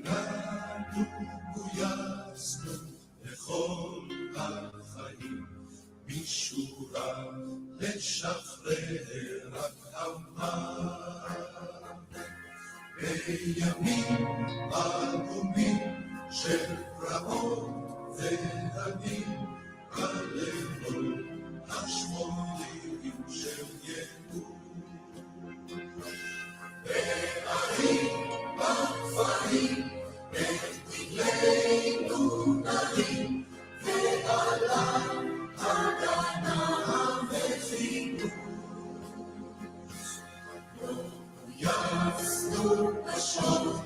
כולנו גויסנו לכל החיים, משורה לשחרר רק המוות. בימים עגומים של פרעות והדים, בלילות השמונים של ייאוש. בערים, בכפרים, בדגלינו נרים, ועליו הגנה וחינוך. לא גויסנו פשוט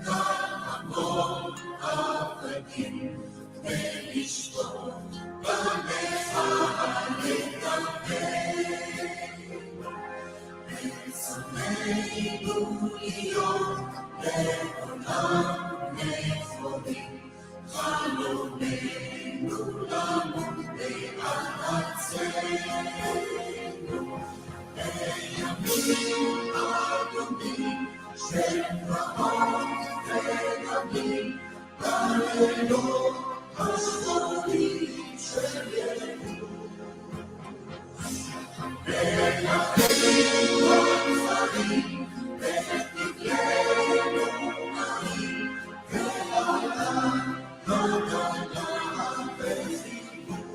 כהמון עבדים, ולשתות במחאה לדבר. ברצוננו להיות לעולם נכונים, חלומנו למות בארצנו. בימים אדומים של פרעות ודמים, בלילות השחורים של ייאוש. בלחינו הכפרים, בדגלינו נרים, ועליו הגנה וחינוך.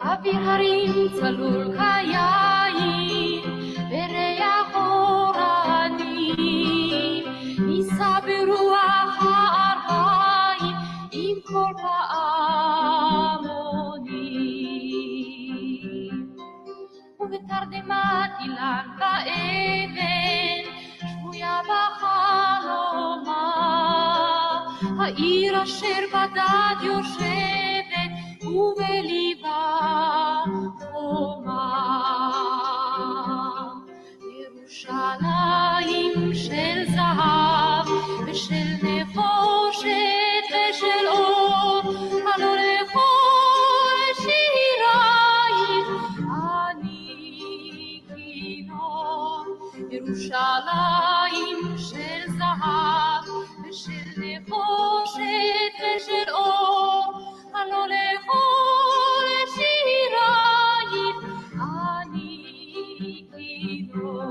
אוויר הרים צלול כיין וריח אורנים נישא ברוח הערביים עם כל פעמונים ובתרדמת אילן ואבן שבויה בחלומה העיר אשר בדד יושבת ובליבה חומה ירושלים של זהב ושל נחושת ושל אור הלא לכל שירייך אני כינור ירושלים של זהב ושל נחושת ושל אור הלא לכל שירייך אני כינור.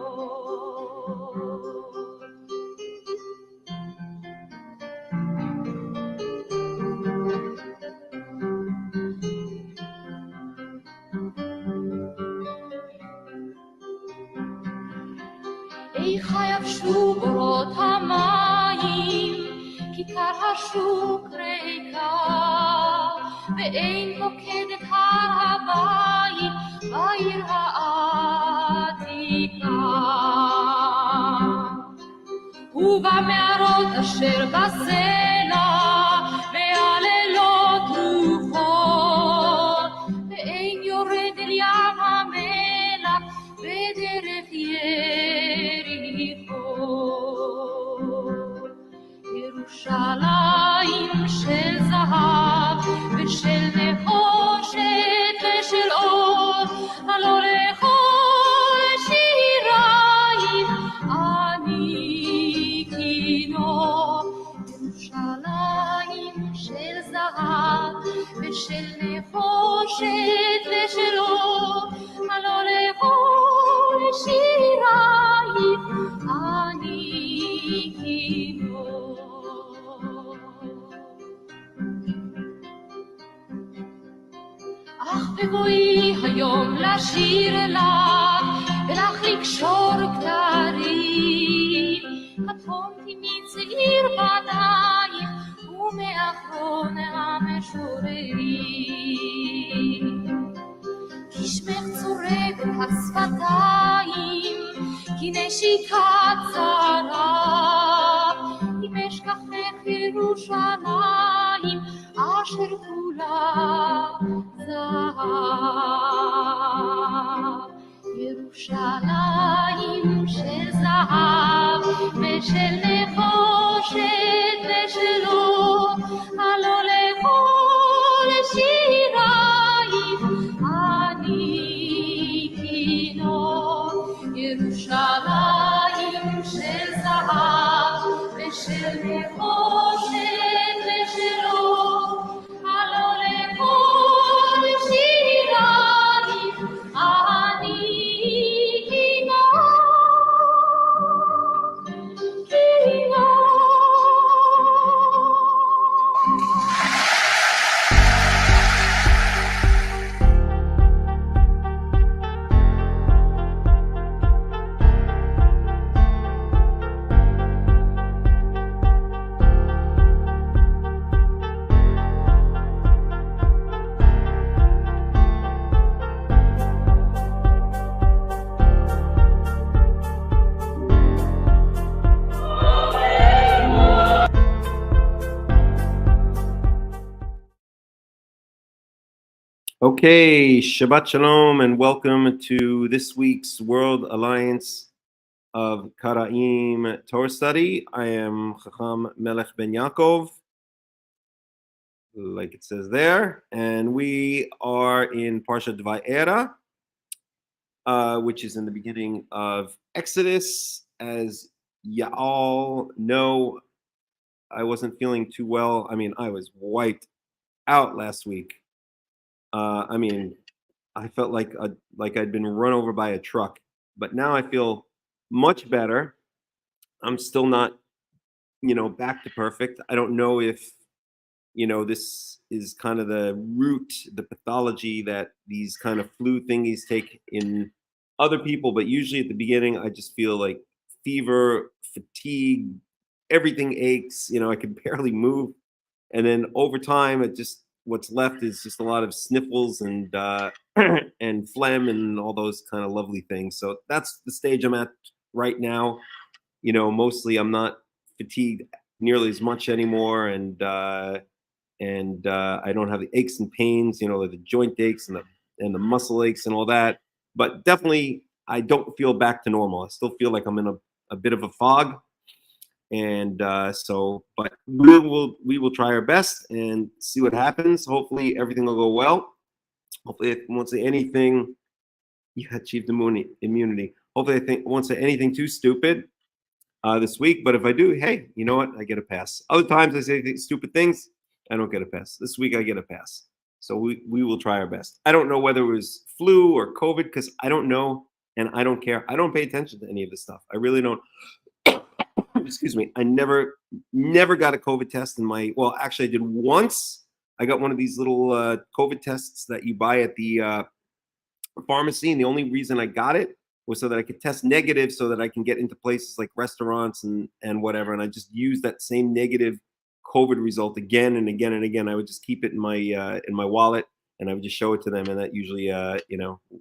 איכה יבשו בורות המים, כיכר השוק ריקה, ואין פוקדת הר הבית בעיר העתיקה. ובמערות אשר בסלע, והלילות רוחות, ואין יורד אל ים המלח בדרך יריחו. ירושלים של זהב ושל נחושת ושל אור, הלא לכל שירייך אני כינור. ירושלים של זהב ושל נחושת ושל אור, הלא לכל שירייך אני כינור. אך בבואי היום לשיר אליו ולך לקשור כתרים, קטונתי מצעיר בנייך ומאחרון המשוררים. כי שמך צורב את השפתיים, כי נשיקת זרה, אם אשכחך ירושלים אשר כולה זהב. ירושלים של זהב ושל נחושת ושל אור, הלא לכל שירייך אני כינור. ירושלים של זהב ושל נחושת ושל אור, הלא לכל שירייך אני כינור. כינור, Okay, Shabbat Shalom, and welcome to this week's World Alliance of Qara'im Torah study. I am Hakham Melech ben Yaakov, like it says there, and we are in Parshat Vaera, which is in the beginning of Exodus. As y'all know, I wasn't feeling too well. I mean, I was wiped out last week. I felt like I'd been run over by a truck, but now I feel much better. I'm still not, back to perfect. I don't know if, this is kind of the root, the pathology that these kind of flu thingies take in other people, but usually at the beginning, I just feel like fever, fatigue, everything aches. I can barely move. And then over time, what's left is just a lot of sniffles and and phlegm and all those kind of lovely things. So that's the stage I'm at right now. Mostly I'm not fatigued nearly as much anymore, and I don't have the aches and pains, like the joint aches and the muscle aches and all that. But definitely, I don't feel back to normal. I still feel like I'm in a bit of a fog, and but we will try our best and see what happens. Hopefully everything will go well. Hopefully I won't say anything. You achieved immunity. Hopefully I won't say anything too stupid this week, but if I do, hey, you know what, I get a pass. Other times I say stupid things, I don't get a pass. This week I get a pass. So we will try our best. I don't know whether it was flu or COVID, because I don't know, and I don't care. I don't pay attention to any of this stuff. I really don't. Excuse me. I never got a COVID test well, actually I did once. I got one of these little COVID tests that you buy at the pharmacy, and the only reason I got it was so that I could test negative, so that I can get into places like restaurants and whatever. And I just used that same negative COVID result again and again and again. I would just keep it in my wallet, and I would just show it to them, and that usually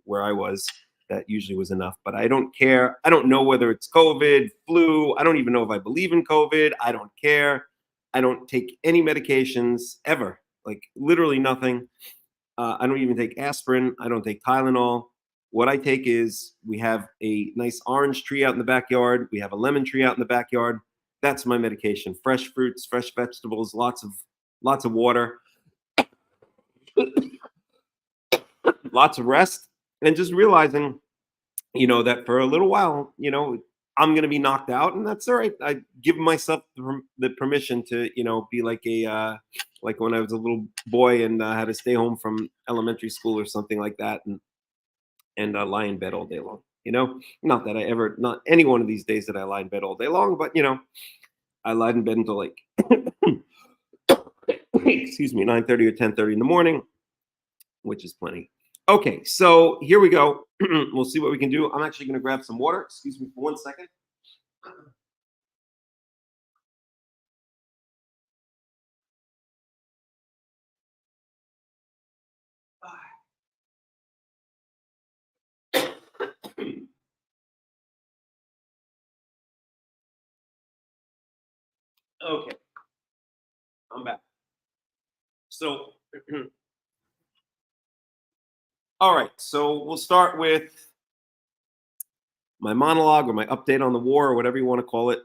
where I was, that usually was enough. But I don't care. I don't know whether it's COVID, flu. I don't even know if I believe in COVID. I don't care. I don't take any medications ever, like literally nothing. I don't even take aspirin. I don't take Tylenol. What I take is, we have a nice orange tree out in the backyard. We have a lemon tree out in the backyard. That's my medication. Fresh fruits, fresh vegetables, lots of water, lots of rest, and just realizing, that for a little while, I'm going to be knocked out, and that's all right. I give myself the permission to, be like like when I was a little boy and had to stay home from elementary school or something like that, and lie in bed all day long. Not that not any one of these days that I lie in bed all day long, but I lied in bed until like excuse me, 9:30 or 10:30 in the morning, which is plenty. Okay, so here we go. We'll see what we can do. I'm actually going to grab some water. Excuse me for 1 second. Okay, I'm back. So, all right, so we'll start with my monologue or my update on the war, or whatever you want to call it.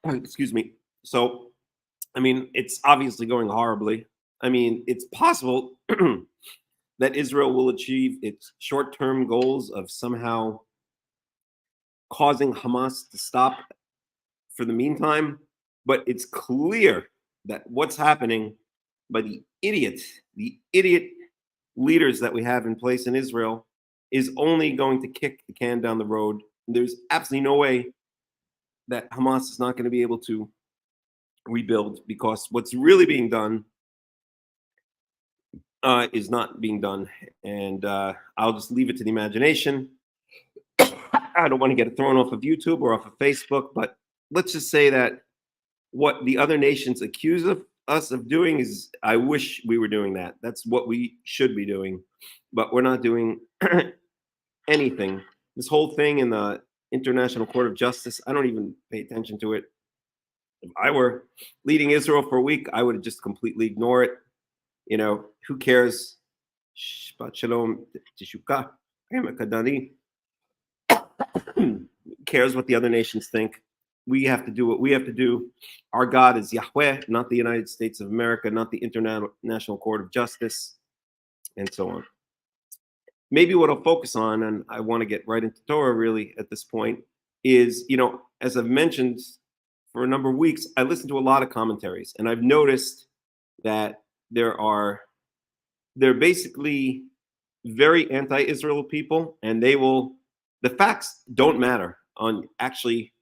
Excuse me. So, it's obviously going horribly. It's possible that Israel will achieve its short-term goals of somehow causing Hamas to stop for the meantime, but it's clear that what's happening by the idiot leaders that we have in place in Israel is only going to kick the can down the road. There's absolutely no way that Hamas is not going to be able to rebuild, because what's really being done is not being done. And I'll just leave it to the imagination. I don't want to get it thrown off of YouTube or off of Facebook, but let's just say that what the other nations accuse of us of doing is, I wish we were doing that. That's what we should be doing, but we're not doing anything. This whole thing in the International Court of Justice, I don't even pay attention to it. If I were leading Israel for a week, I would just completely ignore it. Who cares? Shabbat Shalom, Tishuka, Kadani. Cares what the other nations think. We have to do what we have to do. Our God is Yahweh, not the United States of America, not the International Court of Justice, and so on. Maybe what I'll focus on, and I want to get right into Torah really at this point, is, as I've mentioned for a number of weeks, I listen to a lot of commentaries, and I've noticed that they're basically very anti-Israel people, and the facts don't matter on, actually,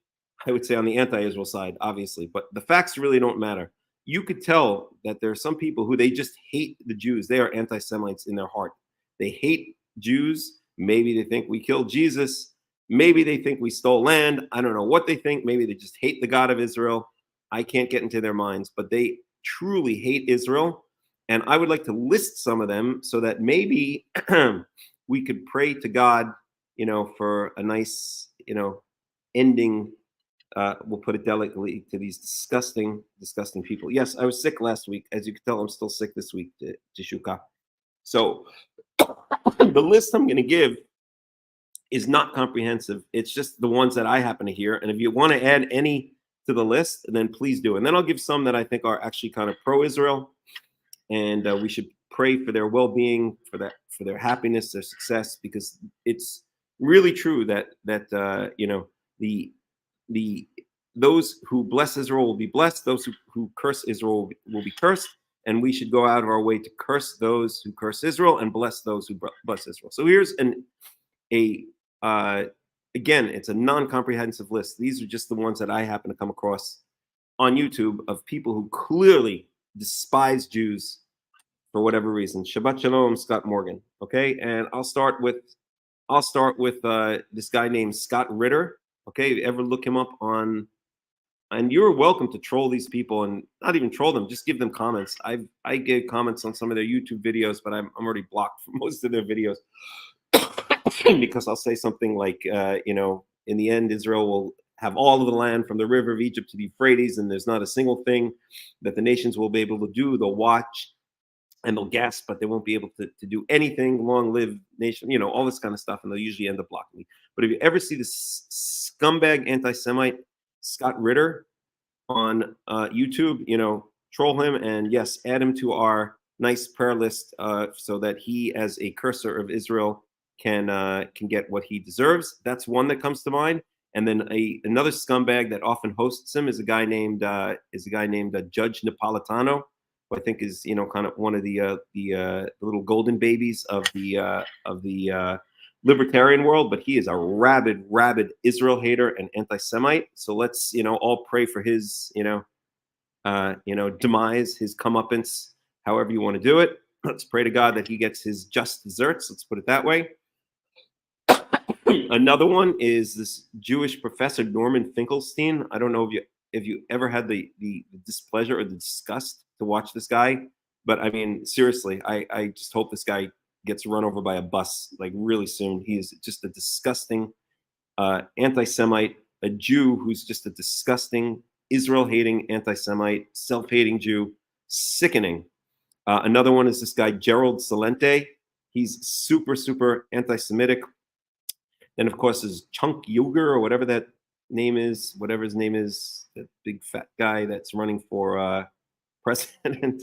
I would say on the anti-Israel side, obviously, but the facts really don't matter. You could tell that there are some people who they just hate the Jews. They are anti-Semites in their heart. They hate Jews. Maybe they think we killed Jesus. Maybe they think we stole land. I don't know what they think. Maybe they just hate the God of Israel. I can't get into their minds, but they truly hate Israel. And I would like to list some of them so that maybe we could pray to God, for a nice, ending. We'll put it delicately, to these disgusting, disgusting people. Yes, I was sick last week. As you can tell, I'm still sick this week, Tishuka. So the list I'm going to give is not comprehensive. It's just the ones that I happen to hear. And if you want to add any to the list, then please do. And then I'll give some that I think are actually kind of pro-Israel. And we should pray for their well-being, for their happiness, their success, because it's really true that those who bless Israel will be blessed. Those who curse Israel will be cursed. And we should go out of our way to curse those who curse Israel and bless those who bless Israel. So here's again, it's a non-comprehensive list. These are just the ones that I happen to come across on YouTube of people who clearly despise Jews for whatever reason. Shabbat Shalom, Scott Morgan. Okay, and I'll start with this guy named Scott Ritter. Okay, if you ever look him up on, and you're welcome to troll these people, and not even troll them, just give them comments. I gave comments on some of their YouTube videos, but I'm already blocked from most of their videos because I'll say something like, in the end, Israel will have all of the land from the river of Egypt to the Euphrates, and there's not a single thing that the nations will be able to do. They'll watch and they'll gasp, but they won't be able to do anything. Long live nation, all this kind of stuff, and they'll usually end up blocking me. But if you ever see this scumbag anti-Semite Scott Ritter on YouTube, troll him, and yes, add him to our nice prayer list so that he, as a cursor of Israel, can get what he deserves. That's one that comes to mind. And then another scumbag that often hosts him is a guy named Judge Napolitano, who I think is kind of one of the little golden babies of the libertarian world. But he is a rabid Israel hater and anti-Semite. So let's all pray for his demise, his comeuppance, however you want to do it. Let's pray to God that he gets his just desserts. Let's put it that way. Another one is this Jewish professor Norman Finkelstein. I don't know if you ever had the displeasure or the disgust to watch this guy, but I mean, seriously, I just hope this guy gets run over by a bus like really soon. He is just a disgusting anti-Semite, a Jew who's just a disgusting Israel-hating anti-Semite, self-hating Jew, sickening. Another one is this guy Gerald Celente. He's super anti-Semitic. And of course, there's Chunk Yuger, or whatever that name is, whatever his name is, that big fat guy that's running for president.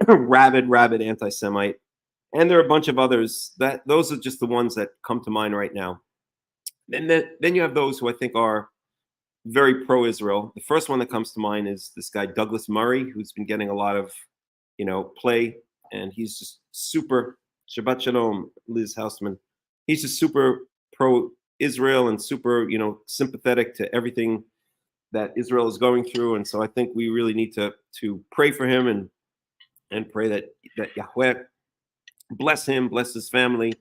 rabid anti-Semite. And there are a bunch of others. Those are just the ones that come to mind right now. Then you have those who I think are very pro-Israel. The first one that comes to mind is this guy Douglas Murray, who's been getting a lot of play, and he's just super Shabbat Shalom, Liz Hausman. He's just super pro-Israel and super, sympathetic to everything that Israel is going through. And so I think we really need to pray for him and pray that Yahweh bless him, bless his family,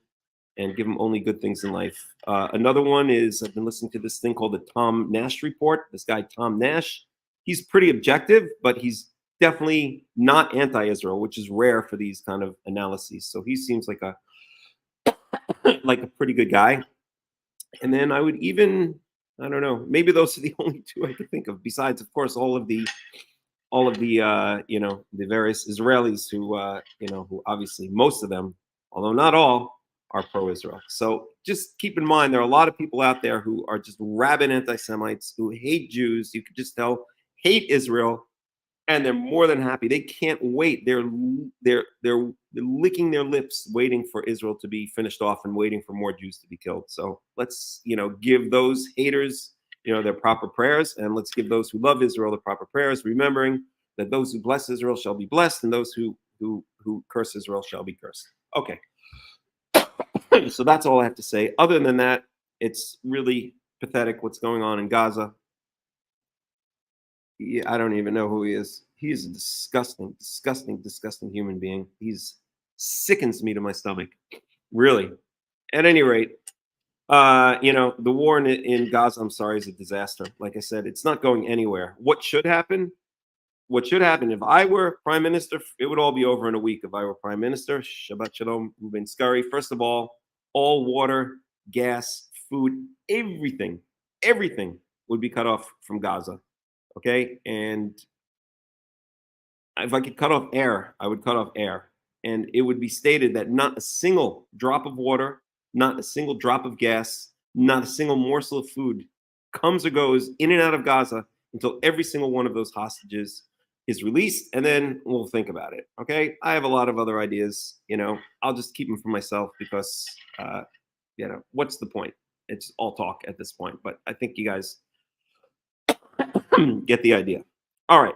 and give him only good things in life. Another one is, I've been listening to this thing called the Tom Nash Report. This guy, Tom Nash, he's pretty objective, but he's definitely not anti-Israel, which is rare for these kind of analyses. So he seems like a pretty good guy. And then I would even, I don't know, maybe those are the only two I could think of, besides, of course, all of the all of the you know, the various Israelis who you know, who obviously most of them, although not all, are pro-Israel. So just keep in mind there are a lot of people out there who are just rabid anti-Semites who hate Jews. You could just tell hate Israel, and they're more than happy. They can't wait. They're licking their lips, waiting for Israel to be finished off and waiting for more Jews to be killed. So let's, you know, give those haters, you know, their proper prayers, and let's give those who love Israel the proper prayers, remembering that those who bless Israel shall be blessed, and those who curse Israel shall be cursed. Okay. So that's all I have to say. Other than that, it's really pathetic what's going on in Gaza. Yeah, I don't even know who he is. He's a disgusting, disgusting, disgusting human being. He's sickens me to my stomach. Really. At any rate, you know, the war in Gaza, I'm sorry, is a disaster. Like I said, it's not going anywhere. What should happen? What should happen if I were prime minister? It would all be over in a week if I were prime minister. Shabbat shalom, Ruben Scurry. First of all water, gas, food, everything would be cut off from Gaza. Okay, and if I could cut off air, I would cut off air, and it would be stated that not a single drop of water, not a single drop of gas, not a single morsel of food comes or goes in and out of Gaza until every single one of those hostages is released, and then we'll think about it. Okay, I have a lot of other ideas. You know, I'll just keep them for myself because, you know, what's the point? It's all talk at this point. But I think you guys get the idea. All right,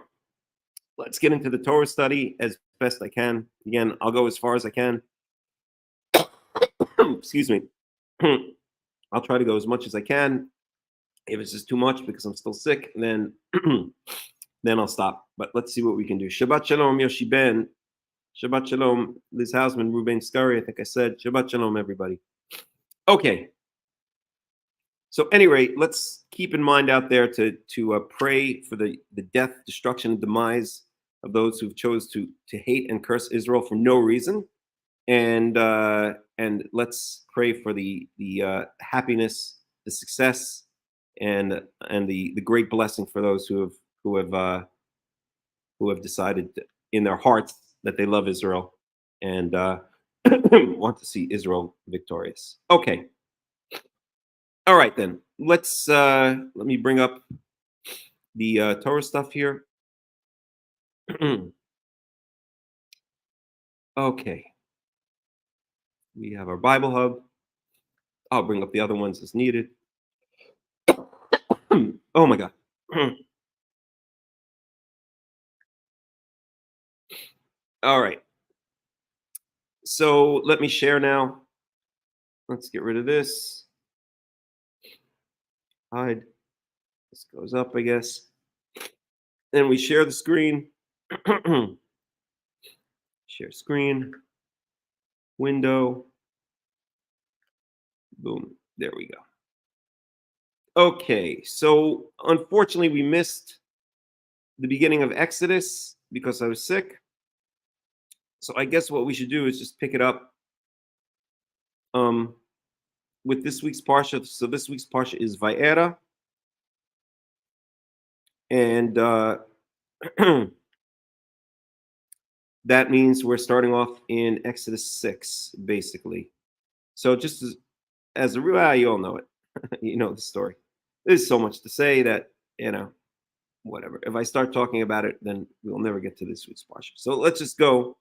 let's get into the Torah study as best I can. Again, I'll go as far as I can. Excuse me. I'll try to go as much as I can. If it's just too much because I'm still sick, then then I'll stop. But let's see what we can do. Shabbat shalom, Yoshi Ben. Shabbat shalom, Liz Hausman, Ruben Scurry. I think I said Shabbat shalom, everybody. Okay. So, anyway, let's keep in mind out there to pray for the death, destruction, and demise of those who chose to hate and curse Israel for no reason, and let's pray for the happiness, the success, and the great blessing for those who have decided in their hearts that they love Israel and want to see Israel victorious. Okay. All right, then. Let's let me bring up the Torah stuff here. Okay. We have our Bible Hub. I'll bring up the other ones as needed. Oh my God. All right. So let me share now. Let's get rid of this. Hide. This goes up, I guess. Then we share the screen. Share screen. Window. Boom. There we go. Okay. So unfortunately, we missed the beginning of Exodus because I was sick. So I guess what we should do is just pick it up with this week's Parsha. So this week's Parsha is Vaera. And that means we're starting off in Exodus 6, basically. So just as a real, you all know it. You know the story. There's so much to say that, you know, whatever. If I start talking about it, then we'll never get to this week's Parsha. So let's just go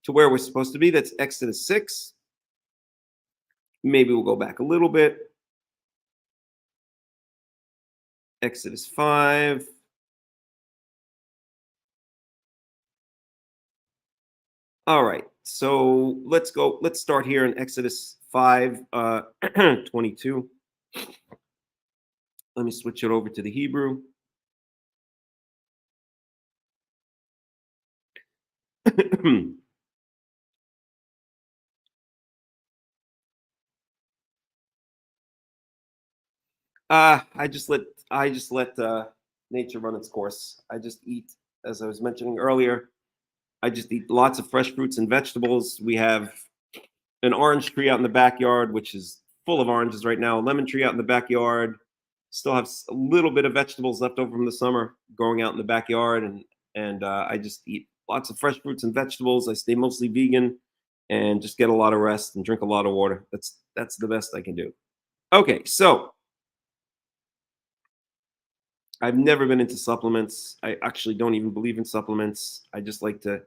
to where we're supposed to be. That's Exodus 6. Maybe we'll go back a little bit. Exodus 5. All right. So let's go. Let's start here in Exodus 5, 22. Let me switch it over to the Hebrew. I just let nature run its course. I just eat, as I was mentioning earlier, I just eat lots of fresh fruits and vegetables. We have an orange tree out in the backyard, which is full of oranges right now. A lemon tree out in the backyard, Still have a little bit of vegetables left over from the summer, growing out in the backyard, and I just eat lots of fresh fruits and vegetables. I stay mostly vegan, and just get a lot of rest and drink a lot of water. That's the best I can do. Okay, so I've never been into supplements. I actually don't even believe in supplements. I just like to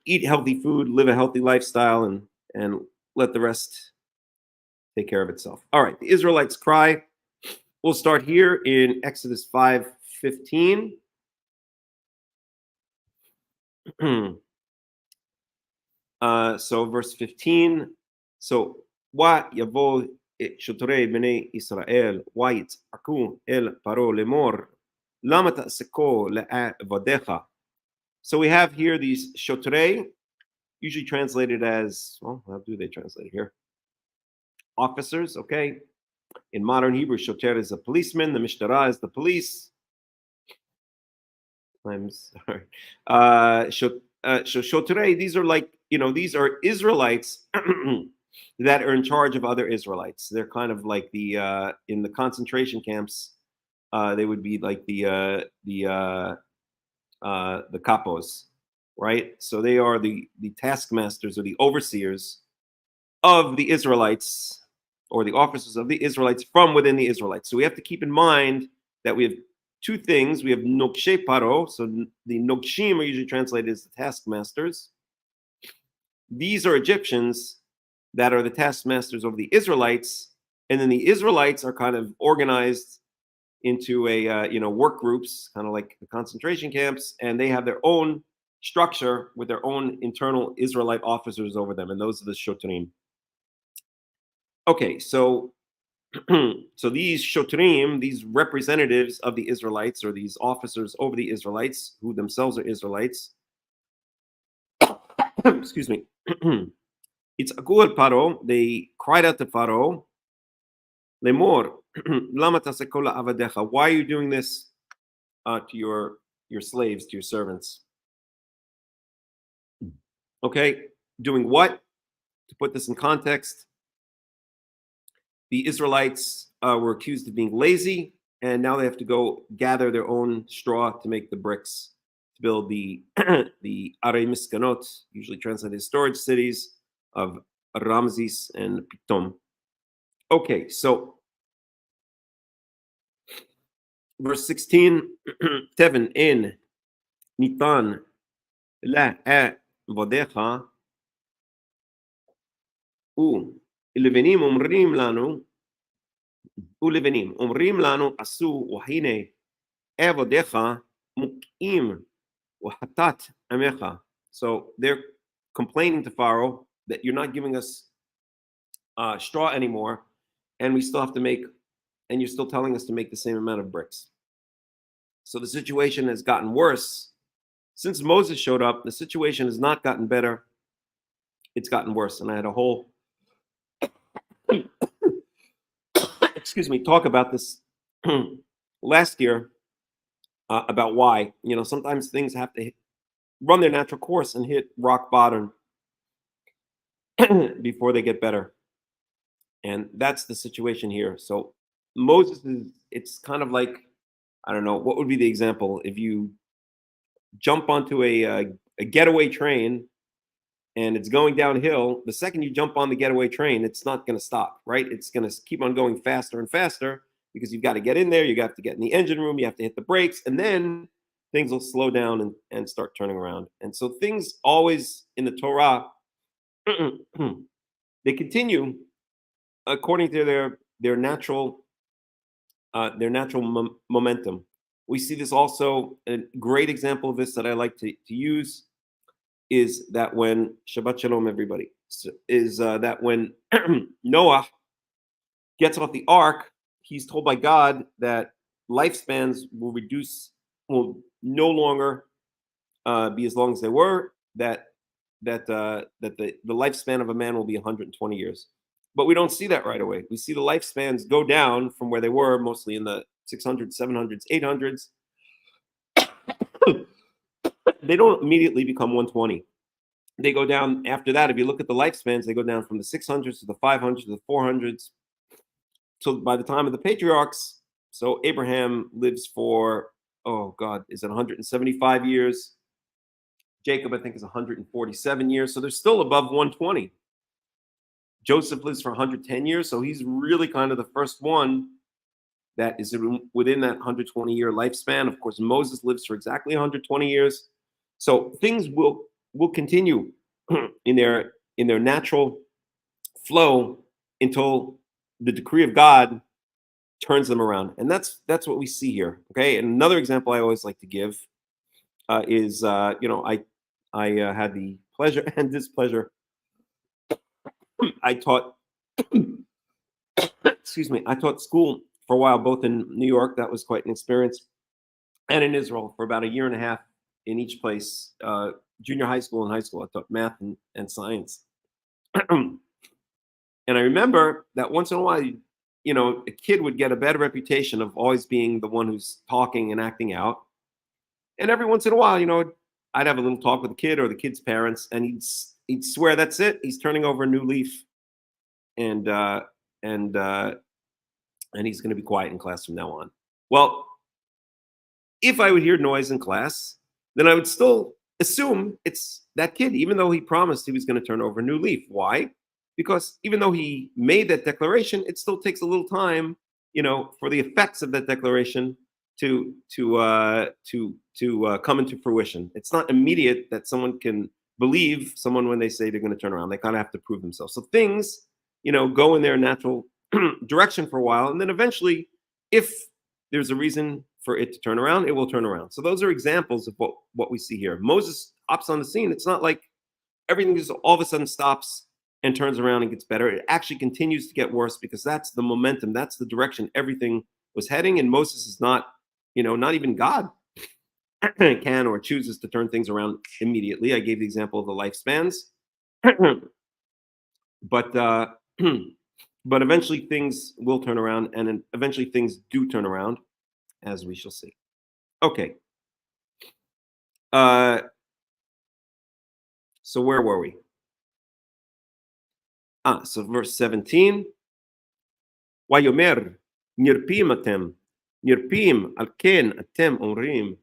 eat healthy food, live a healthy lifestyle, and let the rest take care of itself. All right, the Israelites cry. We'll start here in Exodus 5:15. So verse 15. So wa yavo שוטרי בני ישראל ויצעקו אל פרעה לאמור למה תעסקו לעבדיך. So we have here these shotrei, usually translated as, well, how do they translate it here? Officers, okay? In modern Hebrew, shoter is a policeman, the mishtara is the police. I'm sorry. Shotrei, these are like, these are Israelites that are in charge of other Israelites. They're kind of like the in the concentration camps. They would be like the capos, right? So they are the taskmasters or the overseers of the Israelites, or the officers of the Israelites from within the Israelites. So we have to keep in mind that we have two things. We have nokshe paro. So the nokshim are usually translated as the taskmasters. These are Egyptians that are the taskmasters over the Israelites, and then the Israelites are kind of organized into a work groups, kind of like the concentration camps, and they have their own structure with their own internal Israelite officers over them, and those are the shotrim. Okay, so these shotrim, these representatives of the Israelites, or these officers over the Israelites, who themselves are Israelites, excuse me, it's Agul Paro, they cried out to Pharaoh, Lemor, Lama tasekola avadecha, why are you doing this to your slaves, to your servants? Okay, doing what? To put this in context, the Israelites were accused of being lazy, and now they have to go gather their own straw to make the bricks to build the the Arei Miskanot, usually translated as storage cities, of Ramses and Pitom. Okay, so verse 16, Teven en nitan la vodecha u levenim omrim lanu asu wahine avodecha mukim wahatat amecha. So they're complaining to Pharaoh that you're not giving us straw anymore, and we still have to make, and you're still telling us to make the same amount of bricks. So the situation has gotten worse. Since Moses showed up, the situation has not gotten better. It's gotten worse. And I had a whole, talk about this last year about why. Sometimes things have to run their natural course and hit rock bottom before they get better. And that's the situation here. So Moses it's kind of like, I don't know, what would be the example? If you jump onto a getaway train and it's going downhill, the second you jump on the getaway train, it's not going to stop, right? It's going to keep on going faster and faster because you've got to get in there, you have to get in the engine room, you have to hit the brakes, and then things will slow down and start turning around. And so things always in the Torah, they continue according to their natural momentum. We see this also. A great example of this that I like to use is that when Shabbat Shalom, everybody, is that when Noah gets off the ark, he's told by God that lifespans will no longer be as long as they were. That the lifespan of a man will be 120 years. But we don't see that right away. We see the lifespans go down from where they were, mostly in the 600s, 700s, 800s. They don't immediately become 120. They go down after that. If you look at the lifespans, they go down from the 600s to the 500s to the 400s till by the time of the patriarchs. So Abraham lives for, oh God, is it 175 years? Jacob, I think, is 147 years. So they're still above 120. Joseph lives for 110 years. So he's really kind of the first one that is within that 120-year lifespan. Of course, Moses lives for exactly 120 years. So things will continue in their natural flow until the decree of God turns them around. And that's what we see here. Okay. And another example I always like to give is I had the pleasure and displeasure. I taught excuse me, I taught school for a while, both in New York, that was quite an experience, and in Israel for about a year and a half in each place, junior high school and high school. I taught math and science. And I remember that once in a while, a kid would get a bad reputation of always being the one who's talking and acting out. And every once in a while, I'd have a little talk with the kid or the kid's parents, and he'd swear that's it. He's turning over a new leaf, and he's going to be quiet in class from now on. Well, if I would hear noise in class, then I would still assume it's that kid, even though he promised he was going to turn over a new leaf. Why? Because even though he made that declaration, it still takes a little time, for the effects of that declaration to come into fruition. It's not immediate that someone can believe someone when they say they're going to turn around. They kind of have to prove themselves. So things, go in their natural direction for a while, and then eventually, if there's a reason for it to turn around, it will turn around. So those are examples of what we see here. Moses hops on the scene. It's not like everything just all of a sudden stops and turns around and gets better. It actually continues to get worse because that's the momentum, that's the direction everything was heading. And Moses is not, not even God can or chooses to turn things around immediately. I gave the example of the lifespans, but but eventually things will turn around, and then eventually things do turn around, as we shall see. Okay. So where were we? So verse 17. Vayomer nirpim atem, nirpim al ken atem omrim,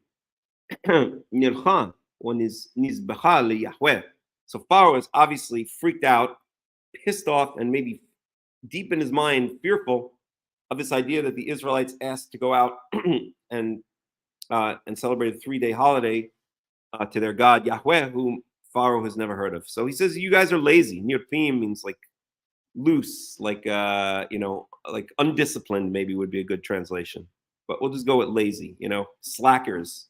nircha nizbecha liyahweh. So Pharaoh is obviously freaked out, pissed off, and maybe deep in his mind fearful of this idea that the Israelites asked to go out and celebrate a 3-day holiday to their God Yahweh, whom Pharaoh has never heard of. So he says, "You guys are lazy." Nirpim means like loose, like like undisciplined. Maybe would be a good translation, but we'll just go with lazy. Slackers.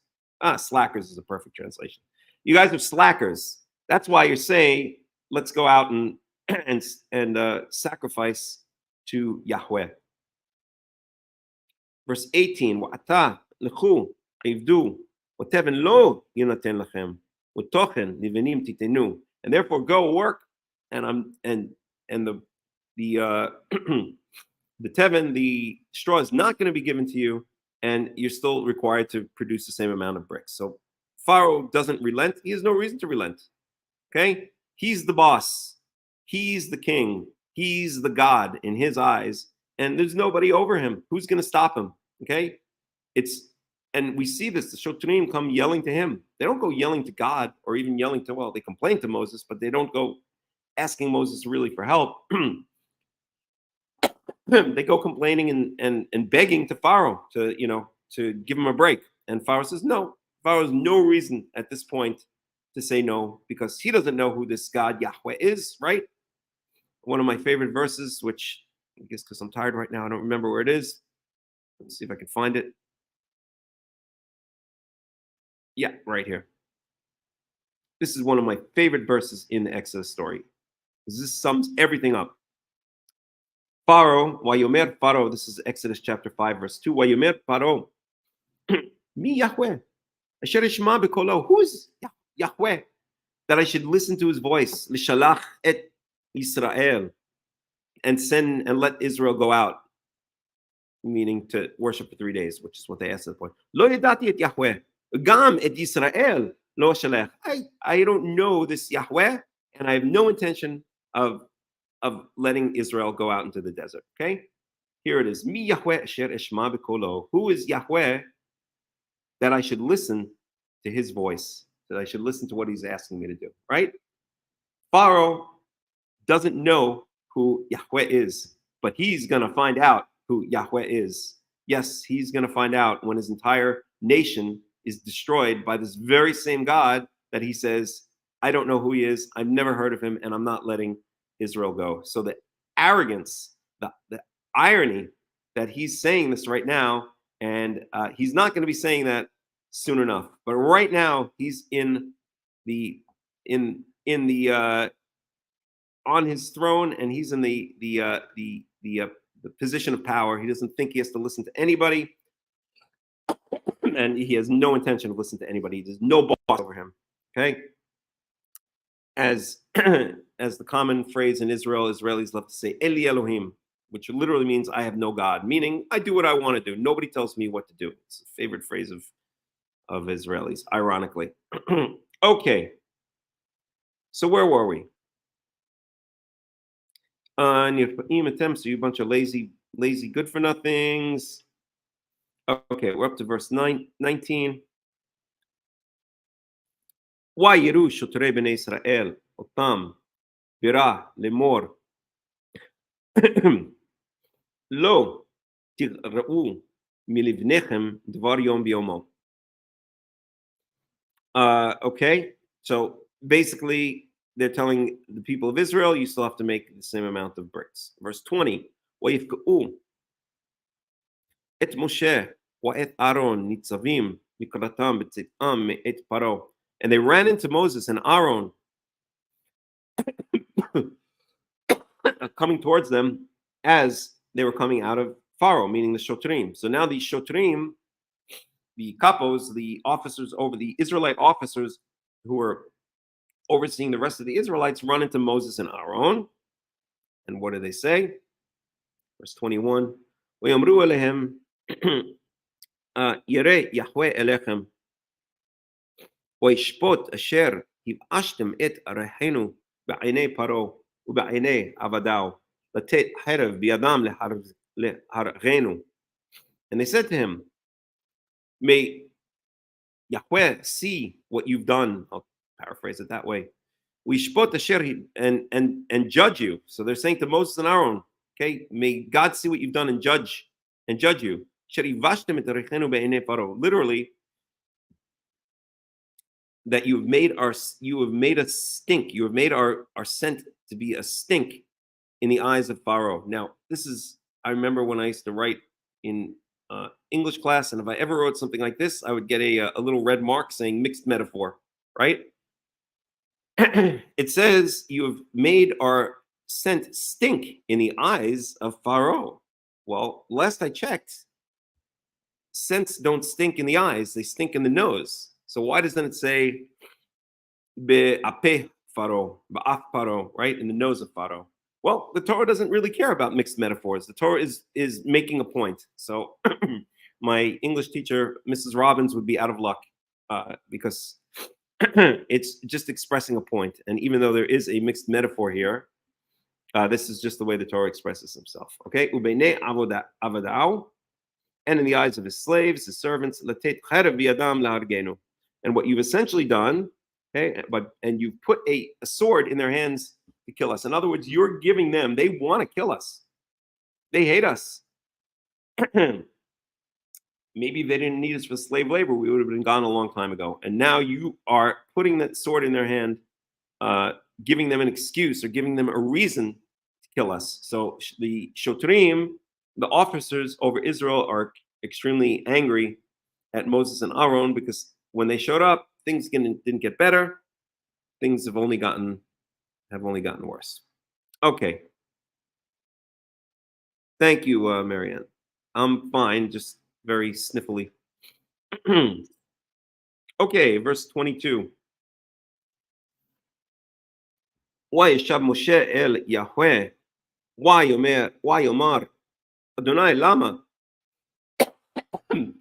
Slackers is a perfect translation. You guys are slackers. That's why you're saying, "Let's go out and sacrifice to Yahweh." Verse 18, "Wa'ata lechu ivdu v'teven lo yinaten lachem v'tochen nivenim titenu." And therefore go work, and the the teven, the straw, is not going to be given to you, and you're still required to produce the same amount of bricks. So Pharaoh doesn't relent. He has no reason to relent. Okay, he's the boss. He's the king. He's the God in his eyes, and there's nobody over him. Who's going to stop him? Okay, and we see this. The Shotrim come yelling to him. They don't go yelling to God or even yelling to, they complain to Moses, but they don't go asking Moses really for help. They go complaining and begging to Pharaoh to give him a break. And Pharaoh says no. Pharaoh has no reason at this point to say no, because he doesn't know who this God Yahweh is, right? One of my favorite verses, which I guess because I'm tired right now, I don't remember where it is. Let's see if I can find it. Yeah, right here. This is one of my favorite verses in the Exodus story, because this sums everything up. Pharaoh, Vayomer Pharaoh, this is Exodus chapter 5, verse 2. Vayomer Pharaoh, Mi Yahweh, Asher Yishma B'kolo. Who's Yahweh that I should listen to his voice? L'shalach et Israel, and let Israel go out, meaning to worship for 3 days, which is what they asked at the point. Lo yadati et Yahweh, gam et Israel lo shalech. I don't know this Yahweh, and I have no intention of letting Israel go out into the desert. Okay, Here it is. Mi Yahweh asher eshma b'kolo. Who is Yahweh that I should listen to his voice, that I should listen to what he's asking me to do, right? Pharaoh doesn't know who Yahweh is, but he's going to find out who Yahweh is. Yes, he's going to find out when his entire nation is destroyed by this very same God that he says, I don't know who he is, I've never heard of him, and I'm not letting Israel go. So the arrogance, the irony that he's saying this right now, and he's not going to be saying that soon enough. But right now, he's in the on his throne, and he's in the position of power. He doesn't think he has to listen to anybody, and he has no intention of listening to anybody. There's no boss over him. Okay, as the common phrase in Israel, Israelis love to say Eli Elohim, which literally means I have no God, meaning I do what I want to do. Nobody tells me what to do. It's a favorite phrase of Israelis, ironically. Okay, so where were we? So you bunch of lazy good for nothings. Okay, we're up to verse 19. Why yiru shotrei bnei Israel otam bira lemor lo tira'u milivnechem dvar yom b'yomo. Okay, so basically they're telling the people of Israel, you still have to make the same amount of bricks. Verse 20, وَيِفْكَؤُ et Moshe וَet Aaron ניצבים לקראתם בצאתם מאת פרעה. And they ran into Moses and Aaron coming towards them as they were coming out of Pharaoh, meaning the Shotrim. So now these Shotrim, the kapos, the officers over the Israelite officers who were overseeing the rest of the Israelites, run into Moses and Aaron. And what do they say? Verse 21. وَيَمْرُوا أَلَيْهِمْ يَرَيْ يَحْوَيْ أَلَيْكُمْ وَيَشْפොט أَشَرْ הבאשתם את ערינו בעיני פרעה ובעיני עבדיו לתת חרב בידם להרגנו. And they said to him, may Yahweh see what you've done. I'll paraphrase it that way. We shpot asher and judge you. So they're saying to Moses and Aaron, okay, may God see what you've done and judge you. Literally, that you have made us stink. You have made our scent to be a stink in the eyes of Pharaoh. Now, this is, I remember when I used to write in English class, and if I ever wrote something like this, I would get a little red mark saying mixed metaphor, right? It says you have made our scent stink in the eyes of Pharaoh. Well, last I checked, scents don't stink in the eyes, they stink in the nose. So why doesn't it say be'apeh Pharaoh, ba'af Pharaoh, right, in the nose of Pharaoh? Well, the Torah doesn't really care about mixed metaphors. The Torah is making a point. So my English teacher, Mrs. Robbins, would be out of luck because it's just expressing a point. And even though there is a mixed metaphor here, this is just the way the Torah expresses himself. Okay, ubeinei avadau, and in the eyes of his slaves, his servants, latet cherev biyadam lahargenu. And what you've essentially done, okay, and you've put a sword in their hands to kill us. In other words, you're giving them, they want to kill us. They hate us. Maybe they didn't need us for slave labor. We would have been gone a long time ago. And now you are putting that sword in their hand, giving them an excuse or giving them a reason to kill us. So the Shotrim, the officers over Israel, are extremely angry at Moses and Aaron because when they showed up, things didn't get better. Things have only gotten worse. Okay. Thank you, Marianne. I'm fine, just very sniffly. Okay, verse 22. וישב משה אל יהוה, ויאמר, אדוני למה?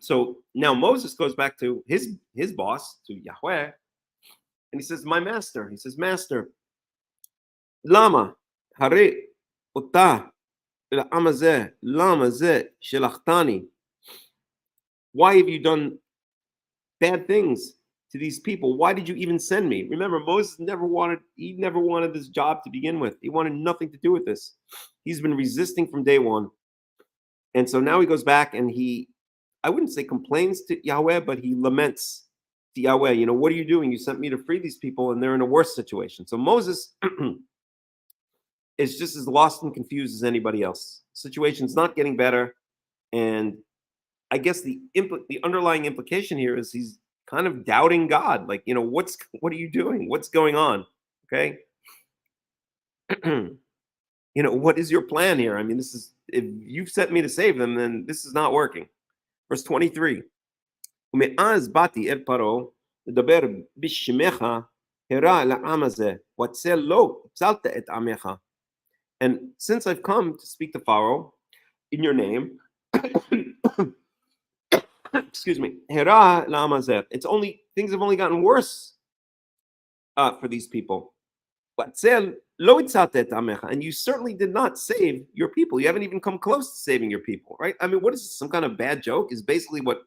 So now Moses goes back to his boss, to Yahweh, and he says, my master. He says, Master, lama hare ota לעם הזה, למה זה שלחתני? Why have you done bad things to these people? Why did you even send me? Remember, Moses never wanted this job to begin with. He wanted nothing to do with this. He's been resisting from day one. And so now he goes back and I wouldn't say complains to Yahweh, but he laments to Yahweh. You know, what are you doing? You sent me to free these people and they're in a worse situation. So Moses is just as lost and confused as anybody else. Situation's not getting better. And I guess the underlying implication here is he's kind of doubting God. Like, you know, what are you doing? What's going on? Okay. You know, what is your plan here? I mean, this is, if you've sent me to save them, then this is not working. Verse 23. ומאז באתי אל פרעה לדבר בשמך הרע לעם הזה והצל לא הצלת את עמך. And since I've come to speak to Pharaoh in your name, excuse me, הרע לעם הזה, things have only gotten worse for these people. והצל לא הצלת את עמך, and you certainly did not save your people. You haven't even come close to saving your people, right? I mean, what is this, some kind of bad joke? Is basically what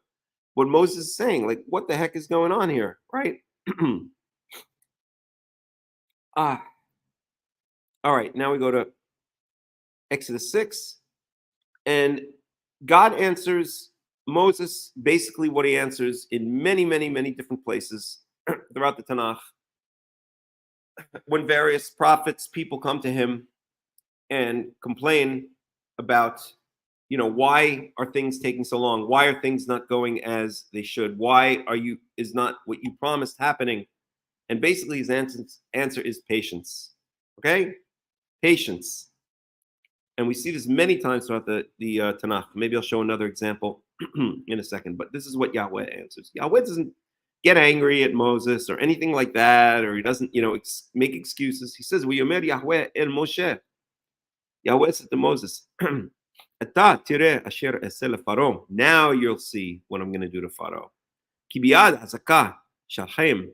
Moses is saying. Like, what the heck is going on here, right? All right, now we go to Exodus 6, and God answers Moses basically what he answers in many, many, many different places throughout the Tanakh. When various prophets, people come to him and complain about, you know, why are things taking so long? Why are things not going as they should? Why is not what you promised happening? And basically his answer is patience. Okay? Patience. And we see this many times throughout the Tanakh. Maybe I'll show another example in a second, but this is what Yahweh answers. Yahweh doesn't get angry at Moses or anything like that, or he doesn't, you know, make excuses. He says, "V'yomer Yahweh el Moshe." Yahweh said to Moses, "Ata tireh asher eseh leFaro." Now you'll see what I'm going to do to Pharaoh. Ki biyad hazakah shalchem,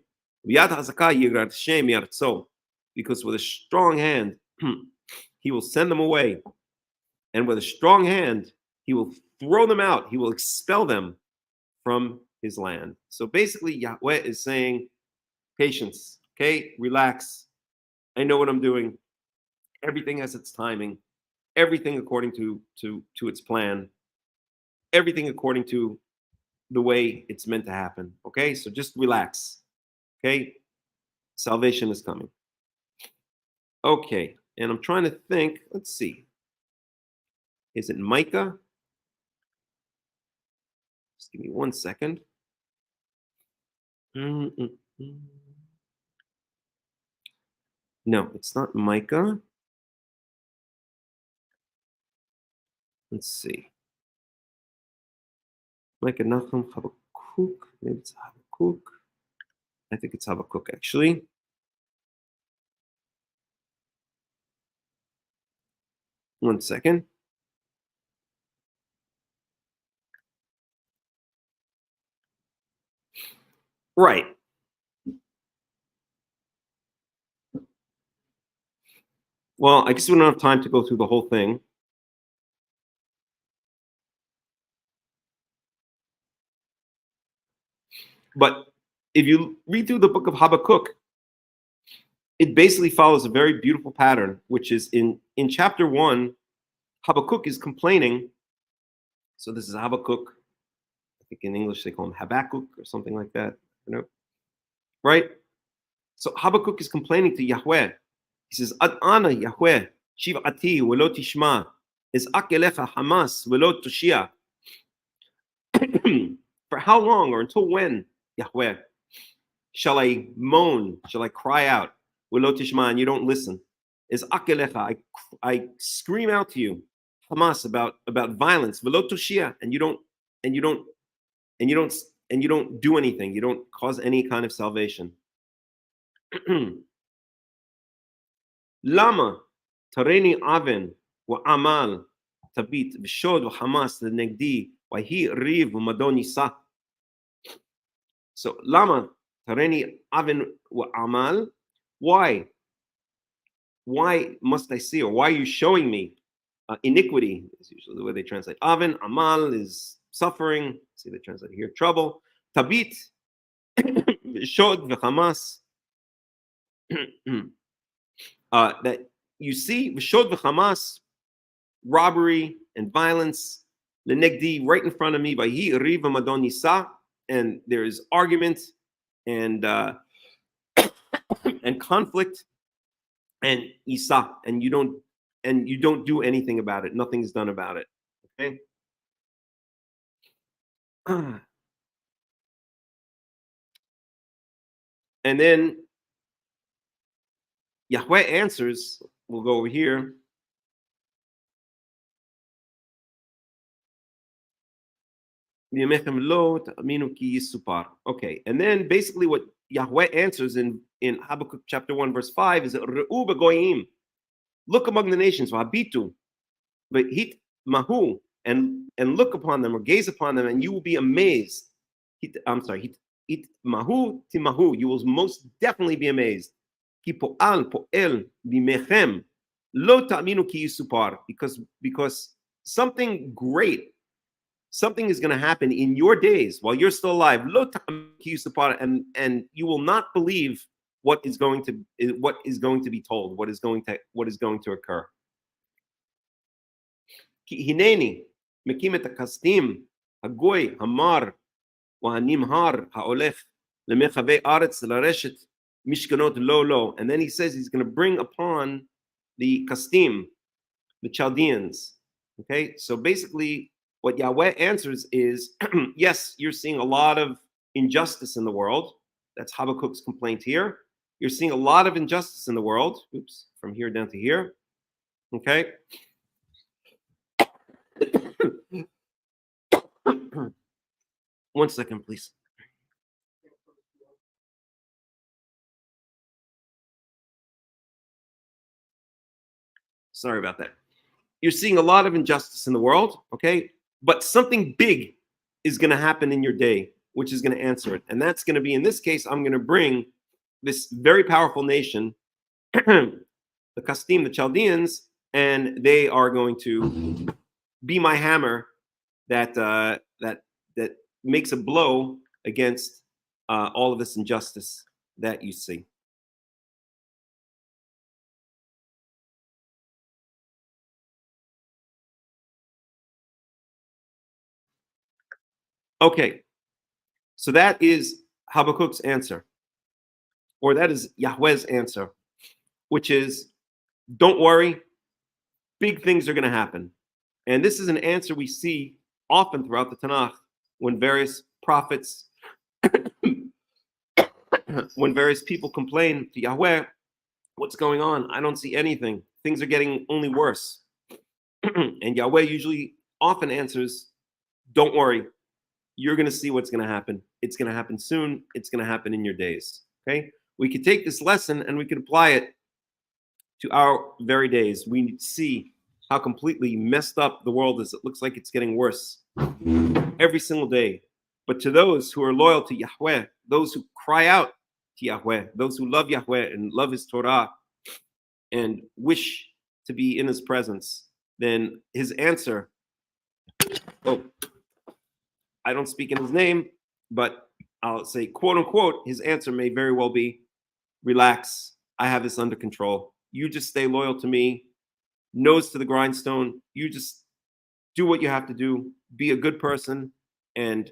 biyad hazakah yigarshem yartzo. Because with a strong hand, he will send them away, and with a strong hand, he will throw them out. He will expel them from his land. So basically, Yahweh is saying, patience, okay? Relax. I know what I'm doing. Everything has its timing. Everything according to its plan. Everything according to the way it's meant to happen, okay? So just relax, okay? Salvation is coming. Okay, and I'm trying to think. Let's see. Is it Micah? Just give me 1 second. No, it's not Micah. Let's see. Micah, Nahum, Habakkuk. Maybe it's Habakkuk. I think it's Habakkuk, actually. One second. Right. Well, I guess we don't have time to go through the whole thing. But if you read through the book of Habakkuk, it basically follows a very beautiful pattern, which is in chapter 1, Habakkuk is complaining. So this is Habakkuk. I think in English they call him Habakkuk or something like that. You know, right? So Habakkuk is complaining to Yahweh. He says, Ad ana Yahweh, shiv'ati velo tishma, ez'ak elecha Hamas velo toshia. For how long or until when, Yahweh, shall I moan, shall I cry out, velo tishma, and you don't listen? Ez'ak elecha, I scream out to you, Hamas, about violence, velo toshia, and you don't do anything. You don't cause any kind of salvation. Lama tareni aven wa amal tabit v'shod v'hamas lenegdi wahi riv v'madon yisa. So lama tareni aven wa amal. Why must I see, or why are you showing me iniquity is usually the way they translate. Aven, amal is suffering. See, they translate here, trouble. Tabit, shod v'chamas. That you see, shod v'chamas, robbery and violence. Lenegdi, right in front of me, vayhi riva madon yisa, and there is argument and and conflict and isa, and you don't do anything about it. Nothing's done about it. Okay. And then Yahweh answers. We'll go over here. Okay, and then basically what Yahweh answers in Habakkuk chapter 1 verse 5 is Re'u b'goyim, look among the nations, v'habitu, v'hit mahu, and look upon them or gaze upon them, and you will be amazed. Hit mahu timahu, you will most definitely be amazed. Ki po'al po'el bimechem lo ta'minu ki yisupar, because something great, something is going to happen in your days while you're still alive. Lo ta'minu ki yisupar, and you will not believe what is going to be told, what is going to occur. Ki hineni mekim et hakastim hagoy hamar וَهَنِمْهَار ha'olech lemechavei aretz lareshet mishkanot lo. And then he says he's going to bring upon the Kastim, the Chaldeans. Okay, so basically what Yahweh answers is, yes, you're seeing a lot of injustice in the world. That's Habakkuk's complaint here. You're seeing a lot of injustice in the world. Oops, from here down to here. Okay. One second, please. Sorry about that. You're seeing a lot of injustice in the world, okay? But something big is going to happen in your day, which is going to answer it. And that's going to be, in this case, I'm going to bring this very powerful nation, the Kastim, the Chaldeans, and they are going to be my hammer that makes a blow against all of this injustice that you see. Okay, so that is Habakkuk's answer, or that is Yahweh's answer, which is, don't worry, big things are going to happen. And this is an answer we see often throughout the Tanakh when various prophets, when various people complain to Yahweh, what's going on? I don't see anything. Things are getting only worse. And Yahweh usually often answers, don't worry. You're going to see what's going to happen. It's going to happen soon. It's going to happen in your days. Okay? We could take this lesson and we could apply it to our very days. We see how completely messed up the world is. It looks like it's getting worse every single day. But to those who are loyal to Yahweh, those who cry out to Yahweh, those who love Yahweh and love his Torah and wish to be in his presence, then his answer, I don't speak in his name, but I'll say, quote unquote, his answer may very well be, relax, I have this under control. You just stay loyal to me, nose to the grindstone. You just do what you have to do, be a good person, and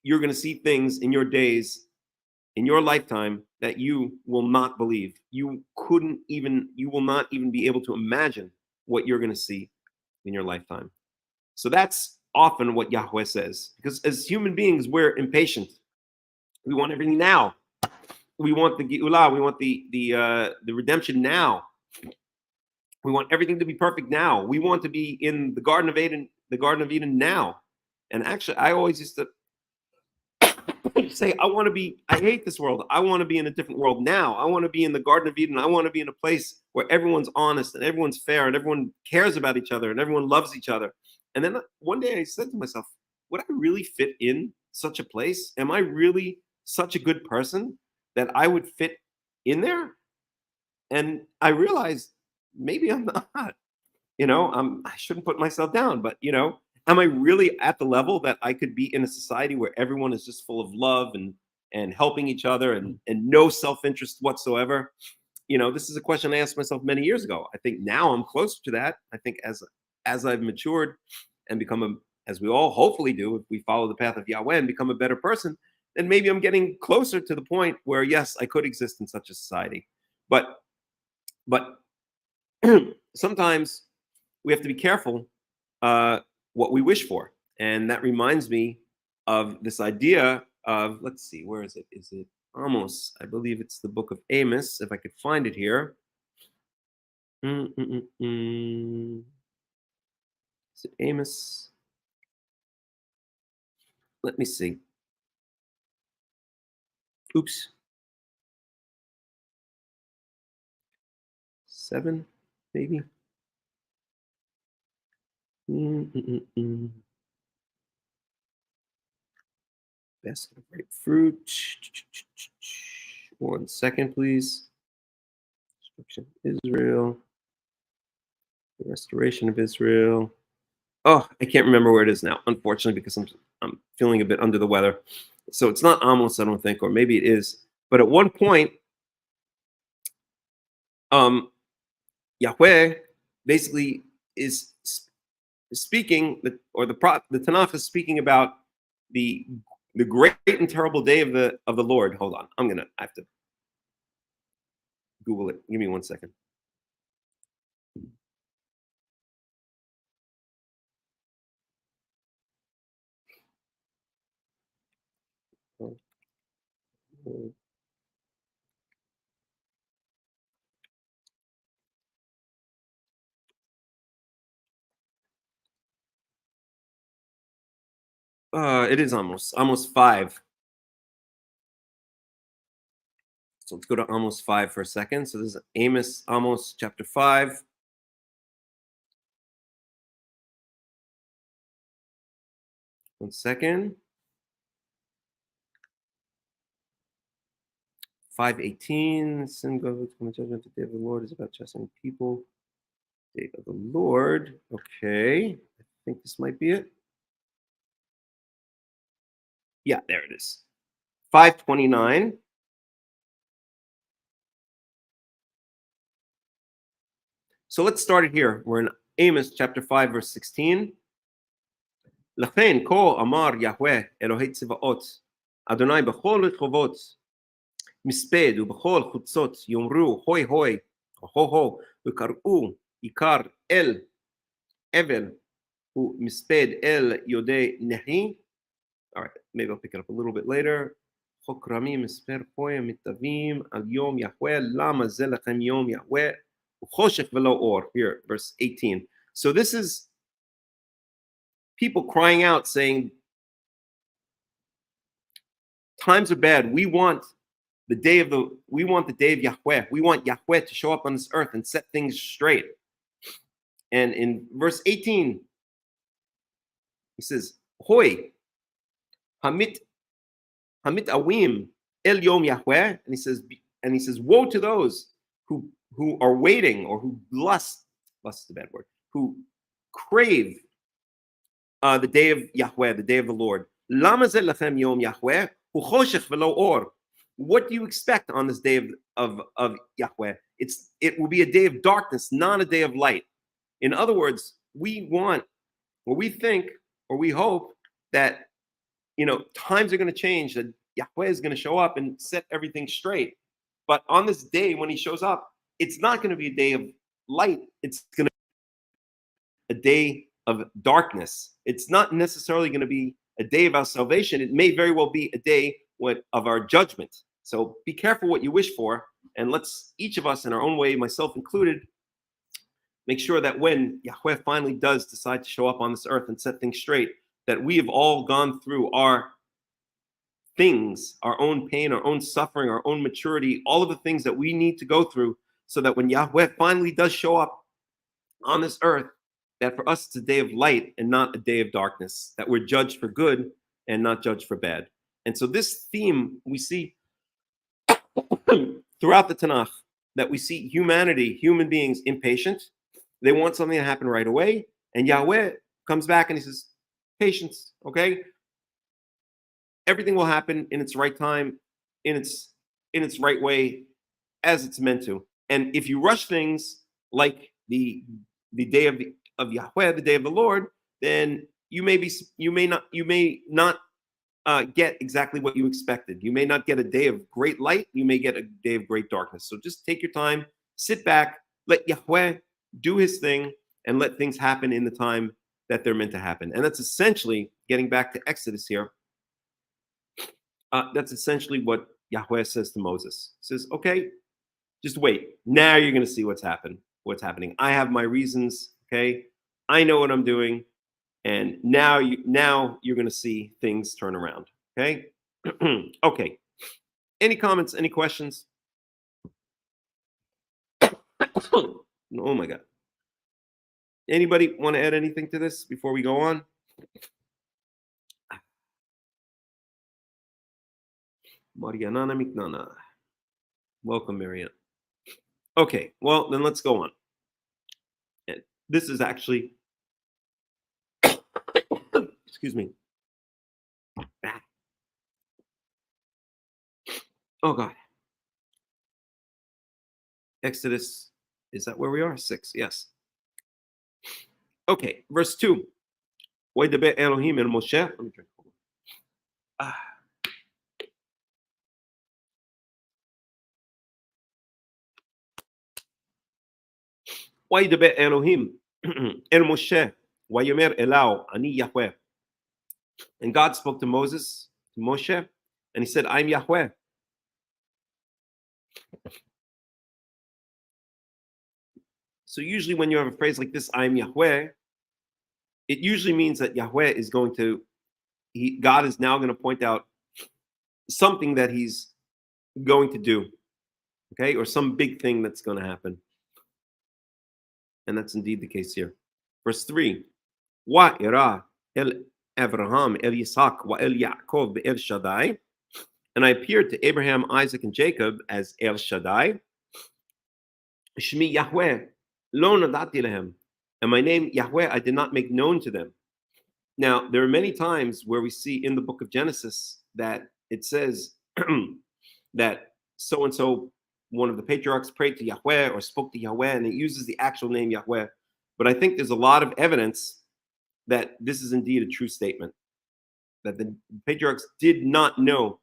you're going to see things in your days, in your lifetime, that you will not believe. You will not even be able to imagine what you're going to see in your lifetime. So that's often what Yahweh says, because as human beings, we're impatient. We want everything now. We want the Geulah. We want the redemption now. We want everything to be perfect now. We want to be in the Garden of Eden now. And actually, I always used to say, I hate this world. I want to be in a different world now. I want to be in the Garden of Eden. I want to be in a place where everyone's honest and everyone's fair and everyone cares about each other and everyone loves each other. And then one day I said to myself, would I really fit in such a place? Am I really such a good person that I would fit in there? And I realized maybe I'm not. I shouldn't put myself down, but am I really at the level that I could be in a society where everyone is just full of love and helping each other and no self-interest whatsoever? This is a question I asked myself many years ago. I think now I'm closer to that. I think as I've matured and become as we all hopefully do, if we follow the path of Yahweh and become a better person, then maybe I'm getting closer to the point where yes, I could exist in such a society. But sometimes we have to be careful what we wish for. And that reminds me of this idea of, let's see, where is it? Is it Amos? I believe it's the book of Amos, if I could find it here. Is it Amos? Let me see. Oops. 7, maybe. 'Basket of grapefruit. 1 second, please. Destruction of Israel. The restoration of Israel. Oh, I can't remember where it is now, unfortunately, because I'm feeling a bit under the weather. So it's not Amos, I don't think, or maybe it is. But at one point, Yahweh basically is speaking, or the Tanakh is speaking about the great and terrible day of the Lord. Hold on, I have to Google it. Give me 1 second. It is Amos 5. So let's go to Amos 5 for a second. So this is Amos chapter 5. One second. 5:18. Sin goes to the judgment. The day of the Lord is about chastening people. Day of the Lord. Okay. I think this might be it. Yeah, there it is. 5:29. So let's start it here. We're in Amos chapter 5, verse 16. לכן כה אמר יהוה אלוהי צבאות, אדוני בכל רחובות מספד ובכל חוצות יאמרו הוי הוי, הו הו, וקראו עיקר אל אבל ומספד אל יודעי נהי. All right, maybe I'll pick it up a little bit later. חוק רמי מספר פוי המתאבים על יום יהוה, למה זה לכם יום יהוה וחושך ולא אור. Here, verse 18. So this is people crying out saying, times are bad. We want the day of Yahweh. We want Yahweh to show up on this earth and set things straight. And in verse 18, he says, Hoi, Hamit Awim El Yom Yahweh. And he says, woe to those who are waiting, or who lust is a bad word, who crave the day of Yahweh, the day of the Lord. Lama ze lachem yom Yahweh hu choshech velo or. What do you expect on this day of Yahweh? It will be a day of darkness, not a day of light. In other words, we want, or we think, or we hope that times are going to change, that Yahweh is going to show up and set everything straight. But on this day when he shows up, it's not going to be a day of light. It's going to be a day of darkness. It's not necessarily going to be a day of our salvation. It may very well be a day of our judgment. So be careful what you wish for, and let's each of us in our own way, myself included, make sure that when Yahweh finally does decide to show up on this earth and set things straight, that we have all gone through our things, our own pain, our own suffering, our own maturity, all of the things that we need to go through, so that when Yahweh finally does show up on this earth, that for us it's a day of light and not a day of darkness, that we're judged for good and not judged for bad. And so this theme we see throughout the Tanakh, that we see human beings impatient, They want something to happen right away. And Yahweh comes back and he says, patience, okay? Everything will happen in its right time, in its right way, as it's meant to. And if you rush things like the day of Yahweh, the day of the Lord, then you may not get exactly what you expected. You may not get a day of great light. You may get a day of great darkness. So just take your time, sit back, let Yahweh do his thing, and let things happen in the time that they're meant to happen. And that's essentially, getting back to Exodus here, that's essentially what Yahweh says to Moses. He says, okay, just wait. Now you're going to see what's happening. I have my reasons, okay? I know what I'm doing. And now you're going to see things turn around, okay? Okay. Any comments, any questions? Oh my God. Anybody want to add anything to this before we go on? Mariana Miknana. Welcome, Marianne. Okay, well, then let's go on. And this is actually, excuse me. Oh, God. Exodus, is that where we are? 6, yes. Okay, verse 2. Waidaber Elohim el Moshe. Let me drink. Waidaber Elohim el Moshe. Wayomer Elau ani Yahweh. And God spoke to Moses, to Moshe, and he said, I'm Yahweh. So usually when you have a phrase like this, I'm Yahweh, it usually means that Yahweh is going to, God is now going to point out something that he's going to do, okay, or some big thing that's going to happen. And that's indeed the case here. Verse 3, Vaera el Abraham el Yitzhak wa el Yaakov el Shaddai. And I appeared to Abraham, Isaac, and Jacob as El Shaddai. Shmi Yahweh lo nadati lehem. And my name Yahweh I did not make known to them. Now, there are many times where we see in the book of Genesis that it says that so-and-so, one of the patriarchs, prayed to Yahweh or spoke to Yahweh, and it uses the actual name Yahweh. But I think there's a lot of evidence that this is indeed a true statement, that the patriarchs did not know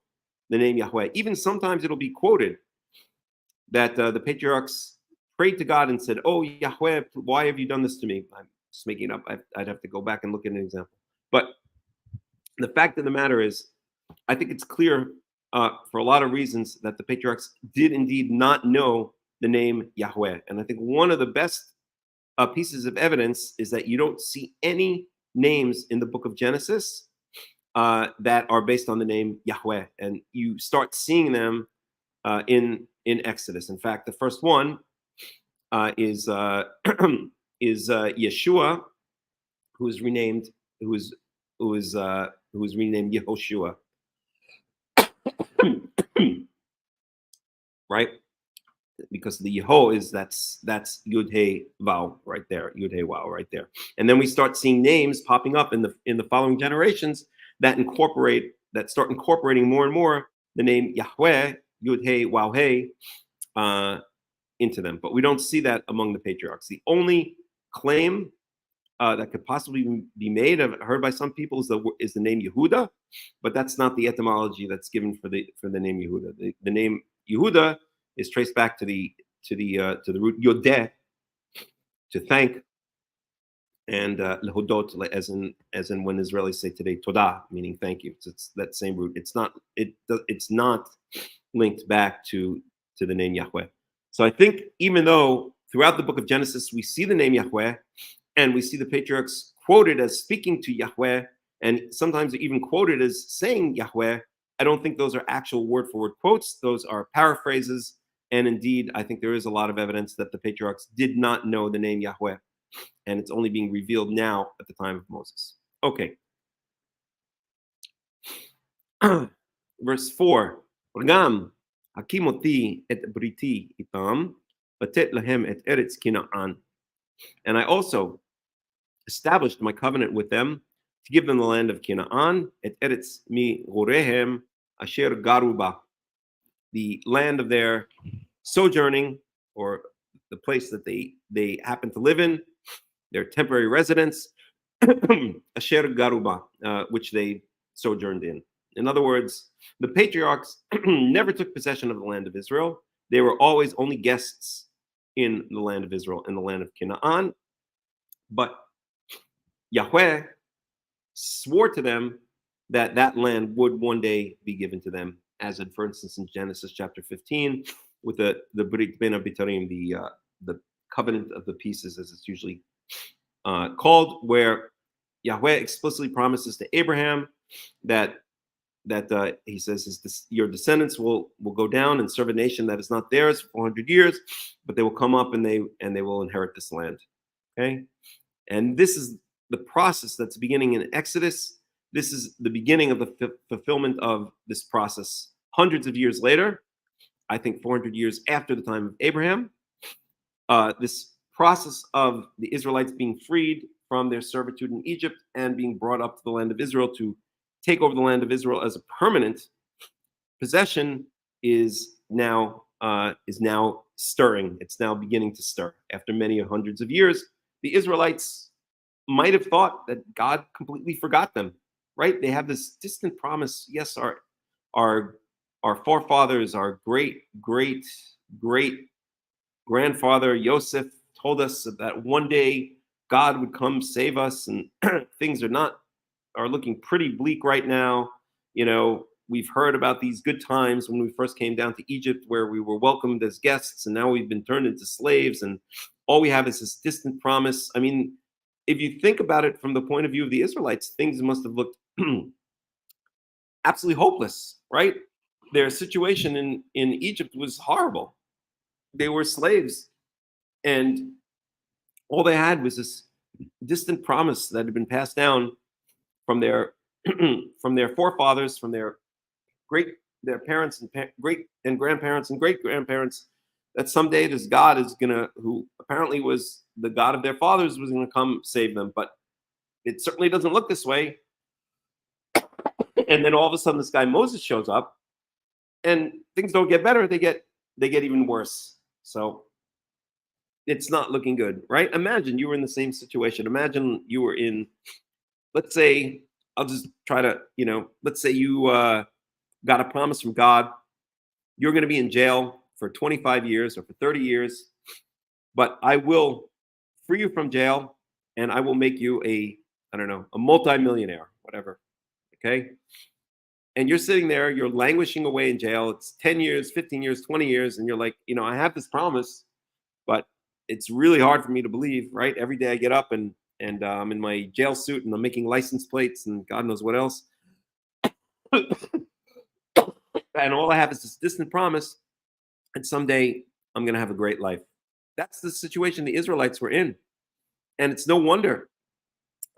the name Yahweh. Even sometimes it'll be quoted that the patriarchs prayed to God and said, oh, Yahweh, why have you done this to me? I'm just making it up. I'd have to go back and look at an example. But the fact of the matter is, I think it's clear for a lot of reasons that the patriarchs did indeed not know the name Yahweh. And I think one of the best pieces of evidence is that you don't see any names in the book of Genesis that are based on the name Yahweh. And you start seeing them in Exodus. In fact, the first one is Yeshua, who is renamed Yehoshua. Right? Because the Yeho is that's Yud Hey Vav right there, Yud Hey Vav right there. And then we start seeing names popping up in the following generations that start incorporating more and more the name Yahweh, Yud Hey Vav Hey, into them. But we don't see that among the patriarchs. The only claim that could possibly be made, I've heard by some people, is the name Yehuda, but that's not the etymology that's given for the name Yehuda. The name Yehuda is traced back to the root Yodeh, to thank, and lehodot, as in when Israelis say today Todah, meaning thank you. It's that same root. It's not linked back to the name Yahweh. So I think even though throughout the book of Genesis we see the name Yahweh, and we see the patriarchs quoted as speaking to Yahweh, and sometimes even quoted as saying Yahweh, I don't think those are actual word-for-word quotes. Those are paraphrases. And indeed, I think there is a lot of evidence that the patriarchs did not know the name Yahweh. And it's only being revealed now at the time of Moses. Okay. Verse 4. Gam hakimoti et briti itam, batet lahem et eretz Kina'an. And I also established my covenant with them to give them the land of Canaan, et eretz mi gorehem asher garuba, the land of their sojourning, or the place that they happen to live in, their temporary residence, asher garuba, which they sojourned in. In other words, the patriarchs never took possession of the land of Israel. They were always only guests in the land of Israel, in the land of Canaan. But Yahweh swore to them that that land would one day be given to them, as in, for instance, in Genesis chapter 15, with the Brit Ben Abitarim, the covenant of the pieces, as it's usually called, where Yahweh explicitly promises to Abraham that he says your descendants will go down and serve a nation that is not theirs for 400 years, but they will come up and they will inherit this land. Okay, and this is the process that's beginning in Exodus. This is the beginning of the fulfillment of this process. Hundreds of years later, I think 400 years after the time of Abraham, this process of the Israelites being freed from their servitude in Egypt and being brought up to the land of Israel to take over the land of Israel as a permanent possession is now stirring. It's now beginning to stir. After many hundreds of years, the Israelites might have thought that God completely forgot them, right? They have this distant promise. Yes, our forefathers, our great grandfather Yosef told us that one day God would come save us, and things are looking pretty bleak right now. We've heard about these good times when we first came down to Egypt, where we were welcomed as guests, and now we've been turned into slaves, and all we have is this distant promise. I mean, if you think about it from the point of view of the Israelites, things must have looked absolutely hopeless, right? Their situation in Egypt was horrible. They were slaves, and all they had was this distant promise that had been passed down from their forefathers, from their parents and great and grandparents and great grandparents, that someday this God who apparently was the God of their fathers, was gonna come save them. But it certainly doesn't look this way. And then all of a sudden, this guy Moses shows up, and things don't get better; they get even worse. So it's not looking good, right? Imagine you were in the same situation. Imagine you were in, let's say, I'll just try to, let's say you got a promise from God. You're going to be in jail for 25 years or for 30 years, but I will free you from jail and I will make you a multimillionaire, whatever. Okay. And you're sitting there, you're languishing away in jail. It's 10 years, 15 years, 20 years. And you're like, I have this promise, but it's really hard for me to believe, right? Every day I get up and I'm in my jail suit and I'm making license plates and God knows what else. And all I have is this distant promise, and someday I'm going to have a great life. That's the situation the Israelites were in. And it's no wonder,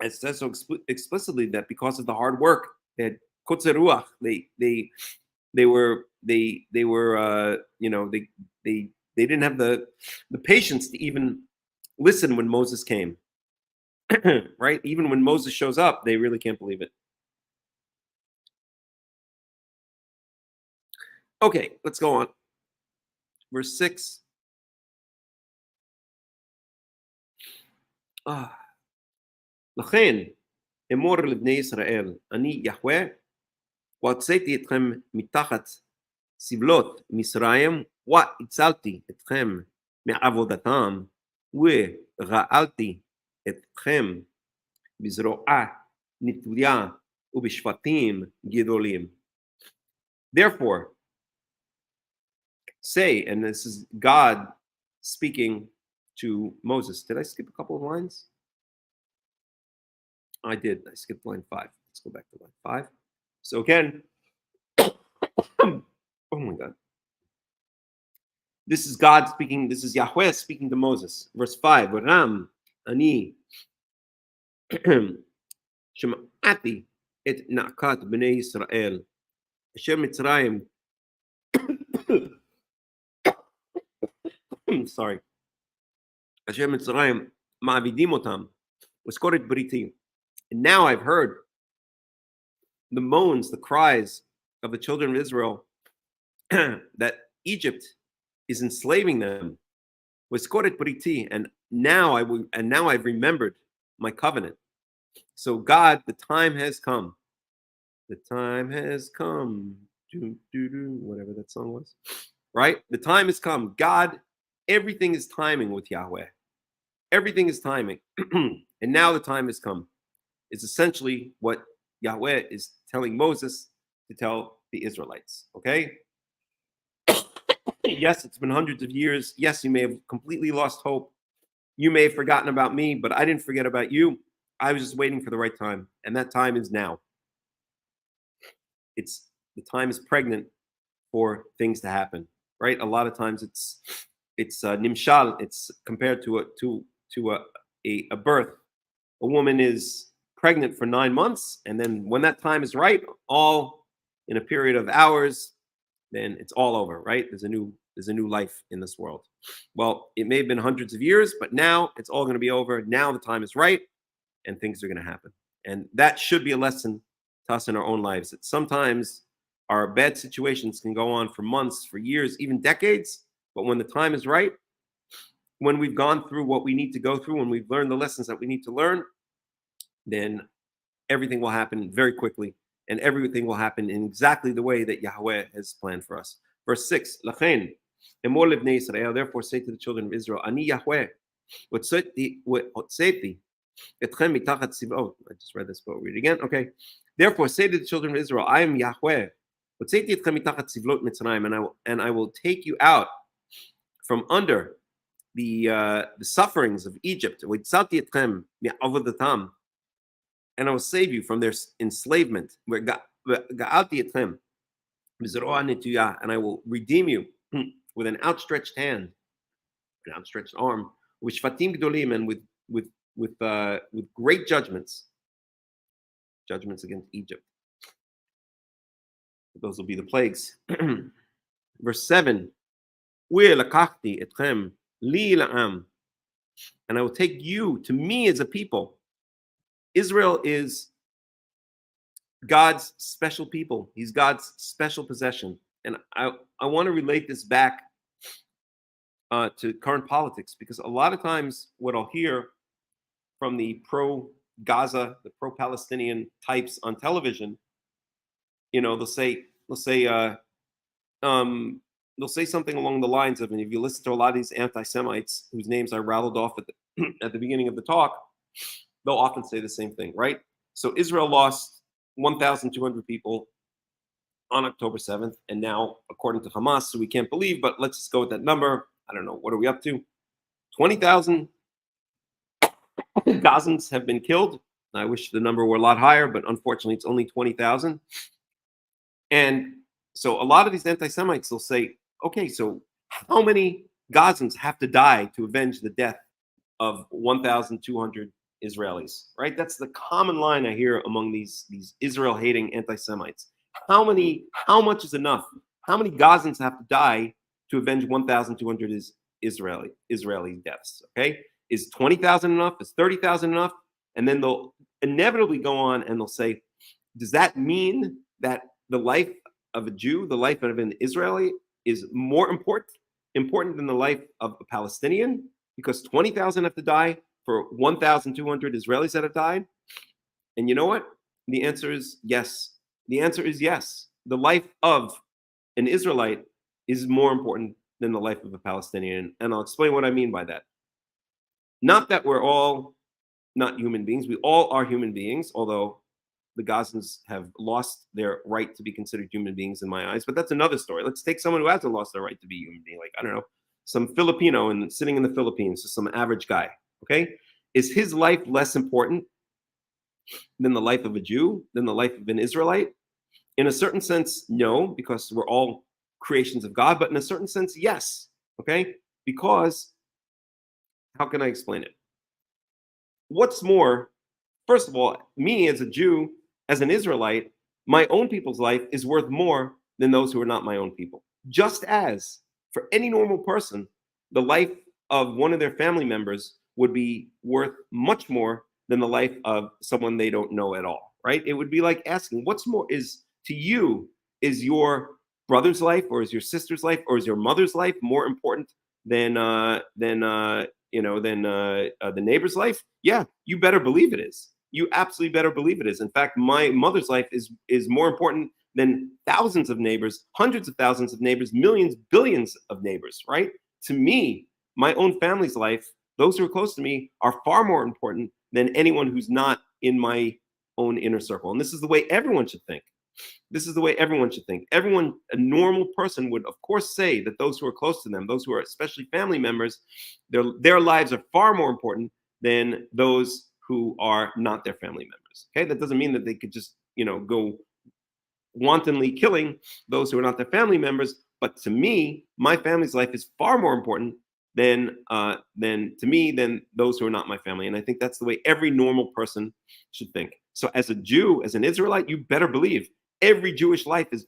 it says so explicitly, that because of the hard work, they had kotzer ruach, they didn't have the patience to even listen when Moses came. Right? Even when Moses shows up, they really can't believe it. Okay, let's go on. Verse 6. לכן אמור לבני ישראל, אני יהוה, והוצאתי אתכם מתחת סבלות מצרים, והצלתי אתכם מעבודתם, וגאלתי אתכם בזרועה נטויה ובשבטים גדולים. Therefore, say, and this is God speaking to Moses. Did I skip a couple of lines? I did. I skipped line 5. Let's go back to line 5. So again, oh my God. This is God speaking. This is Yahweh speaking to Moses. Verse 5. Ram ani shema'ati et na'kat b'nei Yisrael asher Mitzrayim. Sorry. Asher Mitzrayim Ma'avidim otam, uskoret briti. And now I've heard the moans, the cries of the children of Israel that Egypt is enslaving them. Uskoret briti, and now I've remembered my covenant. So God, the time has come. The time has come. Whatever that song was. Right? The time has come. God, everything is timing with Yahweh. Everything is timing. And now the time has come. It's essentially what Yahweh is telling Moses to tell the Israelites. Okay? Yes, it's been hundreds of years. Yes, you may have completely lost hope. You may have forgotten about me, but I didn't forget about you. I was just waiting for the right time. And that time is now. The time is pregnant for things to happen, right? A lot of times it's nimshal. It's compared to a birth. A woman is pregnant for 9 months, and then when that time is right, all in a period of hours, then it's all over, right? There's a new life in this world. Well, it may have been hundreds of years, but now it's all going to be over. Now the time is right, and things are going to happen. And that should be a lesson to us in our own lives, that sometimes our bad situations can go on for months, for years, even decades. But when the time is right, when we've gone through what we need to go through, when we've learned the lessons that we need to learn, then everything will happen very quickly, and everything will happen in exactly the way that Yahweh has planned for us. Verse 6, Lachen, Emor livnei Israel, therefore say to the children of Israel, Ani Yahweh, hotzeti etchem mitachat tzivot. I just read this, but I'll read it again. Okay. Therefore say to the children of Israel, I am Yahweh, hotzeti etchem mitachat tzivot Mitzrayim, and I will take you out from under the sufferings of Egypt, hotzati etchem mi'avodatam, and I will save you from their enslavement. And I will redeem you with an outstretched hand, an outstretched arm, which fatim gdolim, and with great judgments against Egypt. Those will be the plagues. Verse 7, and I will take you to me as a people. Israel is God's special people. He's God's special possession. And I want to relate this back to current politics, because a lot of times what I'll hear from the pro-Gaza, the pro-Palestinian types on television, they'll say something along the lines of, and if you listen to a lot of these anti-Semites whose names I rattled off at the beginning of the talk, they'll often say the same thing, right? So Israel lost 1,200 people on October 7th, and now, according to Hamas, so we can't believe, but let's just go with that number. I don't know, what are we up to? 20,000 Gazans have been killed. I wish the number were a lot higher, but unfortunately, it's only 20,000. And so a lot of these anti-Semites, they'll say, okay, so how many Gazans have to die to avenge the death of 1,200 Israelis, right? That's the common line I hear among these Israel-hating anti-Semites. How much is enough? How many Gazans have to die to avenge 1,200 Israeli deaths? Okay, is 20,000 enough? Is 30,000 enough? And then they'll inevitably go on and they'll say, does that mean that the life of a Jew, the life of an Israeli, is more important than the life of a Palestinian? Because 20,000 have to die for 1,200 Israelis that have died? And you know what? The answer is yes. The answer is yes. The life of an Israelite is more important than the life of a Palestinian. And I'll explain what I mean by that. Not that we're all not human beings. We all are human beings, although the Gazans have lost their right to be considered human beings in my eyes. But that's another story. Let's take someone who hasn't lost their right to be a human being. Like, I don't know, some Filipino and sitting in the Philippines, just some average guy. Okay? Is his life less important than the life of a Jew, than the life of an Israelite? In a certain sense, no, because we're all creations of God. But in a certain sense, yes. Okay? Because, how can I explain it? What's more, first of all, me as a Jew, as an Israelite, my own people's life is worth more than those who are not my own people. Just as for any normal person, the life of one of their family members would be worth much more than the life of someone they don't know at all, right? It would be like asking, what's more is to you, is your brother's life or is your sister's life or is your mother's life more important than the neighbor's life? Yeah, you better believe it is. You absolutely better believe it is. In fact, my mother's life is more important than thousands of neighbors, hundreds of thousands of neighbors, millions, billions of neighbors, right? To me, my own family's life, those who are close to me, are far more important than anyone who's not in my own inner circle. And this is the way everyone should think. This is the way everyone should think. Everyone, a normal person would, of course, say that those who are close to them, those who are especially family members, their lives are far more important than those who are not their family members. Okay, that doesn't mean that they could just, go wantonly killing those who are not their family members. But to me, my family's life is far more important than those who are not my family. And I think that's the way every normal person should think. So as a Jew, as an Israelite, you better believe every Jewish life is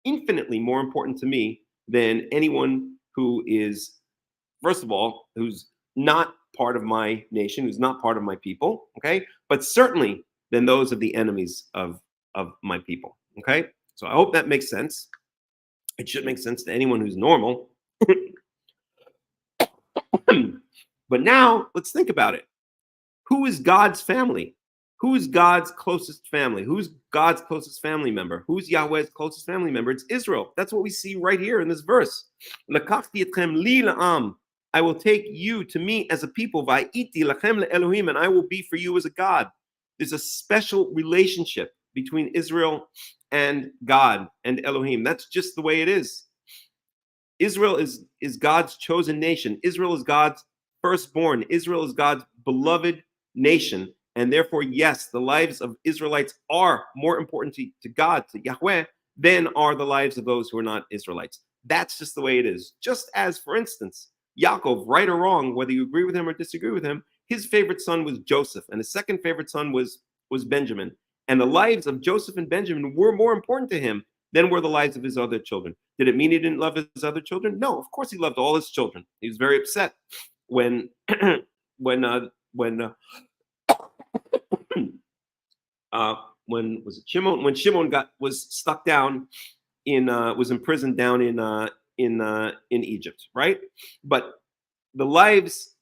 infinitely more important to me than anyone who is, first of all, who's not part of my nation, who's not part of my people, okay? But certainly than those of the enemies of my people, okay? So I hope that makes sense. It should make sense to anyone who's normal. But now let's think about it. Who is God's family? Who is God's closest family? Who's God's closest family member? Who's Yahweh's closest family member? It's Israel. That's what we see right here in this verse. I will take you to me as a people, and I will be for you as a God. There's a special relationship between Israel and God and Elohim. That's just the way it is. Israel is God's chosen nation. Israel is God's firstborn. Israel is God's beloved nation. And therefore, yes, the lives of Israelites are more important to God, to Yahweh, than are the lives of those who are not Israelites. That's just the way it is. Just as, for instance, Yaakov, right or wrong, whether you agree with him or disagree with him, his favorite son was Joseph, and his second favorite son was Benjamin. And the lives of Joseph and Benjamin were more important to him than were the lives of his other children. Did it mean he didn't love his other children? No, of course he loved all his children. He was very upset when Shimon was stuck down was imprisoned down in Egypt, right? But the lives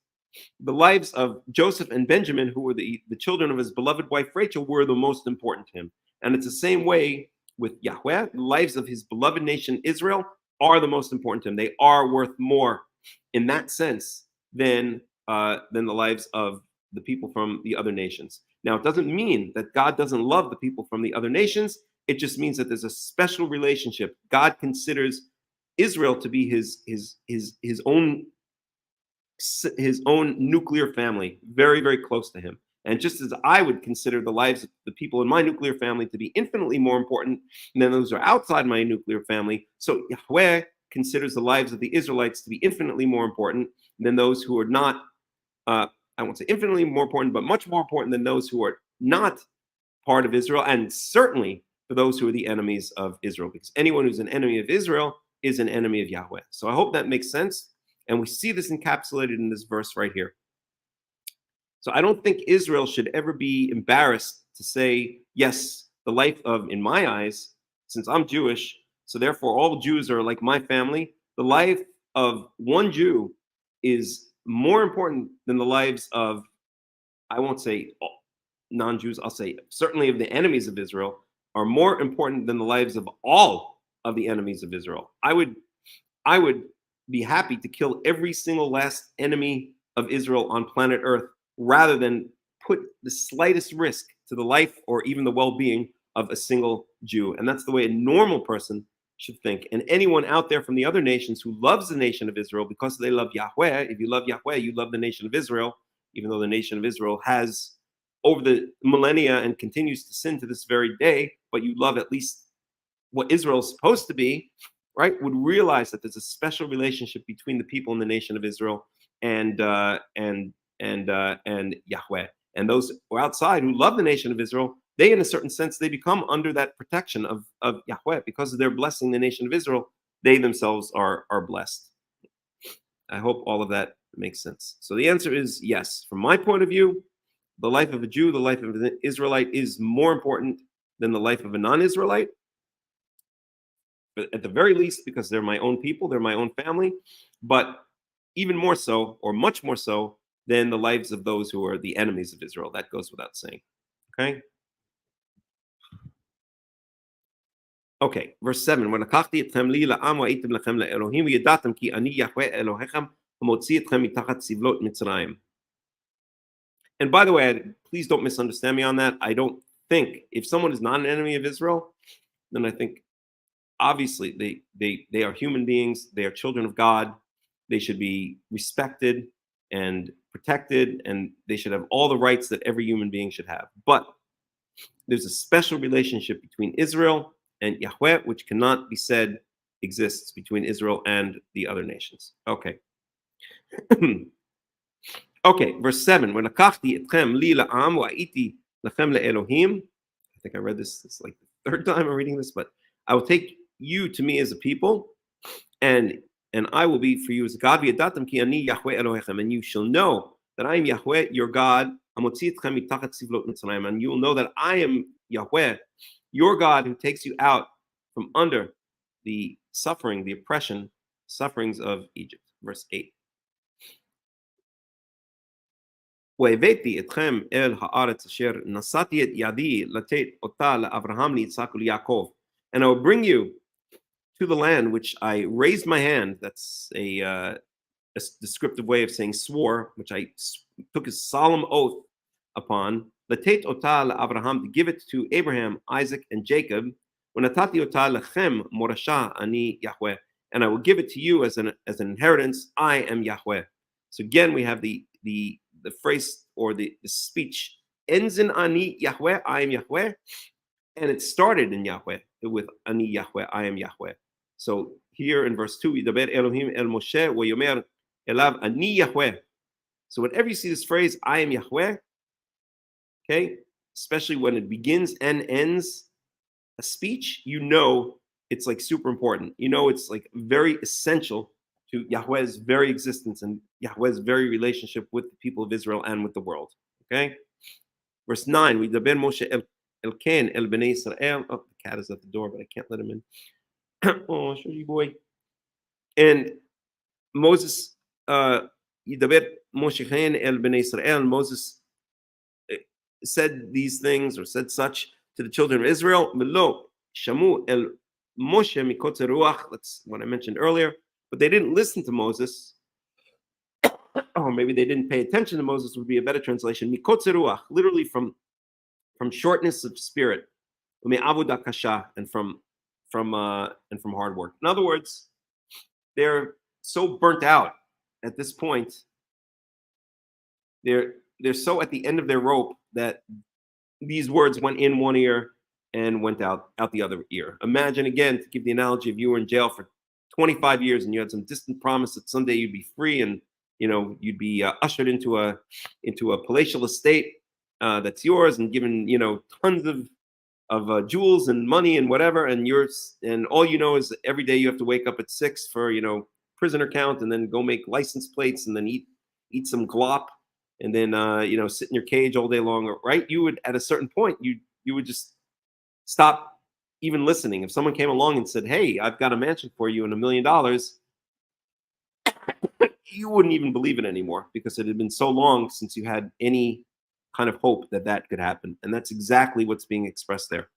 of Joseph and Benjamin, who were the children of his beloved wife Rachel, were the most important to him. And it's the same way with Yahweh. The lives of his beloved nation Israel are the most important to him. They are worth more in that sense than the lives of the people from the other nations. Now, it doesn't mean that God doesn't love the people from the other nations. It just means that there's a special relationship. God considers Israel to be his own nuclear family, very, very close to him. And just as I would consider the lives of the people in my nuclear family to be infinitely more important than those who are outside my nuclear family, so Yahweh considers the lives of the Israelites to be infinitely more important than those who are not, I won't say infinitely more important, but much more important than those who are not part of Israel, and certainly for those who are the enemies of Israel, because anyone who's an enemy of Israel is an enemy of Yahweh. So I hope that makes sense. And we see this encapsulated in this verse right here. So I don't think Israel should ever be embarrassed to say, yes, the life of, in my eyes, since I'm Jewish, so therefore all Jews are like my family, the life of one Jew is more important than the lives of, I won't say non-Jews, I'll say certainly of the enemies of Israel, are more important than the lives of all of the enemies of Israel. I would be happy to kill every single last enemy of Israel on planet Earth rather than put the slightest risk to the life or even the well-being of a single Jew. And that's the way a normal person should think. And anyone out there from the other nations who loves the nation of Israel because they love Yahweh, if you love Yahweh, you love the nation of Israel, even though the nation of Israel has over the millennia and continues to sin to this very day, but you love at least what Israel is supposed to be, right, would realize that there's a special relationship between the people in the nation of Israel and Yahweh. And those who are outside who love the nation of Israel, they, in a certain sense, they become under that protection of Yahweh. Because of their blessing the nation of Israel, they themselves are blessed. I hope all of that It makes sense. So the answer is yes. From my point of view, the life of a Jew, the life of an Israelite is more important than the life of a non-Israelite. But at the very least, because they're my own people, they're my own family, but even more so, or much more so, than the lives of those who are the enemies of Israel. That goes without saying. Okay? Okay, verse 7. "ולקחתי אתכם לי לעם והייתם לכם לאלוהים וידעתם כי אני יהוה אלוהיכם המוציא אתכם מתחת סבלות מצרים." And by the way, please don't misunderstand me on that. I don't think if someone is not an enemy of Israel, then I think obviously they are human beings, they are children of God, they should be respected and protected, and they should have all the rights that every human being should have. But there's a special relationship between Israel and Yahweh, which cannot be said exists between Israel and the other nations. Okay. Okay, verse 7. "ולקחתי אתכם לי לעם והייתי לכם לאלוהים." I think I read this. It's like the third time I'm reading this, but I will take you to me as a people, and I will be for you as a God. וידעתם כי אני יהוה אלוהיכם, and you shall know that I am Yahweh, your God. המוציא אתכם מתחת סבלות מצרים, and you will know that I am Yahweh, your God, who takes you out from under the suffering, the oppression, sufferings of Egypt. Verse 8. "והבאתי אתכם אל הארץ אשר נשאתי את ידי לתת אותה לאברהם, ליצחק וליעקב." And I will bring you to the land which I raised my hand. That's a descriptive way of saying swore, which I took a solemn oath upon. לתת אותה לאברהם, to give it to Abraham, Isaac, and Jacob. ונתתי אותה לכם מורשה, אני Yahweh. And I will give it to you as an inheritance. I am Yahweh. So again, we have the phrase or the speech ends in Ani Yahweh, I am Yahweh, and it started in Yahweh with Ani Yahweh, I am Yahweh. So here in verse 2, Yidaber Elohim el Moshe Yomer elav Ani Yahweh. So whenever you see this phrase, I am Yahweh, okay, especially when it begins and ends a speech, you know it's like super important. You know it's like very essential to Yahweh's very existence and Yahweh's very relationship with the people of Israel and with the world. Okay? Verse 9, "וידבר משה אל כן אל בני ישראל." Oh, the cat is at the door, but I can't let him in. Oh, shorty boy. And Moses, "ידבר משה כן אל בני ישראל." Moses said these things or said such to the children of Israel. "ולא שמעו אל משה מקוצר רוח." That's what I mentioned earlier. But they didn't listen to Moses. Or maybe they didn't pay attention to Moses would be a better translation. Mikotzer ruach, literally from shortness of spirit, and from hard work. In other words, they're so burnt out at this point. They're so at the end of their rope that these words went in one ear and went out the other ear. Imagine again, to give the analogy of you were in jail for 25 years and you had some distant promise that someday you'd be free and you'd be ushered into a palatial estate that's yours and given tons of jewels and money and whatever, and all you know is that every day you have to wake up at 6 for prisoner count and then go make license plates and then eat some glop and then sit in your cage all day long, right? You would at a certain point you would just stop even listening. If someone came along and said, "Hey, I've got a mansion for you and $1 million," you wouldn't even believe it anymore because it had been so long since you had any kind of hope that could happen. And that's exactly what's being expressed there.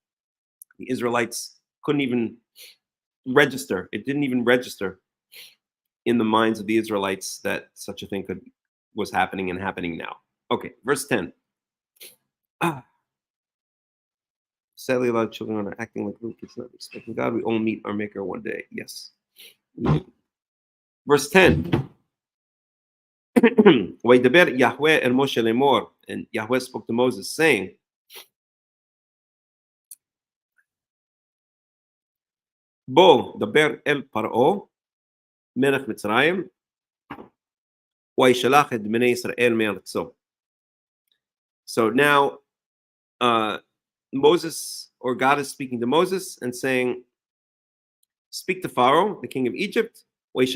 The Israelites couldn't even register. It didn't even register in the minds of the Israelites that such a thing was happening and happening now. Okay, verse 10. Sadly, a lot of children are acting like little kids, not respecting God. We all meet our Maker one day. Yes. Verse 10. "וידבר יהוה אל משה לאמור," and Yahweh spoke to Moses, saying, "בוא דבר אל פרעה מלך מצרים וישלח את בני ישראל מארצו." So now Moses, or God is speaking to Moses and saying, speak to Pharaoh, the king of Egypt, let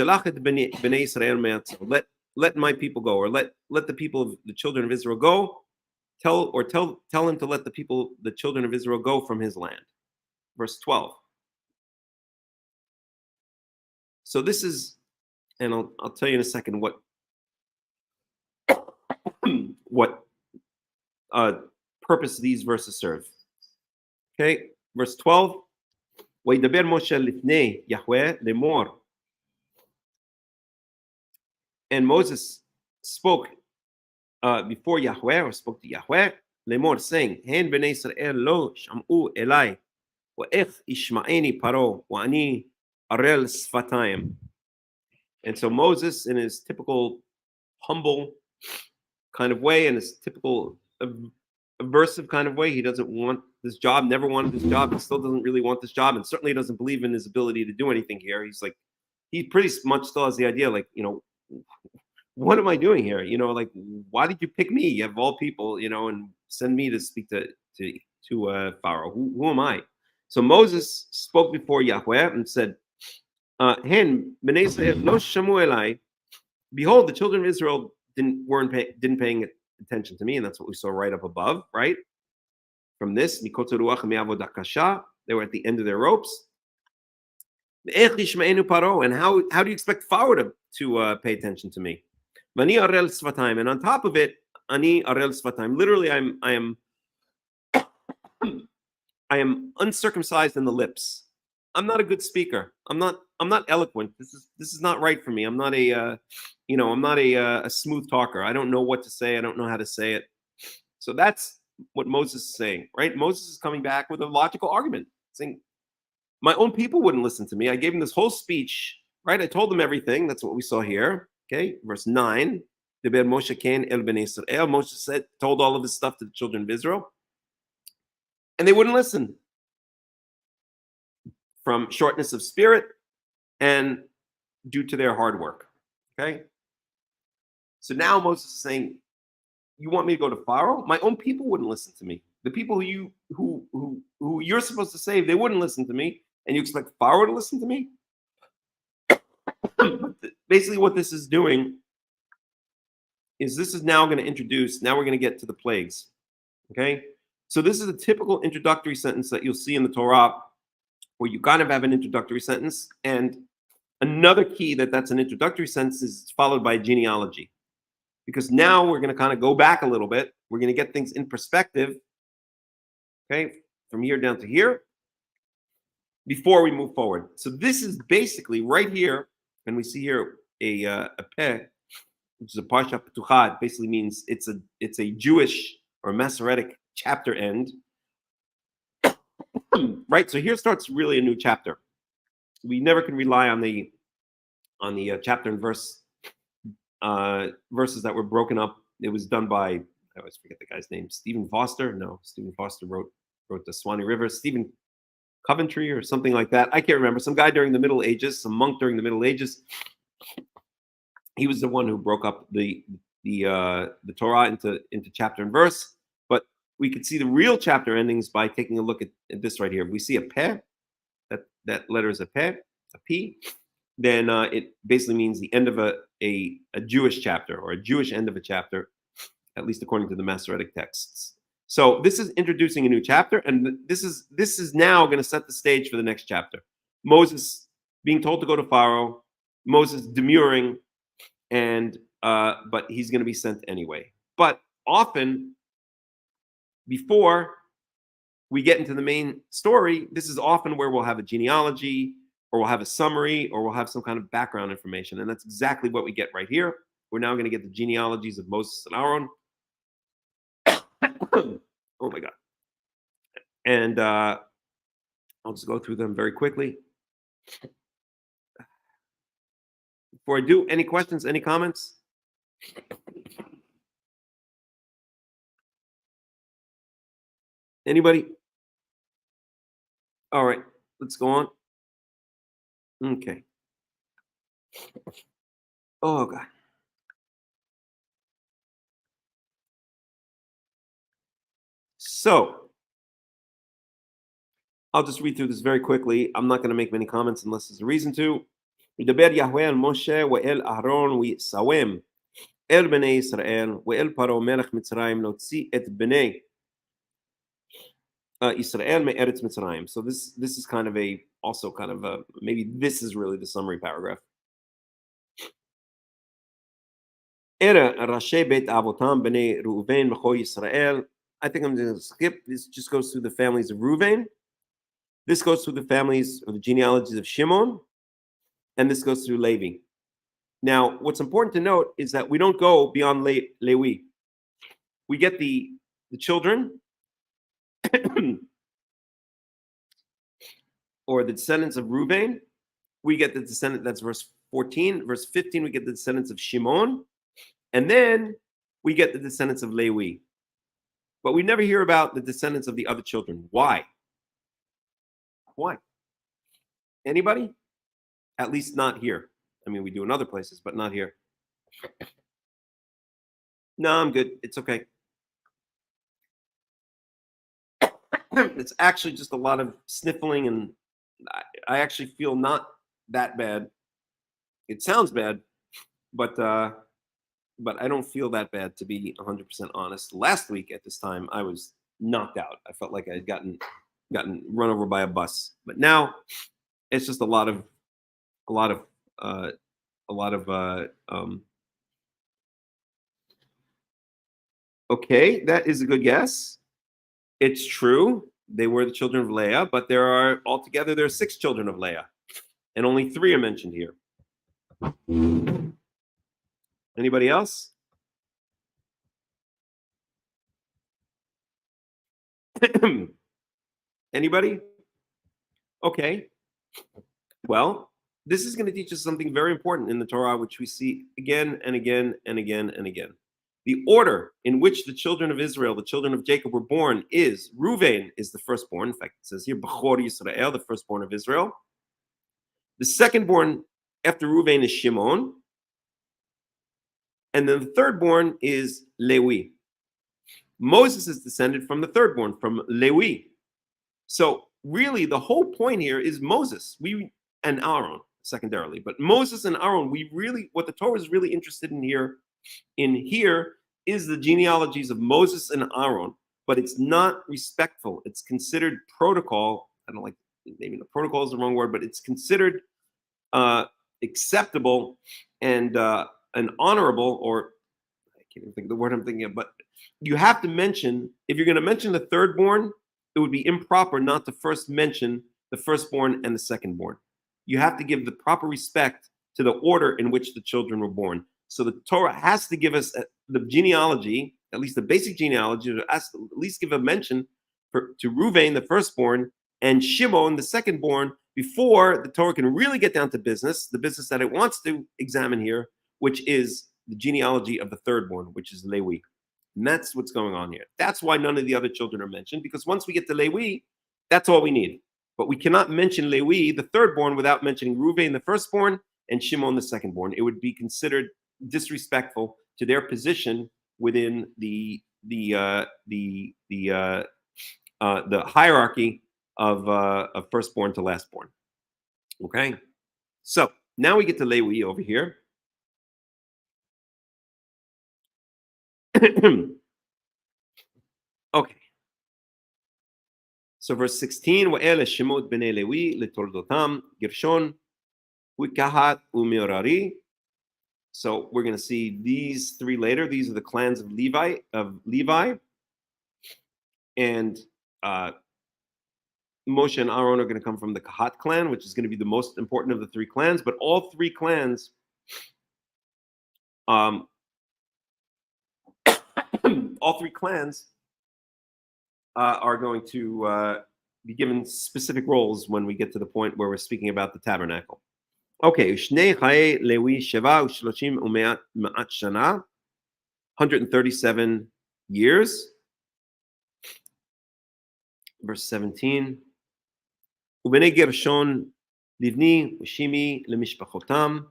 let my people go, or let the people of the children of Israel go. Tell him to let the children of Israel go from his land. Verse 12. So this is, and I'll tell you in a second what purpose these verses serve. Okay, verse 12. וידבר משה לפני יהוה לאמור. And Moses spoke before Yahweh, or spoke to Yahweh, לאמור, saying, הן בני ישראל לא שמעו אליי, ואיך ישמעני פרעה, ואני ערל שפתיים. And so Moses, in his typical humble kind of way, in his typical aversive kind of way, he doesn't want this job, never wanted this job, he still doesn't really want this job, and certainly doesn't believe in his ability to do anything here. He's like, he pretty much still has the idea, like, what am I doing here? Like, why did you pick me of all people, and send me to speak to Pharaoh? Who am I? So Moses spoke before Yahweh and said, Hen b'nei Israel lo shamu elai. Behold, the children of Israel didn't paying attention to me, and that's what we saw right up above, right? From this, they were at the end of their ropes. And how do you expect Pharaoh to pay attention to me? And on top of it, literally, I am uncircumcised in the lips. I'm not a good speaker. I'm not eloquent. This is not right for me. I'm not a smooth talker. I don't know what to say. I don't know how to say it. So that's what Moses is saying, right? Moses is coming back with a logical argument, saying, my own people wouldn't listen to me. I gave them this whole speech, right? I told them everything. That's what we saw here. Okay, verse 9. Moshe told all of this stuff to the children of Israel, and they wouldn't listen. From shortness of spirit and due to their hard work. Okay. So now Moses is saying, you want me to go to Pharaoh? My own people wouldn't listen to me. The people who you're supposed to save, they wouldn't listen to me, and you expect Pharaoh to listen to me? Basically, what this is doing is this is now going to introduce, now we're going to get to the plagues. Okay? So this is a typical introductory sentence that you'll see in the Torah, where you kind of have an introductory sentence, and another key that's an introductory sentence is followed by a genealogy. Because now we're going to kind of go back a little bit. We're going to get things in perspective, okay, from here down to here, before we move forward. So this is basically right here, and we see here a peh, which is a parsha petucha. It basically means it's a Jewish or Masoretic chapter end. Right, so here starts really a new chapter. We never can rely on the chapter and verse verses that were broken up. It was done by, I always forget the guy's name, Stephen Foster. No, Stephen Foster wrote the Swanee River. Stephen Coventry or something like that. I can't remember. Some guy during the Middle Ages, some monk during the Middle Ages. He was the one who broke up the Torah into chapter and verse. But we could see the real chapter endings by taking a look at this right here. We see a peh, that letter is a peh, a P, then it basically means the end of a Jewish chapter, or a Jewish end of a chapter, at least according to the Masoretic texts. So this is introducing a new chapter, and this is now going to set the stage for the next chapter. Moses being told to go to Pharaoh, Moses demurring, and but he's going to be sent anyway. But often, before we get into the main story, this is often where we'll have a genealogy, or we'll have a summary, or we'll have some kind of background information. And that's exactly what we get right here. We're now going to get the genealogies of Moses and Aaron. Oh my God. And I'll just go through them very quickly. Before I do, any questions, any comments? Anybody? All right, let's go on. Okay. Oh, God. So, I'll just read through this very quickly. I'm not going to make many comments unless there's a reason to. ידבר יהוה אל משה ואל אהרון ויסאוהם אל בני ישראל ואל פרעה מלך מצרים להוציא את בני Israel me'eretz Mitzrayim. So this is kind of a maybe this is really the summary paragraph. Era Rashi Beit Avotam Bnei Reuven B'chol Yisrael. I think I'm going to skip. This just goes through the families of Reuven. This goes through the families or the genealogies of Shimon, and this goes through Levi. Now, what's important to note is that we don't go beyond Levi. We get the children or the descendants of Reuven. We get the descendant, that's verse 14. Verse 15, we get the descendants of Shimon. And then we get the descendants of Levi. But we never hear about the descendants of the other children. Why? Why? Anybody? At least not here. I mean, we do in other places, but not here. No, I'm good. It's okay. It's actually just a lot of sniffling, and I actually feel not that bad. It sounds bad, but I don't feel that bad, to be 100% honest. Last week at this time, I was knocked out. I felt like I had gotten run over by a bus. But now it's just a lot of okay, that is a good guess. It's true. They were the children of Leah, but there are 6 children of Leah, and only 3 are mentioned here. Anybody else? Anybody? Okay. Well, this is going to teach us something very important in the Torah, which we see again and again and again and again. The order in which the children of Israel, the children of Jacob, were born is Reuven is the firstborn. In fact, it says here, Bechor Yisrael, the firstborn of Israel. The secondborn after Reuven is Shimon. And then the thirdborn is Levi. Moses is descended from the thirdborn, from Levi. So really, the whole point here is Moses and Aaron, secondarily. But Moses and Aaron, what the Torah is really interested in here is the genealogies of Moses and Aaron, but it's not respectful. It's considered protocol. I don't like, maybe the protocol is the wrong word, but it's considered acceptable and honorable, or I can't even think of the word I'm thinking of, but you have to mention, if you're going to mention the thirdborn, it would be improper not to first mention the firstborn and the secondborn. You have to give the proper respect to the order in which the children were born. So the Torah has to give us the genealogy, at least the basic genealogy, or at least give a mention to Reuven, the firstborn, and Shimon, the secondborn, before the Torah can really get down to business, the business that it wants to examine here, which is the genealogy of the thirdborn, which is Levi. And that's what's going on here. That's why none of the other children are mentioned, because once we get to Levi, that's all we need. But we cannot mention Levi, the thirdborn, without mentioning Reuven, the firstborn, and Shimon, the secondborn. It would be considered disrespectful to their position within the hierarchy of firstborn to lastborn. Okay, so now we get to Levi over here. Okay, so verse 16, Wa'el Shemot b'nei Levi letordotam Gershon u'Kahat u'Merari. So we're going to see these 3 later. These are the clans of Levi, and Moshe and Aaron are going to come from the Kahat clan, which is going to be the most important of the 3 clans. But all 3 clans, are going to be given specific roles when we get to the point where we're speaking about the tabernacle. Okay, Shnei Chaye Lewi Sheva Ushloshim Umeat Ma'at Shana, 137 years. Verse 17. Ubnei Gershon Livni Ushimi Lemishpachotam.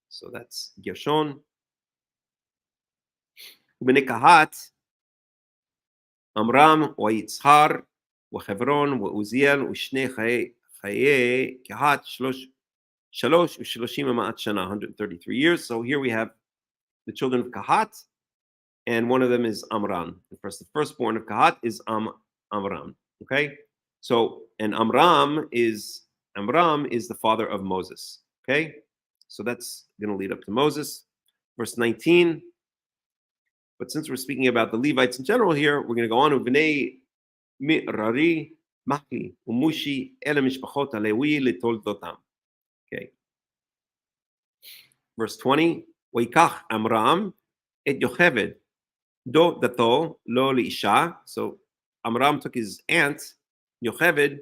So that's Gershon. Ubnei Kahat Amram Yitzhar Hebron Uziel Ushnei Chaye Kahat Shalosh Ushloshim Ma'at Shana, 133 years. So here we have the children of Kahat, and one of them is Amram. The firstborn of Kahat is Amram. Okay, so and Amram is the father of Moses. Okay, so that's going to lead up to Moses. Verse 19. But since we're speaking about the Levites in general here, we're going to go on. Uvnei Mirari Machli Umushi Ele Mishpachot Alewi Litoldotam. Okay. Verse 20. Waikach Amram et Yocheved do dato lo liisha. So Amram took his aunt Yocheved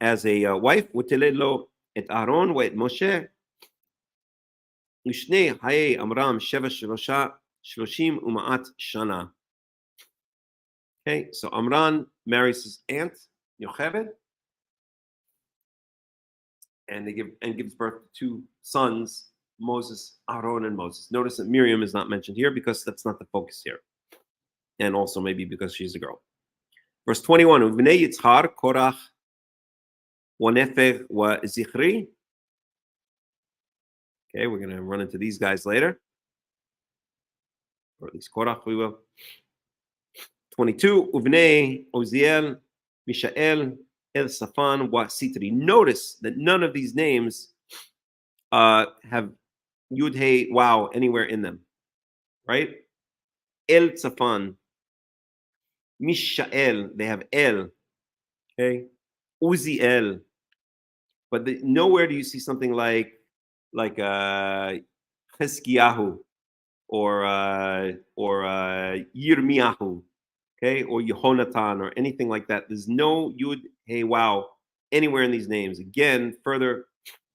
as a wife. Utiled lo et Aaron wa et Moshe. Ushne haye Amram sheva shloshim umaat shana. Okay, so Amram marries his aunt Yocheved, and gives birth to two sons, Moses, Aaron, and Moses. Notice that Miriam is not mentioned here because that's not the focus here, and also maybe because she's a girl. Verse 21. Uvnei Yitzhar Korach wa Nefer wa Zichri. Okay, we're going to run into these guys later, or at least Korach we will. 22. Uvnei Oziel Mishael El Safan wa Sitri. Notice that none of these names have Yud Hey Wow anywhere in them, right? El Safan, Mishael, they have El, okay? Uziel, but nowhere do you see something like Chizkiyahu or Yirmiyahu, okay, or Yehonatan or anything like that. There's no Yud Hey Wow anywhere in these names. Again, further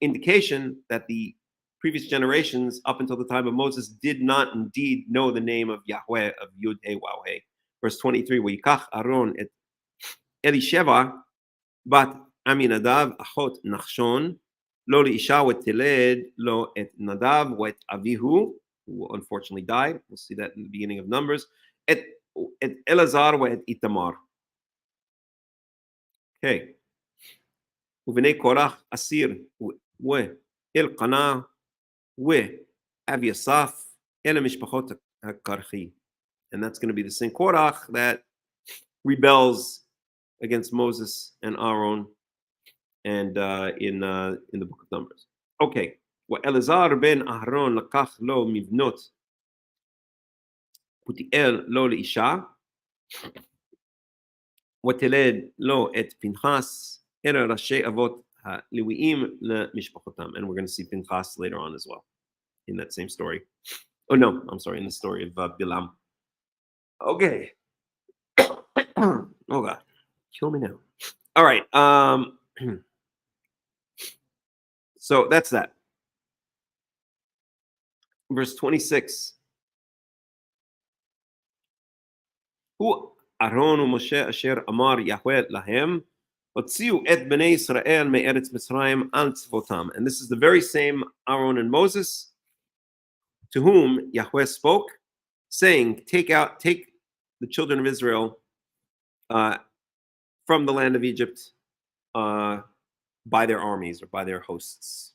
indication that the previous generations, up until the time of Moses, did not indeed know the name of Yahweh, of Yud Hey Wow Hey. Verse 23, Vayikach Aaron et Elisheva bat Aminadav achot Nachshon lo liisha v'tiled lo et Nadav v'et Avihu, who unfortunately died. We'll see that in the beginning of Numbers. Et Elazar v'et Itamar. Okay. Uvnei Korach Asir Elkanah Aviasaph Ele Mishpachot HaKarchi. And that's going to be the same Korach that rebels against Moses and Aaron and in the book of Numbers. Okay. Elazar ben Aaron lakach lo mivnot Putiel lo leisha וتלד לו את פנחס אלה ראשי אבות הלוויים למשפחותם. And we're going to see Pinchas later on as well in that same story. Oh no, I'm sorry, in the story of Bilam. Okay. Oh God, kill me now. All right. So that's that. Verse 26. Who Aaron ומשה אשר אמר יהוה להם הוציאו את בני ישראל מארץ מצרים על צבאותם. And this is the very same Aaron and Moses to whom Yahweh spoke, saying, take the children of Israel from the land of Egypt by their armies or by their hosts.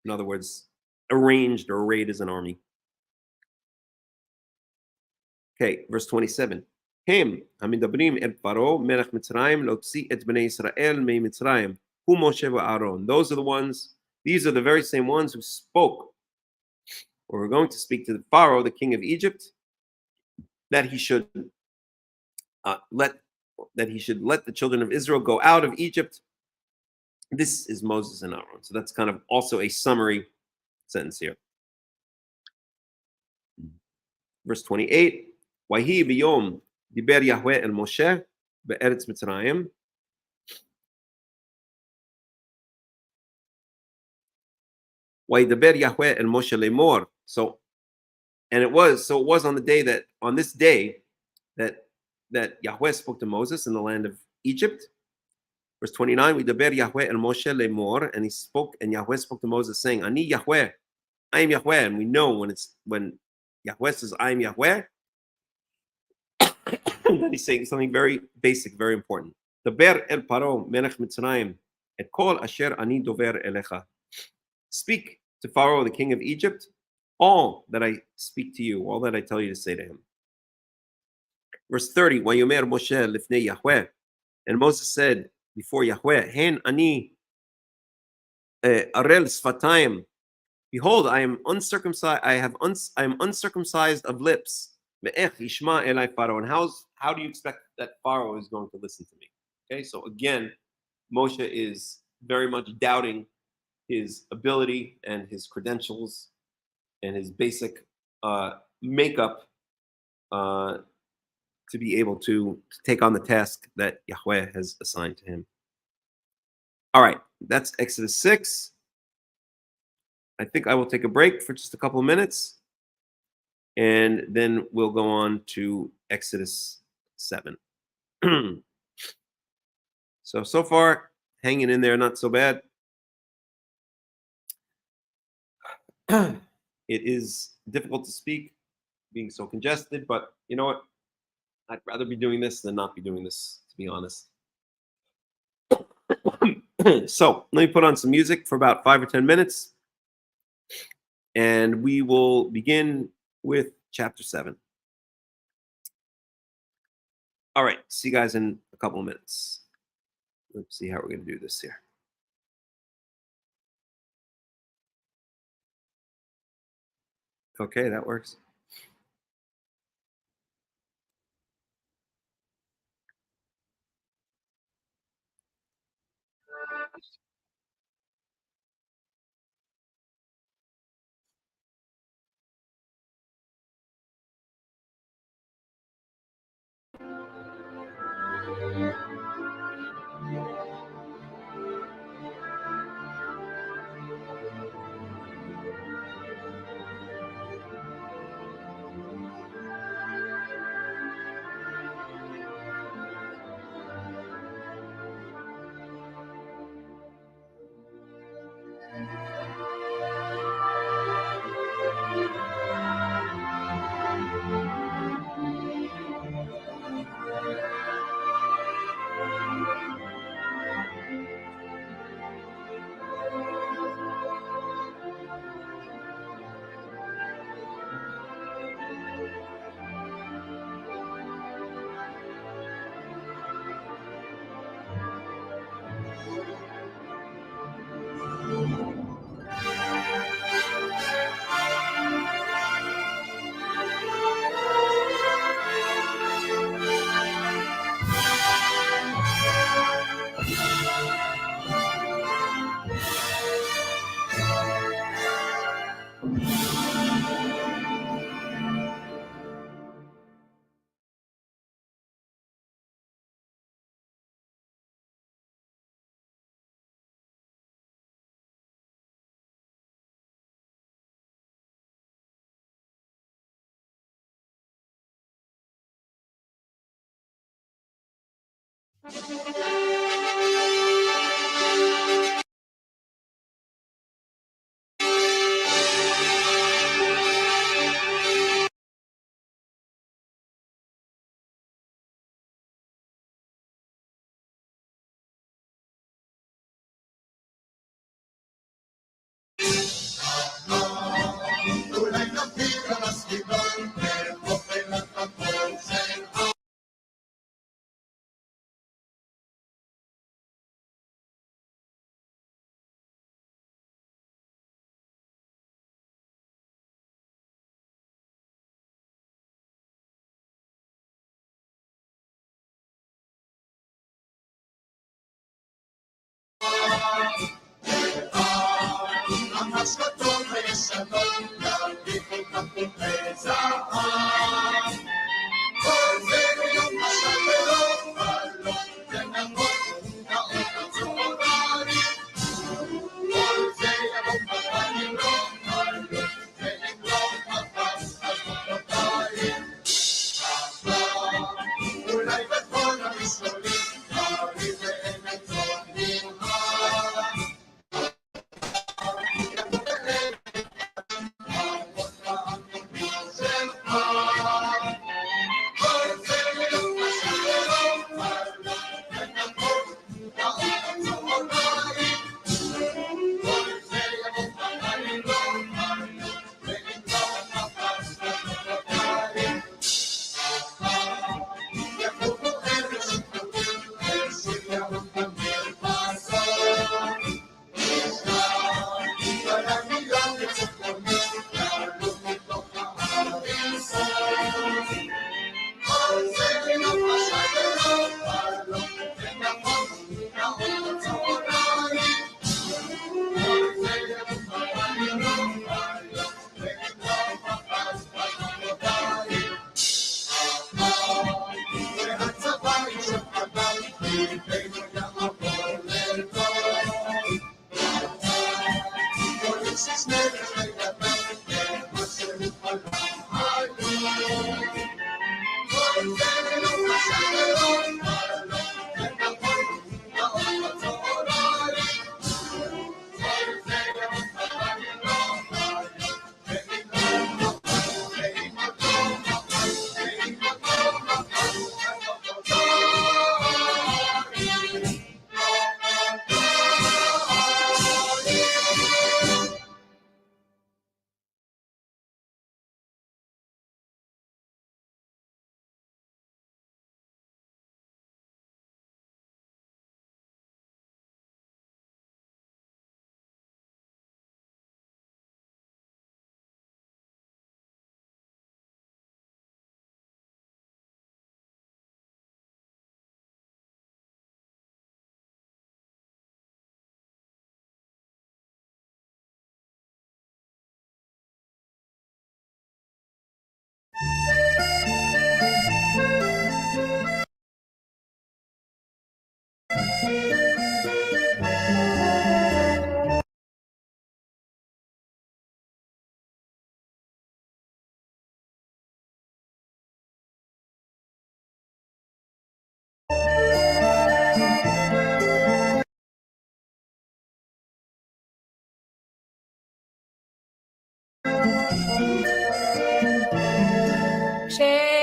In other words, arranged or arrayed as an army. Okay, verse 27. הם המדברים אל פרעה מלך מצרים להוציא את בני ישראל ממצרים הוא משה ואהרון. These are the very same ones who spoke, or we're going to speak to the Pharaoh, the king of Egypt, that he should let the children of Israel go out of Egypt. This is Moses and Aaron. So that's kind of also a summary sentence here. Verse 28. ויהי ביום דיבר יהוה אל משה בארץ מצרים. וידבר יהוה אל משה לאמור. So it was on this day that Yahweh spoke to Moses in the land of Egypt. Verse 29, וידבר יהוה אל משה לאמור, and Yahweh spoke to Moses saying, אני Yahweh, I am Yahweh. And we know when Yahweh says, I am Yahweh, that he's saying something very basic, very important. דבר אל פרעה מלך מצרים את כל אשר אני דובר אליך. Speak to Pharaoh, the king of Egypt, all that I speak to you, all that I tell you to say to him. Verse 30, Wayomer Moshe lifnei Yahweh. And Moses said before Yahweh, Hen ani arel sfatayim. Behold, I am uncircumcised. I am uncircumcised of lips. Me'ech yishma elai Pharaoh. And how do you expect that Pharaoh is going to listen to me? Okay, so again, Moshe is very much doubting his ability and his credentials and his basic makeup to be able to take on the task that Yahweh has assigned to him. All right, that's Exodus 6. I think I will take a break for just a couple of minutes, and then we'll go on to Exodus 7. So far, hanging in there, not so bad. It is difficult to speak, being so congested, but you know what? I'd rather be doing this than not be doing this, to be honest. So let me put on some music for about 5 or 10 minutes, and we will begin with chapter 7. All right, see you guys in a couple of minutes. Let's see how we're going to do this here. Okay, that works.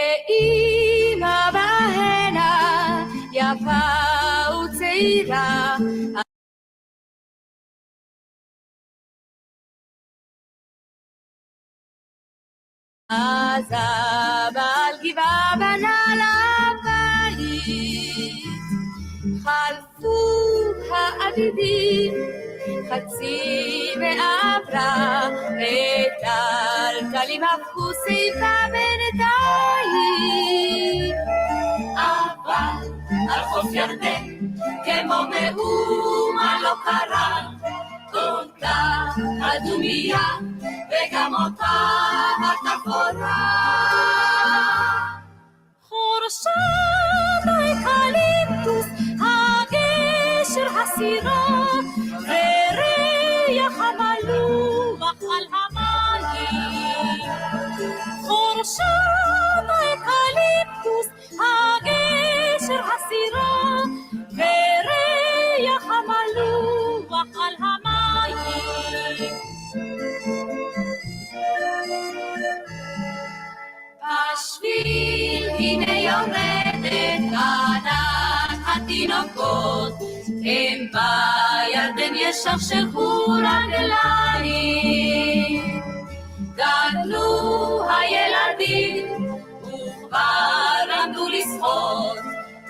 כשאימא בהנה יפה וצעירה אז הבעל גבעה בנה לבית חלפו האביבים חצי ועברה את טלטלים הפכו שיבה בינתיים אבל על חוף ירדן כמו מאומה לא קרה אותה הדומיה וגם אותה התפאורה חורשת האקליפטוס הגשר הסירה וריח המלוח על המים חורשת האקליפטוס הגשר הסירה וריח המלוח על המים בשביל הנה יורדת ענת התינוקות הם בירדן ישכשכו רגליים גדלו הילדים וכבר למדו לשחות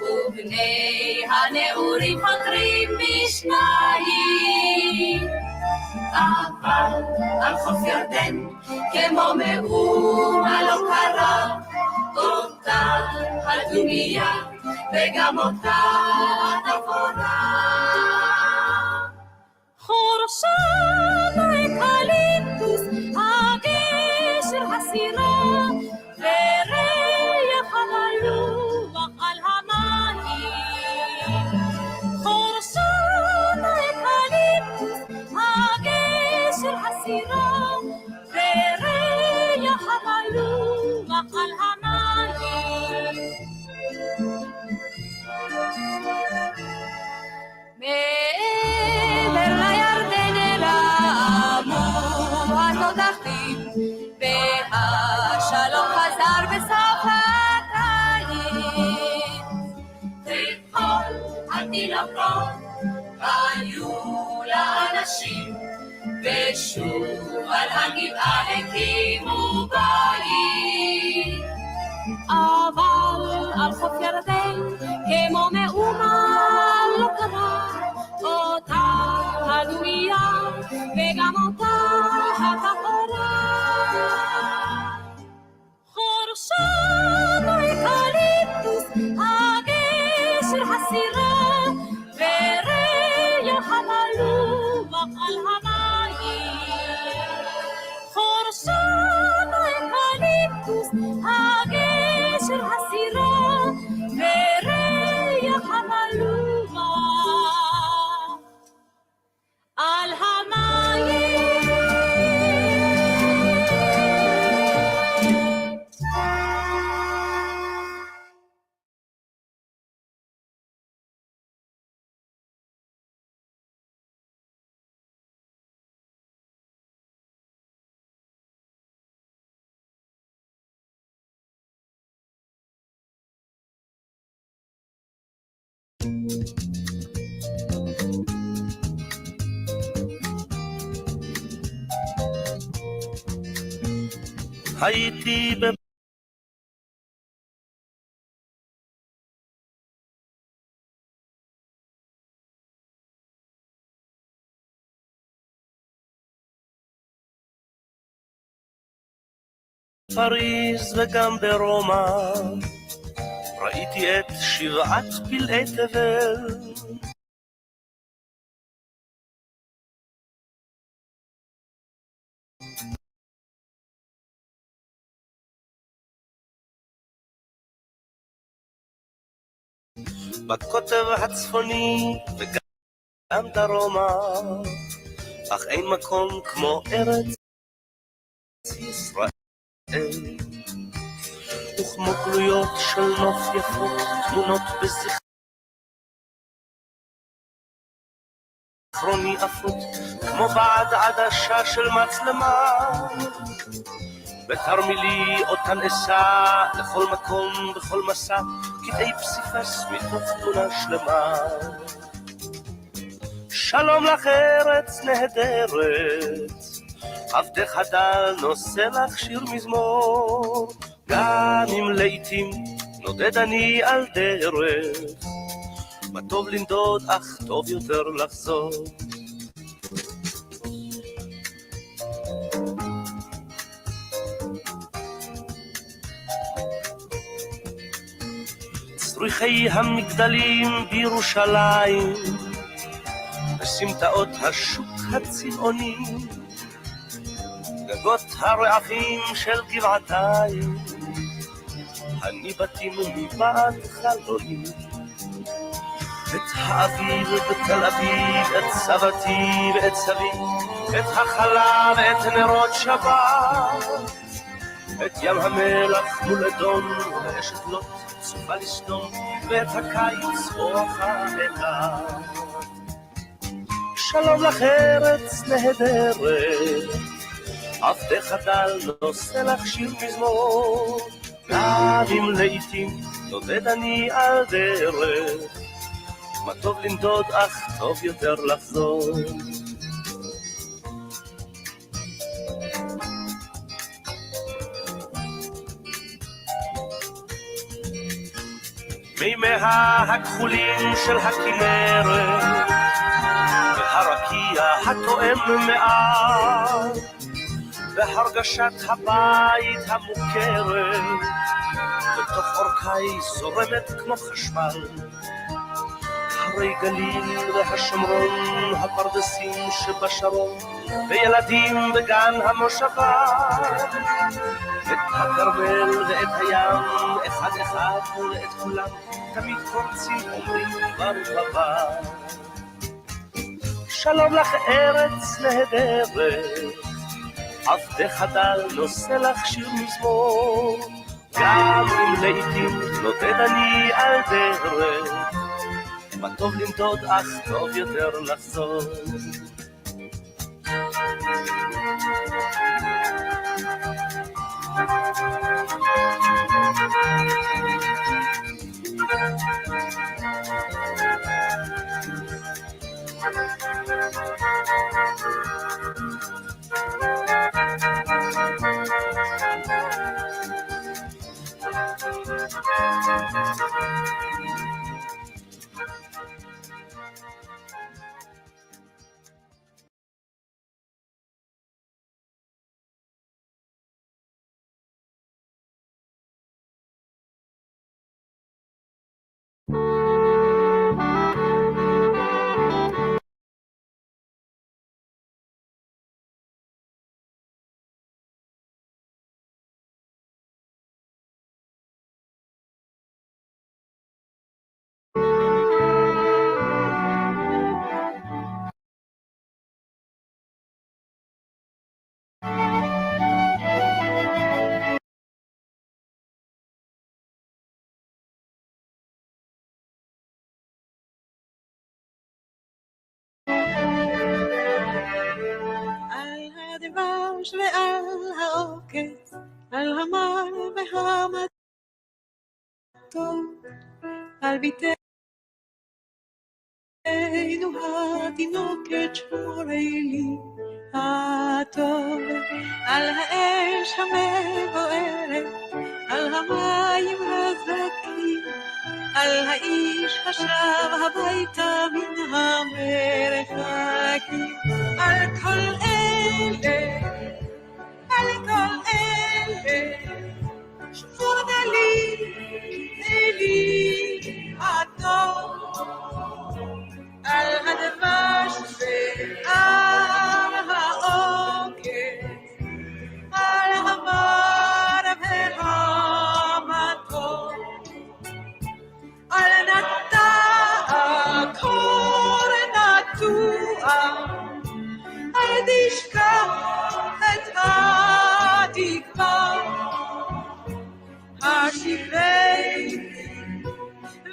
ובני הנעורים חותרים בשניים אבל על חוף ירדן כמו מאומה לא קרה אותה הדומיה וגם אותה התפאורה חורשת האקליפטוס הגשר הסירה וריח המלוח על המים חורשת האקליפטוס הגשר הסירה וריח המלוח על המים מעבר לירדן אל עמו התותחים והשלום חזר בסוף הקיץ וכל התינוקות היו לאנשים ושוב על הגבעה הקימו בית אבל על חוף ירדן כמו מאומה לא קרה אותה הדומיה וגם אותה התפאורה חורשת האקליפטוס הגשר הסירה וריח המלוח על המים חורשת האקליפטוס הגשר הסירה וריח המלוח על המים הייתי בפריז וגם ברומא, ראיתי את שבעת פלאי תבל. בקוטב הצפוני וגם דרומה, אך אין מקום כמו ארץ ישראל, וכמו גלויות של נוף יפות תמונות בזיכרוני עפות, כמו בעד עדשה של מצלמה, בתרמילי אותן אסע לכל מקום בכל מסע, קטעי פסיפס מתוך תמונה שלמה. שלום לך ארץ נהדרת, עבדך דל נושא לך שיר מזמור, גם אם לעתים נודד אני על דרך, מה טוב לנדוד אך טוב יותר לחזור. צריכי המגדלים בירושלים, בסמטאות השוק הצבעוני, גגות הרעפים של גבעתיים, הניבטים מבעד חלוני. את האביב בתל אביב, את סבתי ואת סבי, את החלה ואת נרות שבת, את ים המלח מול אדום ואשת לוט צופה לסדום, ואת הקיץ בואכה אליו. שלום לך ארץ נהדרת, עבדך דל נושא לך שיר מזמור, גם אם לעתים נודד אני על דרך, מה טוב לנדוד אך טוב יותר לחזור. מימיה הכחולים של הכנרת והרקיע התואם מעט, והרגשת הבית המוכרת בתוך אורכי זורמת כמו חשמל. הרי גליל והשומרון, הפרדסים שבשרון, וילדים בגן המושבה, את הכרמל ואת הים, אחד אחד ואת כולם, תמיד קורצים אומרים ברוך הבא. שלום לך ארץ נהדרת, עבדך דל נושא לך שיר מזמור, גם אם לעתים נודד אני על דרך, מה טוב לנדוד אך טוב יותר לחזור. הדבש ועל העוקץ, על המר והמתוק, על ביטי ילדנו התינוקת שמורי לי הטוב, על האש המבוערת, על המים הזכים, על האיש השב הביתה מן המרחקים, על כל אלה, על כל אלה, שמור נא לי, אלי הטוב, על הדבש ועל העוקץ, על המר והמתוק, על נטע קור נטוע, אל תשכח את התקווה, השיבני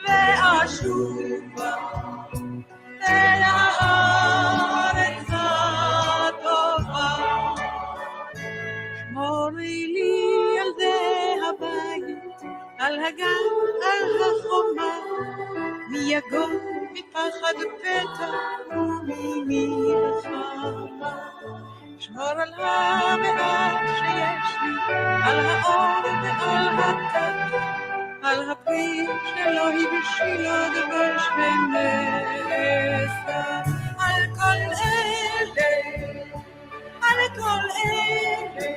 ואשובה אל הארץ הטובה. שמורי לי ילדי הבית, על הגן, על החומה, מי יגון מפחד פתע וממלחמה. שמור על המעט שיש לי, על האור ועל הטק, על הפרי שלא הבשילו דבש ונעשה, על כל אלה, על כל אלה,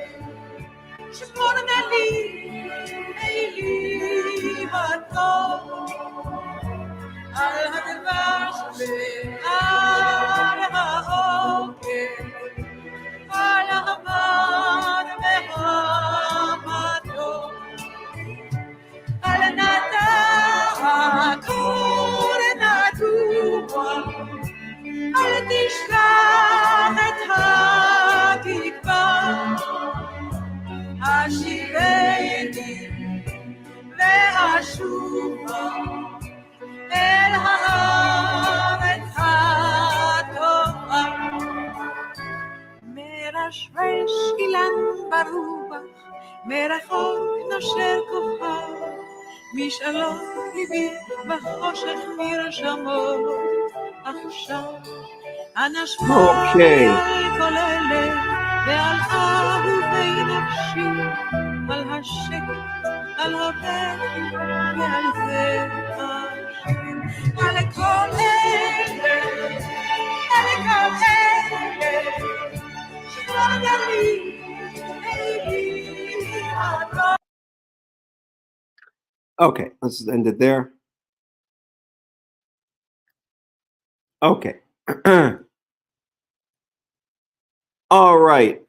שמור נא לי, אלי הטוב, על הדבש ועל העוקץ, על המר והמתוק, על נטע קור נטוע, אל תשכח את התקווה, השיבני ואשובה אל הארץ הטובה. מרשרש אילן ברובך, מרחוק נושר כוכב, משאלות ליבי בחושך מרשמות עכשיו. אנא שמור על כל אלה ועל אהובי נפשי, על השקט, על הבכי ועל זה השם, על כל אלה, על כל אלה, שמור נא לי, אלי הטוב. Okay, let's end it there. Okay. All right.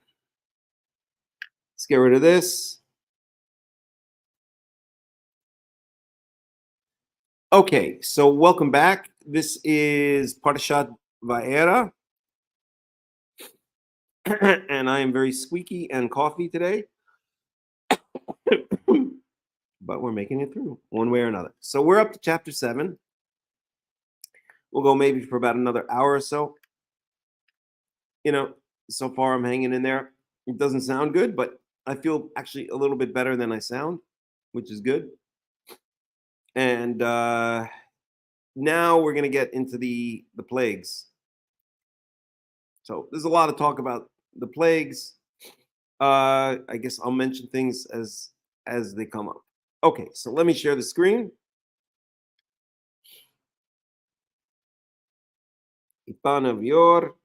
Let's get rid of this. Okay, so welcome back. This is Parashat Vaera. And I am very squeaky and coffee today. But we're making it through one way or another. So we're up to chapter 7. We'll go maybe for about another hour or so. You know, so far I'm hanging in there. It doesn't sound good, but I feel actually a little bit better than I sound, which is good. And now we're going to get into the plagues. So there's a lot of talk about the plagues. I guess I'll mention things as they come up. Okay, so let me share the screen. Ipan of Yor,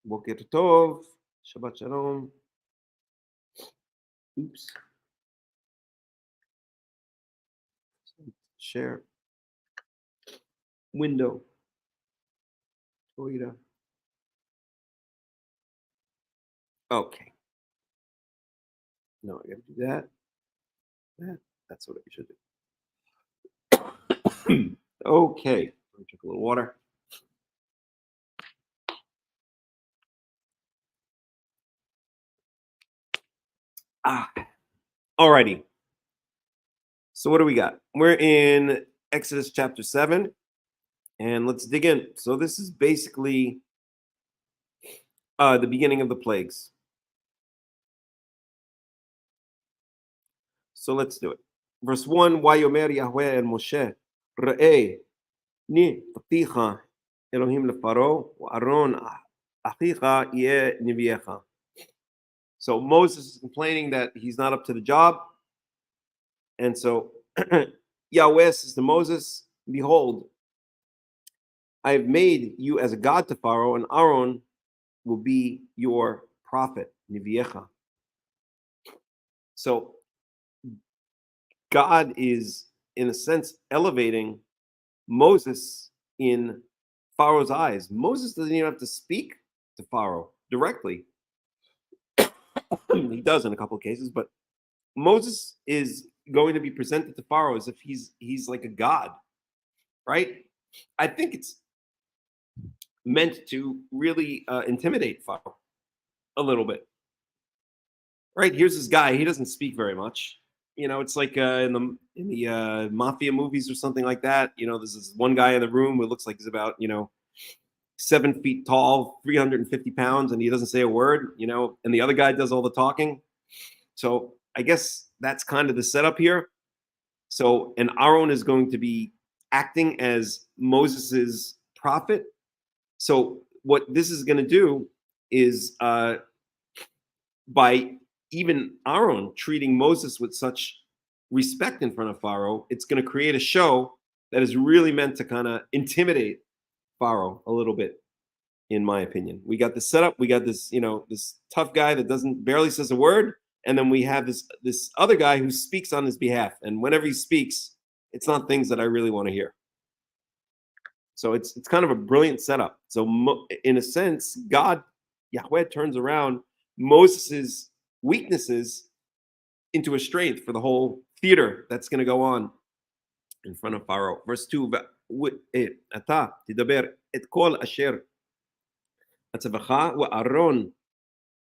Boker Tov, Shabbat Shalom. Oops. Share. Window. Torah. Okay. No, I gotta do that. That's what I should do. Okay. Let me drink a little water. Alrighty. So what do we got? We're in Exodus chapter 7, and let's dig in. So this is basically the beginning of the plagues. So let's do it. Verse 1, Vayomer Yahweh el Moshe, Re'eh, ni paticha Elohim lefaro Aaron achicha yeh niviecha. So Moses is complaining that he's not up to the job. And so Yahweh says to Moses, behold, I have made you as a god to Pharaoh, and Aaron will be your prophet, Niviecha. So God is, in a sense, elevating Moses in Pharaoh's eyes. Moses doesn't even have to speak to Pharaoh directly. He does in a couple of cases, but Moses is going to be presented to Pharaoh as if he's like a god, right? I think it's meant to really intimidate Pharaoh a little bit, right? Here's this guy; he doesn't speak very much. You know, it's like in the mafia movies or something like that. You know, there's this one guy in the room who looks like he's about 7 feet tall, 350 pounds, and he doesn't say a word. You know, and the other guy does all the talking. So I guess that's kind of the setup here. So, and Aaron is going to be acting as Moses's prophet. So what this is going to do is by even Aaron treating Moses with such respect in front of Pharaoh, it's going to create a show that is really meant to kind of intimidate Pharaoh a little bit, in my opinion. We got this setup. We got this, this tough guy that barely says a word. And then we have this other guy who speaks on his behalf. And whenever he speaks, it's not things that I really want to hear. So it's kind of a brilliant setup. So in a sense, God, Yahweh, turns around Moses's weaknesses into a strength for the whole theater that's going to go on in front of Pharaoh. Verse 2, אתה תדבר את כל אשר אצווך ואהרון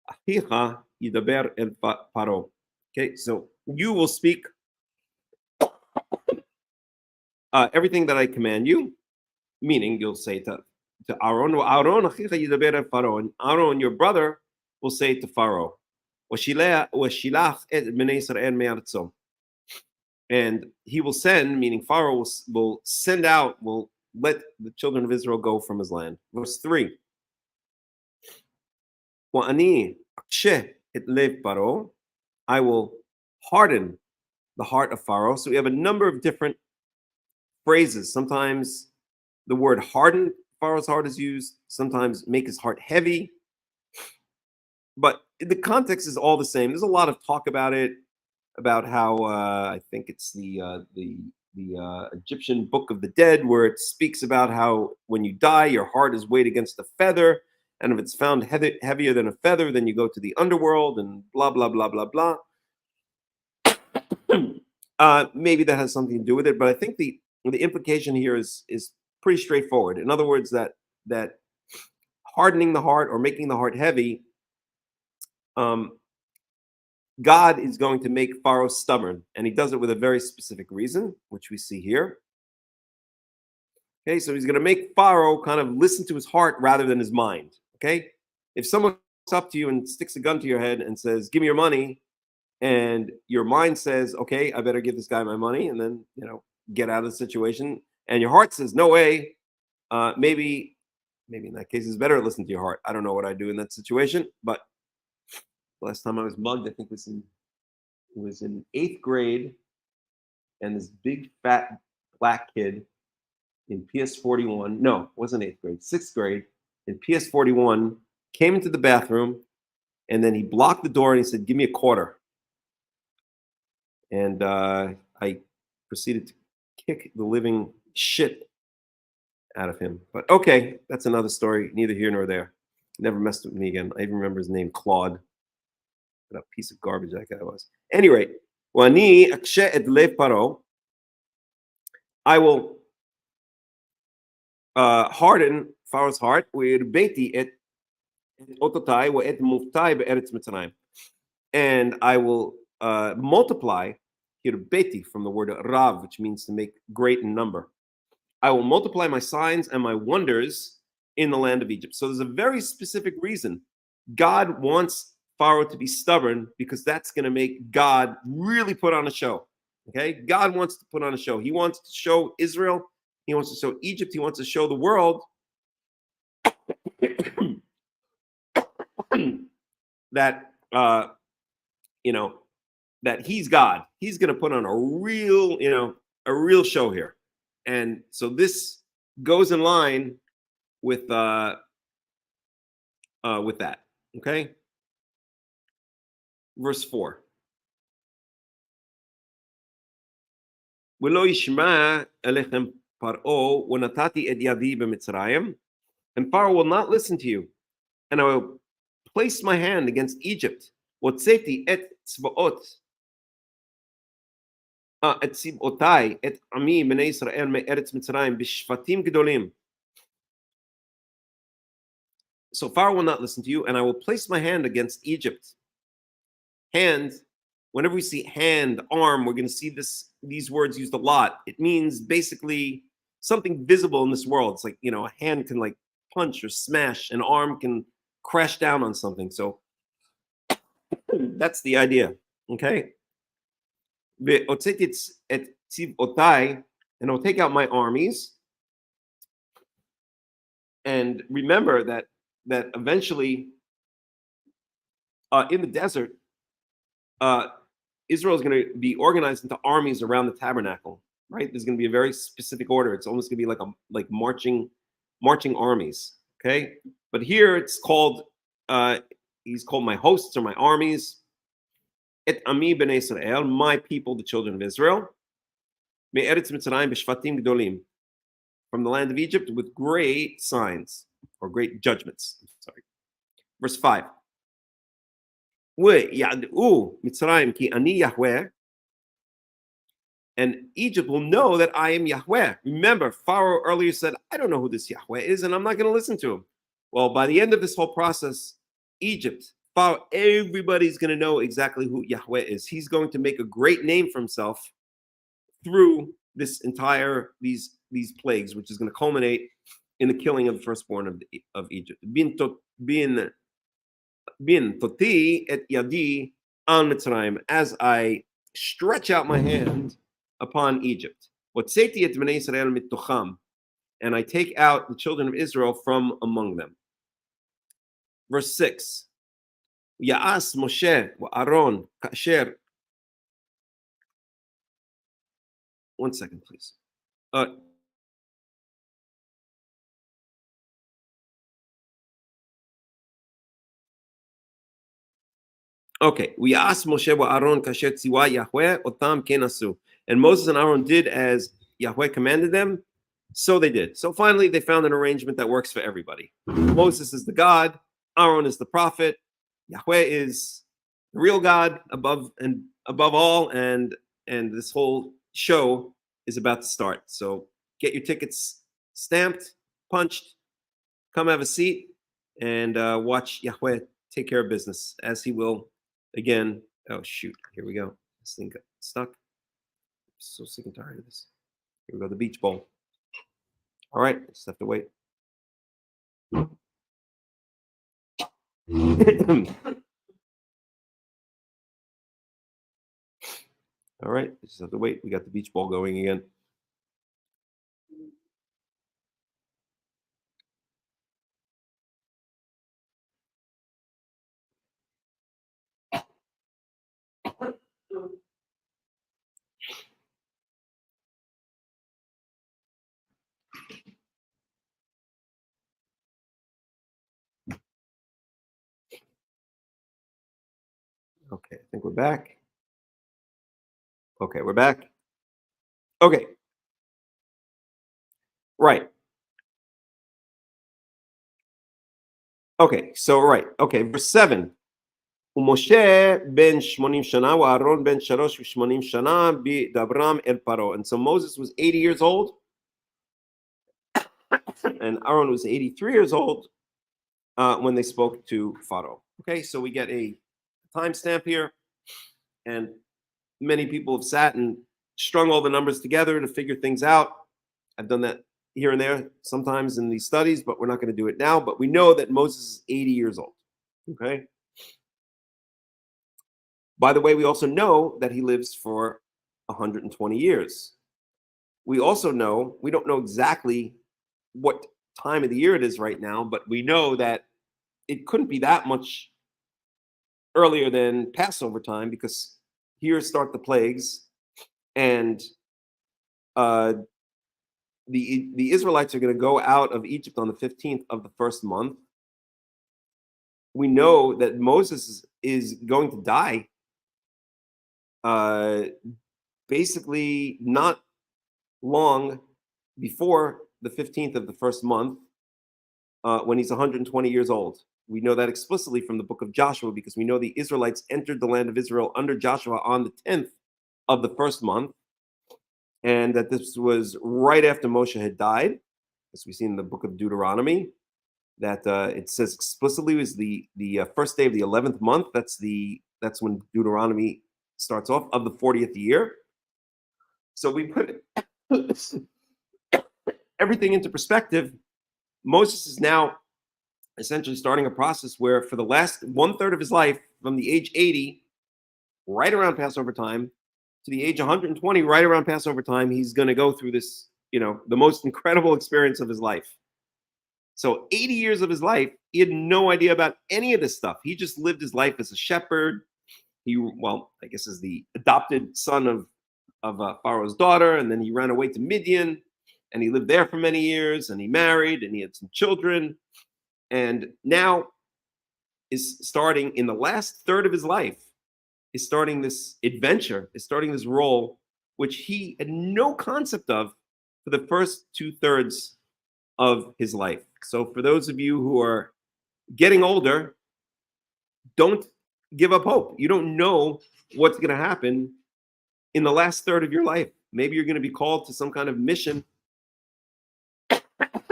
אחיך ידבר אל פרעה. Okay, so you will speak everything that I command you, meaning you'll say to Aaron, Aaron אחיך ידבר אל פרעה, and Aaron, your brother, will say to Pharaoh, ושילח את בני ישראל מארצו. And he will send, meaning Pharaoh will send out, will let the children of Israel go from his land. Verse 3. وَأَنِي أَقْشَهْ את לב פרעה, I will harden the heart of Pharaoh. So we have a number of different phrases. Sometimes the word harden Pharaoh's heart is used. Sometimes make his heart heavy. But the context is all the same. There's a lot of talk about it, about how I think it's the Egyptian Book of the Dead, where it speaks about how when you die, your heart is weighed against a feather, and if it's found heavier than a feather, then you go to the underworld, and blah blah blah blah blah. Maybe that has something to do with it, but I think the implication here is pretty straightforward. In other words, that hardening the heart or making the heart heavy, God is going to make Pharaoh stubborn, and he does it with a very specific reason, which we see here. Okay, so he's going to make Pharaoh kind of listen to his heart rather than his mind. Okay, if someone comes up to you and sticks a gun to your head and says, "Give me your money," and your mind says, "Okay, I better give this guy my money," and then get out of the situation, and your heart says, "No way," maybe in that case it's better to listen to your heart. I don't know what I'd do in that situation, but last time I was mugged, I think it was in 8th grade, and this big fat black kid in PS41, no, it wasn't 8th grade, 6th grade, in PS41, came into the bathroom, and then he blocked the door and he said, "Give me a quarter." And I proceeded to kick the living shit out of him. But okay, that's another story, neither here nor there. He never messed with me again. I even remember his name, Claude. What a piece of garbage that guy was. Anyway, وَأَنِي أَقْشَهْ et lev paro, I will harden Pharaoh's heart, وَيَرْبَيْتِي et ototai وَet muftai be'eretz Mitzrayim, and I will multiply, hirbeti, from the word rav, which means to make great in number. I will multiply my signs and my wonders in the land of Egypt. So there's a very specific reason. God wants Pharaoh to be stubborn, because that's going to make God really put on a show. Okay, God wants to put on a show. He wants to show Israel. He wants to show Egypt. He wants to show the world that that he's God. He's going to put on a real show here, and so this goes in line with that. Okay, verse 4. ולא ישמע אליכם פרעה ונתתי את ידי במצרים, and Pharaoh will not listen to you, and I will place my hand against Egypt. והוצאתי את צבאותיי את עמי בני ישראל מארץ מצרים בשבטים גדולים. So Pharaoh will not listen to you, and I will place my hand against Egypt. Hand, whenever we see hand, arm, we're going to see these words used a lot. It means basically something visible in this world. It's like, a hand can like punch or smash, an arm can crash down on something. So that's the idea. Okay. And I'll take out my armies. And remember that eventually in the desert, Israel is going to be organized into armies around the tabernacle, right? There's going to be a very specific order. It's almost going to be like marching armies, okay? But here it's called, he's called my hosts or my armies. Et ami b'nei Israel, my people, the children of Israel. Me'eretz Mitzrayim b'shvatim gdolim, from the land of Egypt with great signs or great judgments. Sorry. Verse 5. And Egypt will know that I am Yahweh. Remember, Pharaoh earlier said, I don't know who this Yahweh is, and I'm not going to listen to him. Well, by the end of this whole process, Egypt, Pharaoh, everybody's going to know exactly who Yahweh is. He's going to make a great name for himself through this entire, these plagues, which is going to culminate in the killing of the firstborn of Egypt. Bin toti et yadi al Mitzrayim, as I stretch out my hand upon Egypt. Hotzeti et bnei Israel mitocham, and I take out the children of Israel from among them. Verse 6. Ya'as Moshe wa Aaron kasher. One second, please. Okay. Ya'as Moshe wa Aaron kasher tziwa Yahweh otam kenasu. And Moses and Aaron did as Yahweh commanded them, so they did. So finally, they found an arrangement that works for everybody. Moses is the God, Aaron is the prophet, Yahweh is the real God above all, and this whole show is about to start. So get your tickets stamped, punched, come have a seat, and watch Yahweh take care of business, as he will again. Oh shoot, here we go. This thing got stuck. I'm so sick and tired of this. Here we go, the beach bowl. All right, just have to wait. All right, just have to wait. We got the beach ball going again. Okay, I think we're back. Okay, we're back. Okay. Right. Okay, so right. Okay, verse 7. ומשה בן 80 שנה ואהרון בן 83 שנה בדברם אל פרעה. And so Moses was 80 years old and Aaron was 83 years old when they spoke to Pharaoh. Okay, so we get a timestamp here, and many people have sat and strung all the numbers together to figure things out. I've done that here and there sometimes in these studies, but we're not going to do it now. But we know that Moses is 80 years old. Okay. By the way, we also know that he lives for 120 years. We also know, we don't know exactly what time of the year it is right now, but we know that it couldn't be that much earlier than Passover time, because here start the plagues, and the Israelites are going to go out of Egypt on the 15th of the first month. We know that Moses is going to die basically not long before the 15th of the first month, when he's 120 years old. We know that explicitly from the book of Joshua, because we know the Israelites entered the land of Israel under Joshua on the 10th of the first month, and that this was right after Moshe had died, as we see in the book of Deuteronomy, that it says explicitly it was the first day of the 11th month. That's when Deuteronomy starts off, of the 40th year. So we put everything into perspective. Moses is now essentially starting a process where for the last 1/3 of his life, from the age 80, right around Passover time, to the age 120, right around Passover time, he's going to go through this, the most incredible experience of his life. So 80 years of his life, he had no idea about any of this stuff. He just lived his life as a shepherd. I guess as the adopted son of Pharaoh's daughter, and then he ran away to Midian, and he lived there for many years, and he married, and he had some children, and now is starting in the last third of his life, is starting this adventure, is starting this role, which he had no concept of for the first 2/3 of his life. So for those of you who are getting older, don't give up hope. You don't know what's going to happen in the last third of your life. Maybe you're going to be called to some kind of mission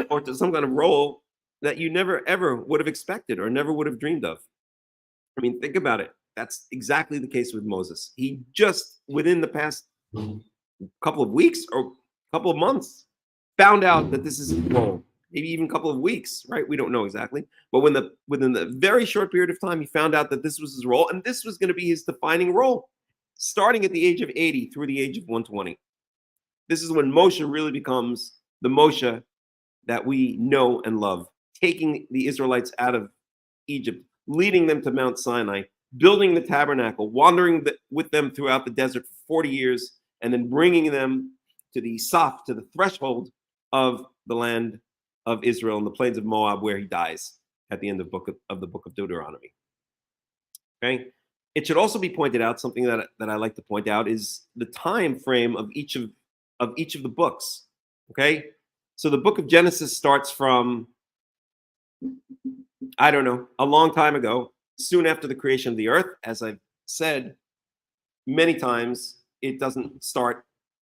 or to some kind of role that you never ever would have expected or never would have dreamed of. I mean, think about it. That's exactly the case with Moses. He just, within the past couple of weeks or couple of months, found out that this is his role. Maybe even a couple of weeks, right? We don't know exactly. But within the very short period of time, he found out that this was his role, and this was going to be his defining role, starting at the age of 80 through the age of 120. This is when Moshe really becomes the Moshe that we know and love, taking the Israelites out of Egypt, leading them to Mount Sinai, building the tabernacle, wandering with them throughout the desert for 40 years, and then bringing them to the Saf, to the threshold of the land of Israel in the plains of Moab, where he dies at the end of the book of Deuteronomy. Okay. It should also be pointed out, something that I like to point out is the time frame of each of the books. Okay. So the book of Genesis starts from, I don't know, a long time ago, soon after the creation of the earth. As I've said many times, it doesn't start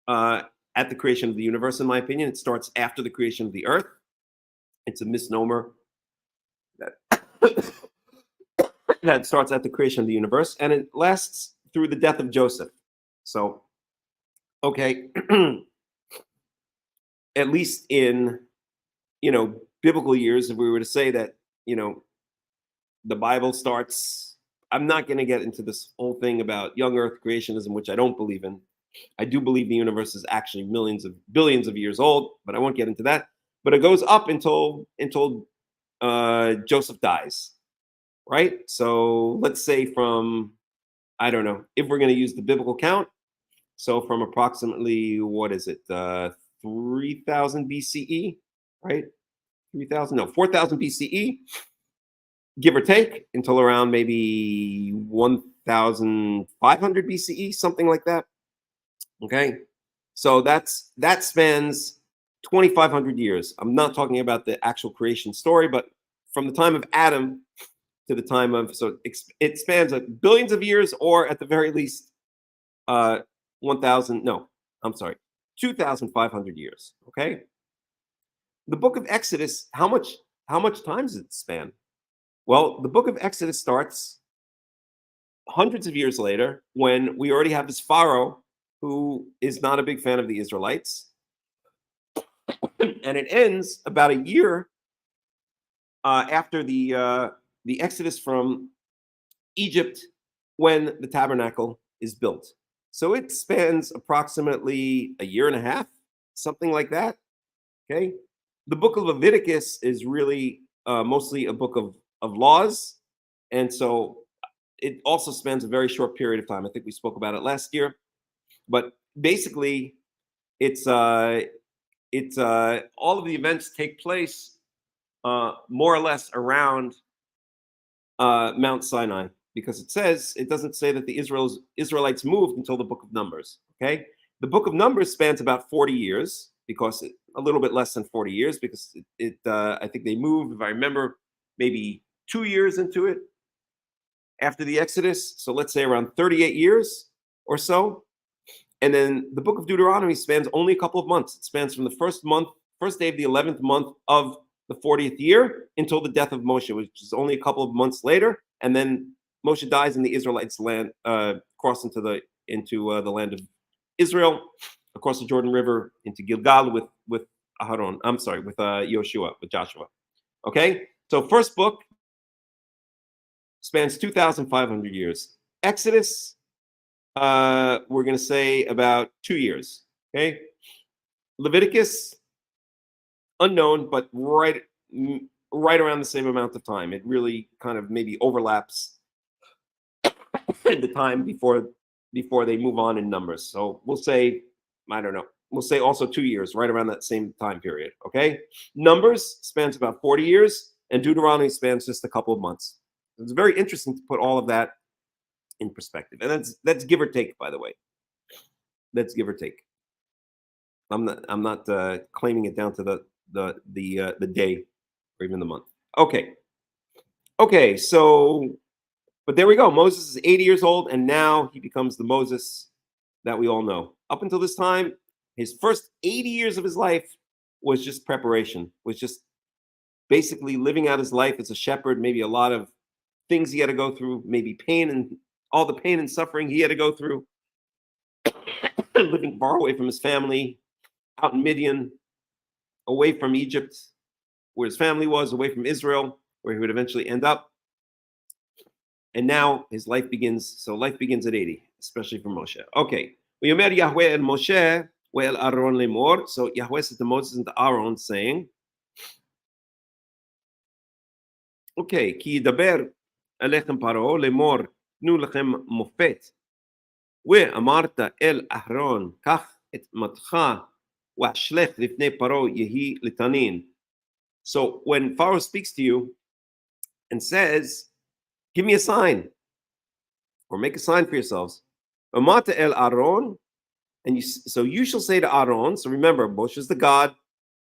at the creation of the universe, in my opinion. It starts after the creation of the earth. It's a misnomer that starts at the creation of the universe, and it lasts through the death of Joseph. So, okay, at least in, biblical years, if we were to say that, the Bible starts, I'm not going to get into this whole thing about young earth creationism, which I don't believe in. I do believe the universe is actually billions of years old, but I won't get into that. But it goes up until Joseph dies, right? So let's say from, I don't know, if we're going to use the biblical count, so from approximately, 3000 BCE, right? 4000 BCE, give or take, until around maybe 1500 BCE, something like that. Okay, so that spans 2,500 years. I'm not talking about the actual creation story, but from the time of Adam to the time of, so it spans billions of years, or at the very least, 2,500 years. Okay. The book of Exodus, how much time does it span? Well, the book of Exodus starts hundreds of years later, when we already have this Pharaoh who is not a big fan of the Israelites. And it ends about a year after the Exodus from Egypt, when the tabernacle is built. So it spans approximately a year and a half, something like that. Okay. the book of Leviticus is really mostly a book of laws, and so it also spans a very short period of time. I think we spoke about it last year, but basically, it's all of the events take place more or less around Mount Sinai, because it doesn't say that the Israelites moved until the book of Numbers. Okay, the book of Numbers spans about 40 years, because a little bit less than 40 years, because I think they moved, if I remember, maybe 2 years into it after the Exodus. So let's say around 38 years or so. And then the book of Deuteronomy spans only a couple of months. It spans from the first day of the 11th month of the 40th year until the death of Moshe, which is only a couple of months later. And then Moshe dies, and the Israelites cross into the land of Israel, across the Jordan River into Gilgal with Aharon. I'm sorry, with Joshua, with Joshua. Okay, so first book spans 2,500 years. Exodus, we're going to say about 2 years. Okay, Leviticus, unknown, but right around the same amount of time. It really kind of maybe overlaps the time before they move on in Numbers. So we'll say, I don't know, we'll say also 2 years, right around that same time period. Okay, Numbers spans about 40 years, and Deuteronomy spans just a couple of months. It's very interesting to put all of that in perspective, and that's give or take, by the way. That's give or take. I'm not claiming it down to the day or even the month. Okay, so, but there we go. Moses is 80 years old, and now he becomes the Moses that we all know. Up until this time, his first 80 years of his life was just preparation, was just basically living out his life as a shepherd, maybe a lot of things he had to go through, maybe pain and all the pain and suffering he had to go through, living far away from his family, out in Midian, away from Egypt, where his family was, away from Israel, where he would eventually end up. And now his life begins. So life begins at 80, especially for Moshe. Okay. Yomer Yahweh el Moshe el Aaron lemor. So Yahweh said to Moses and to Aaron, saying, okay, ki daber alechem paro lemor nu lechem mofet. ואמרת אל אהרון, קח את מתך ואשלך לפני פרעה יהי לתנין. So when Pharaoh speaks to you and says, give me a sign, or make a sign for yourselves, אמרת אל אהרון, and so you shall say to Aaron, so remember, Moshe is the God,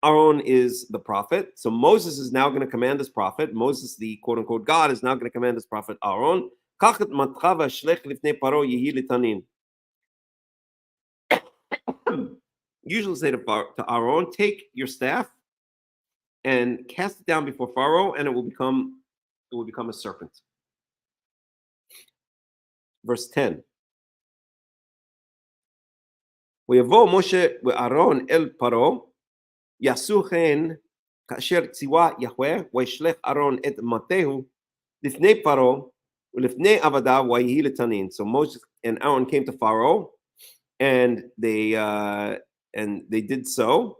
Aaron is the prophet, so Moses is now going to command this prophet, Moses, the quote-unquote God, is now going to command this prophet Aaron, קח את מתך ואשלך לפני פרעה יהי לתנין. Usually say to Aaron, take your staff and cast it down before Pharaoh, and it will become a serpent. Verse 10. ויבוא משה ואהרון אל פרעה, יעשו כן כאשר ציווה יהוה, וישלח אהרון את מטהו לפני פרעה ולפני עבדיו ויהי לתנין. So Moses and Aaron came to Pharaoh, and they did so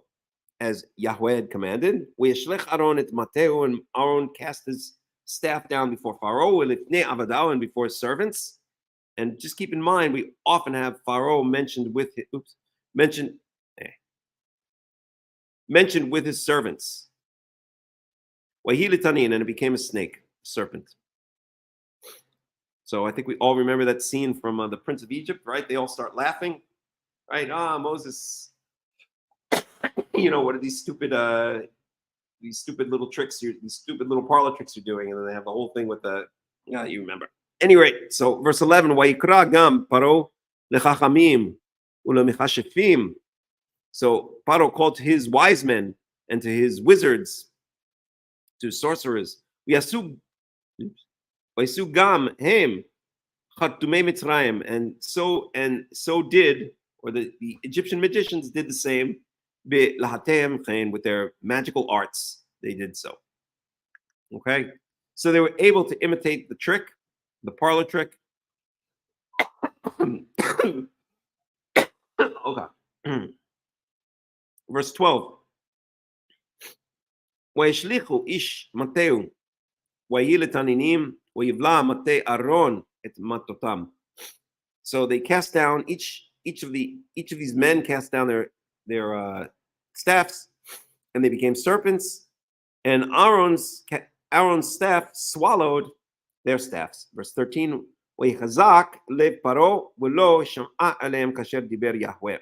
as Yahweh had commanded. וישלח אהרון את מטהו, and Aaron cast his staff down before Pharaoh ולפני עבדיו, and before his servants. And just keep in mind, we often have Pharaoh mentioned with his servants. Wahi litanin, and it became a snake, serpent. So I think we all remember that scene from the Prince of Egypt, right? They all start laughing, right? Moses, what are these stupid little tricks, these stupid little parlor tricks you're doing? And then they have the whole thing with you remember. Anyway, so verse 11, Vayikra gam Paro lechachamim ulemechashefim. So Paro called to his wise men and to his wizards, to sorcerers. V'yasu gam hem chatumei Mitzrayim, and so did, or the Egyptian magicians did the same, be'lahatem chen, with their magical arts. They did so. Okay, so they were able to imitate the trick, the parlor trick. Okay. Verse 12. וישליכו איש מטהו, ויהי לתנינים, ויבלע מטה אהרון את מטותם. So they cast down, each of these men cast down their staffs, and they became serpents, and Aaron's staff swallowed their staffs. Verse 13, ויחזק לב פרעה ולא שמע עליהם כאשר דיבר יהוה.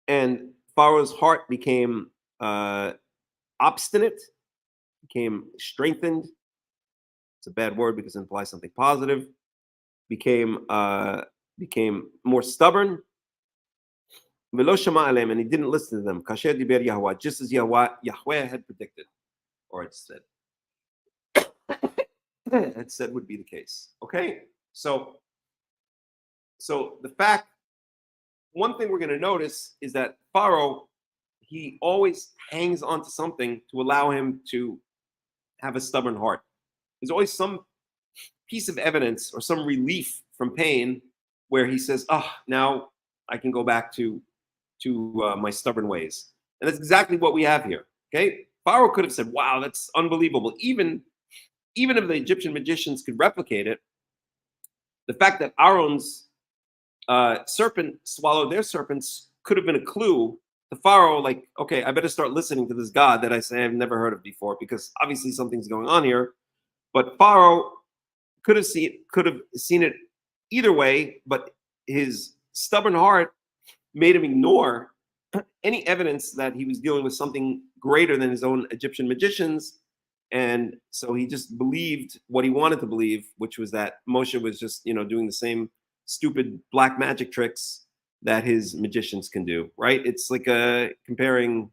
And Pharaoh's heart became obstinate, became strengthened. It's a bad word because it implies something positive. Became more stubborn. V'lo shama aleim, and he didn't listen to them. Kasher diber Yahweh, just as Yahweh had predicted, or it said. It said would be the case. Okay, so the fact, one thing we're going to notice is that Pharaoh, he always hangs on to something to allow him to have a stubborn heart. There's always some piece of evidence or some relief from pain where he says, now I can go back to my stubborn ways. And that's exactly what we have here. Okay, Pharaoh could have said, wow, that's unbelievable. Even if the Egyptian magicians could replicate it, the fact that Aaron's serpent swallowed their serpents could have been a clue to Pharaoh, like, okay, I better start listening to this God that I say I've never heard of before, because obviously something's going on here. But Pharaoh could have seen it either way, but his stubborn heart made him ignore any evidence that he was dealing with something greater than his own Egyptian magicians. And so he just believed what he wanted to believe, which was that Moshe was just, doing the same stupid black magic tricks that his magicians can do, right? It's like comparing,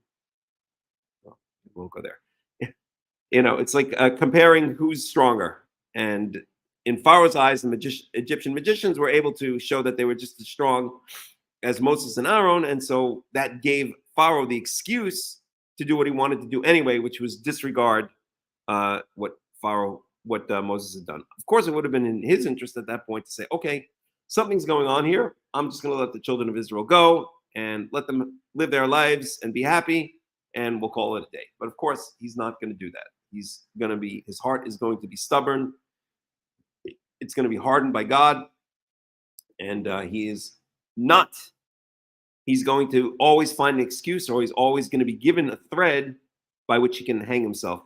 well, we won't go there. It's like comparing who's stronger. And in Pharaoh's eyes, the Egyptian magicians were able to show that they were just as strong as Moses and Aaron. And so that gave Pharaoh the excuse to do what he wanted to do anyway, which was disregard what Moses had done. Of course, it would have been in his interest at that point to say, okay, something's going on here. I'm just going to let the children of Israel go and let them live their lives and be happy, and we'll call it a day. But of course, he's not going to do that. His heart is going to be stubborn. It's going to be hardened by God, and he's going to always find an excuse, or he's always going to be given a thread by which he can hang himself.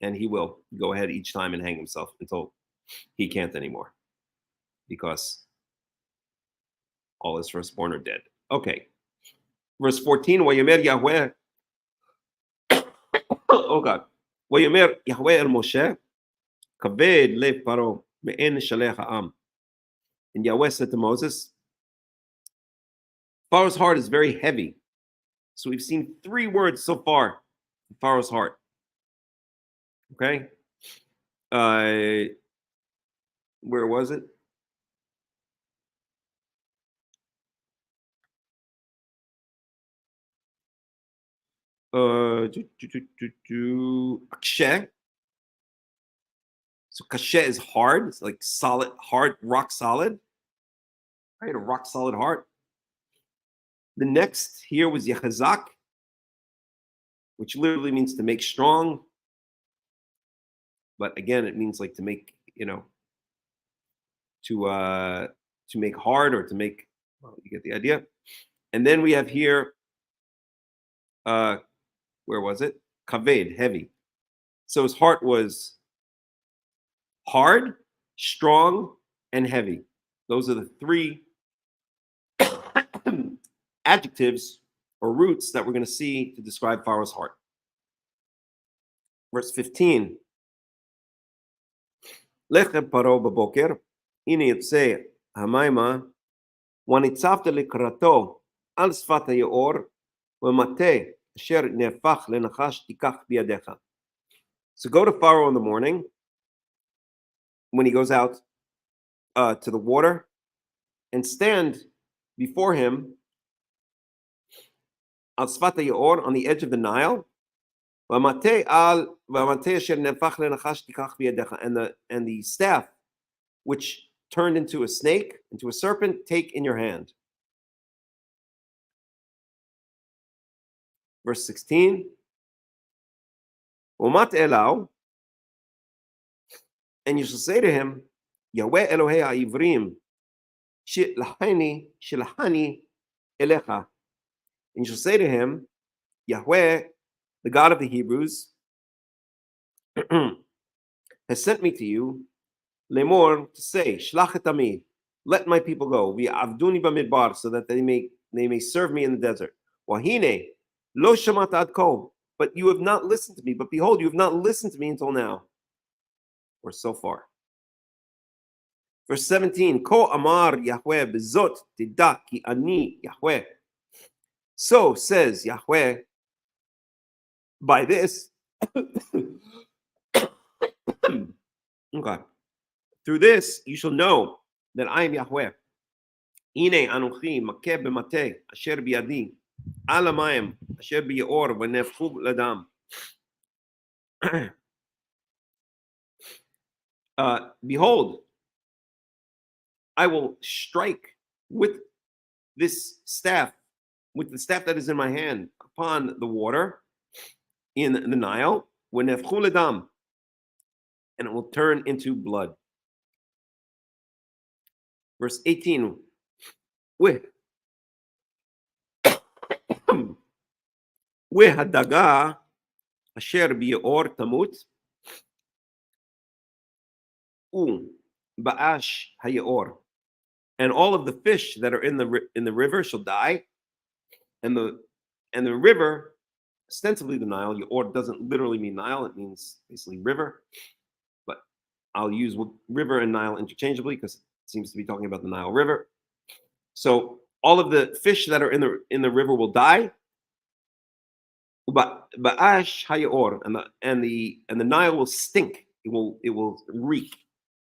And he will go ahead each time and hang himself until he can't anymore, because all his firstborn are dead. Okay. Verse 14, Wayomer Yahweh. Oh God. Wayomer Yahweh el Moshe, Kaved lev Paro, me'en shalech ha'am. And Yahweh said to Moses, Pharaoh's heart is very heavy. So we've seen 3 words so far in Pharaoh's heart. Okay. Where was it? Kashe. So kashe is hard. It's like solid, hard, rock solid. Right, a rock solid heart. The next here was yechazak, which literally means to make strong. But again, it means like to make, to make hard, or to make, well, you get the idea. And then we have here, where was it? Kaved, heavy. So his heart was hard, strong, and heavy. Those are the 3 adjectives or roots that we're going to see to describe Pharaoh's heart. Verse 15. Lechem paro b'boker, hine yotze hamayma, וניצבת לקראתו על שפת היאור, ומטה אשר נהפך לנחש תיקח בידיך. So go to Pharaoh in the morning, when he goes out to the water, and stand before him al sfat hayaor, on the edge of the Nile, and the staff which turned into a snake, into a serpent, take in your hand. Verse 16. Umat elau, and you shall say to him, Yahweh Elohei ha'ivrim, shilahani elecha. And you shall say to him, Yahweh, the God of the Hebrews, has sent me to you, lemor, to say, Shlach et ami, let my people go, v'avduni b'midbar, so that they may serve me in the desert. Wahine, lo shamat ad ko, but you have not listened to me. But behold, you have not listened to me until now, or so far. Verse 17, Ko amar Yahweh bezot tidda ki ani Yahweh. So says Yahweh, by this, okay, through this you shall know that I am Yahweh. Ine anuchi makeh b'mateh asher biyadi al hamayim asher biyor v'nefchu ladam. Behold, I will strike with this staff, with the staff that is in my hand, upon the water in the Nile, v'nefchu ladam, and it will turn into blood. Verse 18. Hadaga asher biyor tamut ba'ash hayor, and all of the fish that are in the river shall die, and the river, ostensibly the Nile, Yor doesn't literally mean Nile, it means basically river, but I'll use river and Nile interchangeably because it seems to be talking about the Nile River. So all of the fish that are in the river will die. Ba'ash hayor, and the Nile will stink. It will reek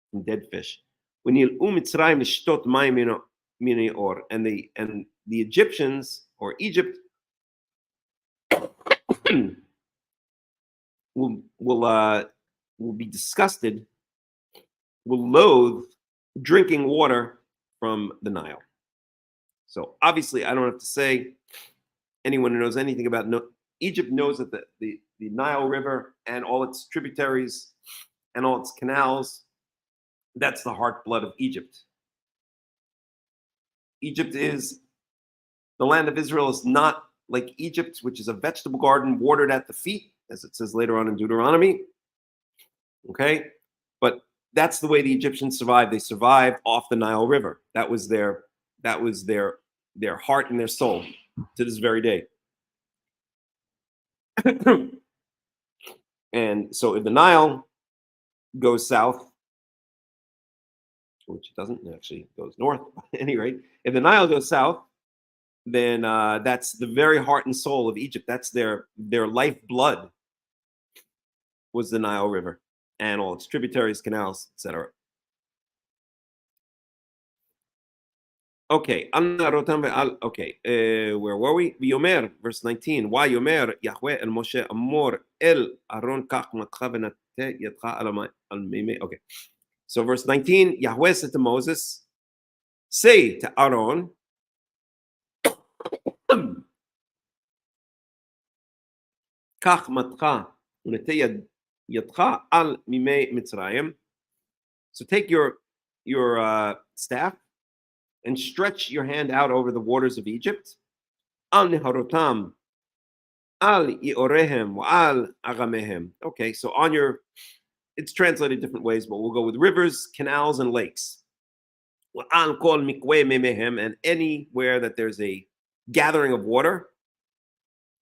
from dead fish. When you Mitzrayim ishtot mayim min hayor, and the Egyptians, or Egypt, will be disgusted, will loathe drinking water from the Nile. So obviously, I don't have to say, anyone who knows anything about Egypt knows that the Nile River and all its tributaries and all its canals, that's the heart blood of Egypt. Egypt is, the land of Israel is not like Egypt, which is a vegetable garden watered at the feet, as it says later on in Deuteronomy. Okay? But that's the way the Egyptians survived. They survived off the Nile River. That was their heart and their soul to this very day. And so if the Nile goes south, which it doesn't, it actually goes north, at any rate, if the Nile goes south, then that's the very heart and soul of Egypt. That's their lifeblood, was the Nile River and all its tributaries, canals, etc. Okay, okay, where were we? Yomer, verse 19. Why Yomer Yahweh el Moshe Amor el Aaron kach matcha v'nateh yadcha al mimei. Okay, so verse 19. Yahweh said to Moses, say to Aaron, kach matcha v'nateh yadcha al mimei Mitzrayim. So take your staff and stretch your hand out over the waters of Egypt. Al niharotam, al iorehem, al agamehem. Okay, so on your, it's translated different ways, but we'll go with rivers, canals, and lakes. Al kol mikwe memehem, and anywhere that there's a gathering of water.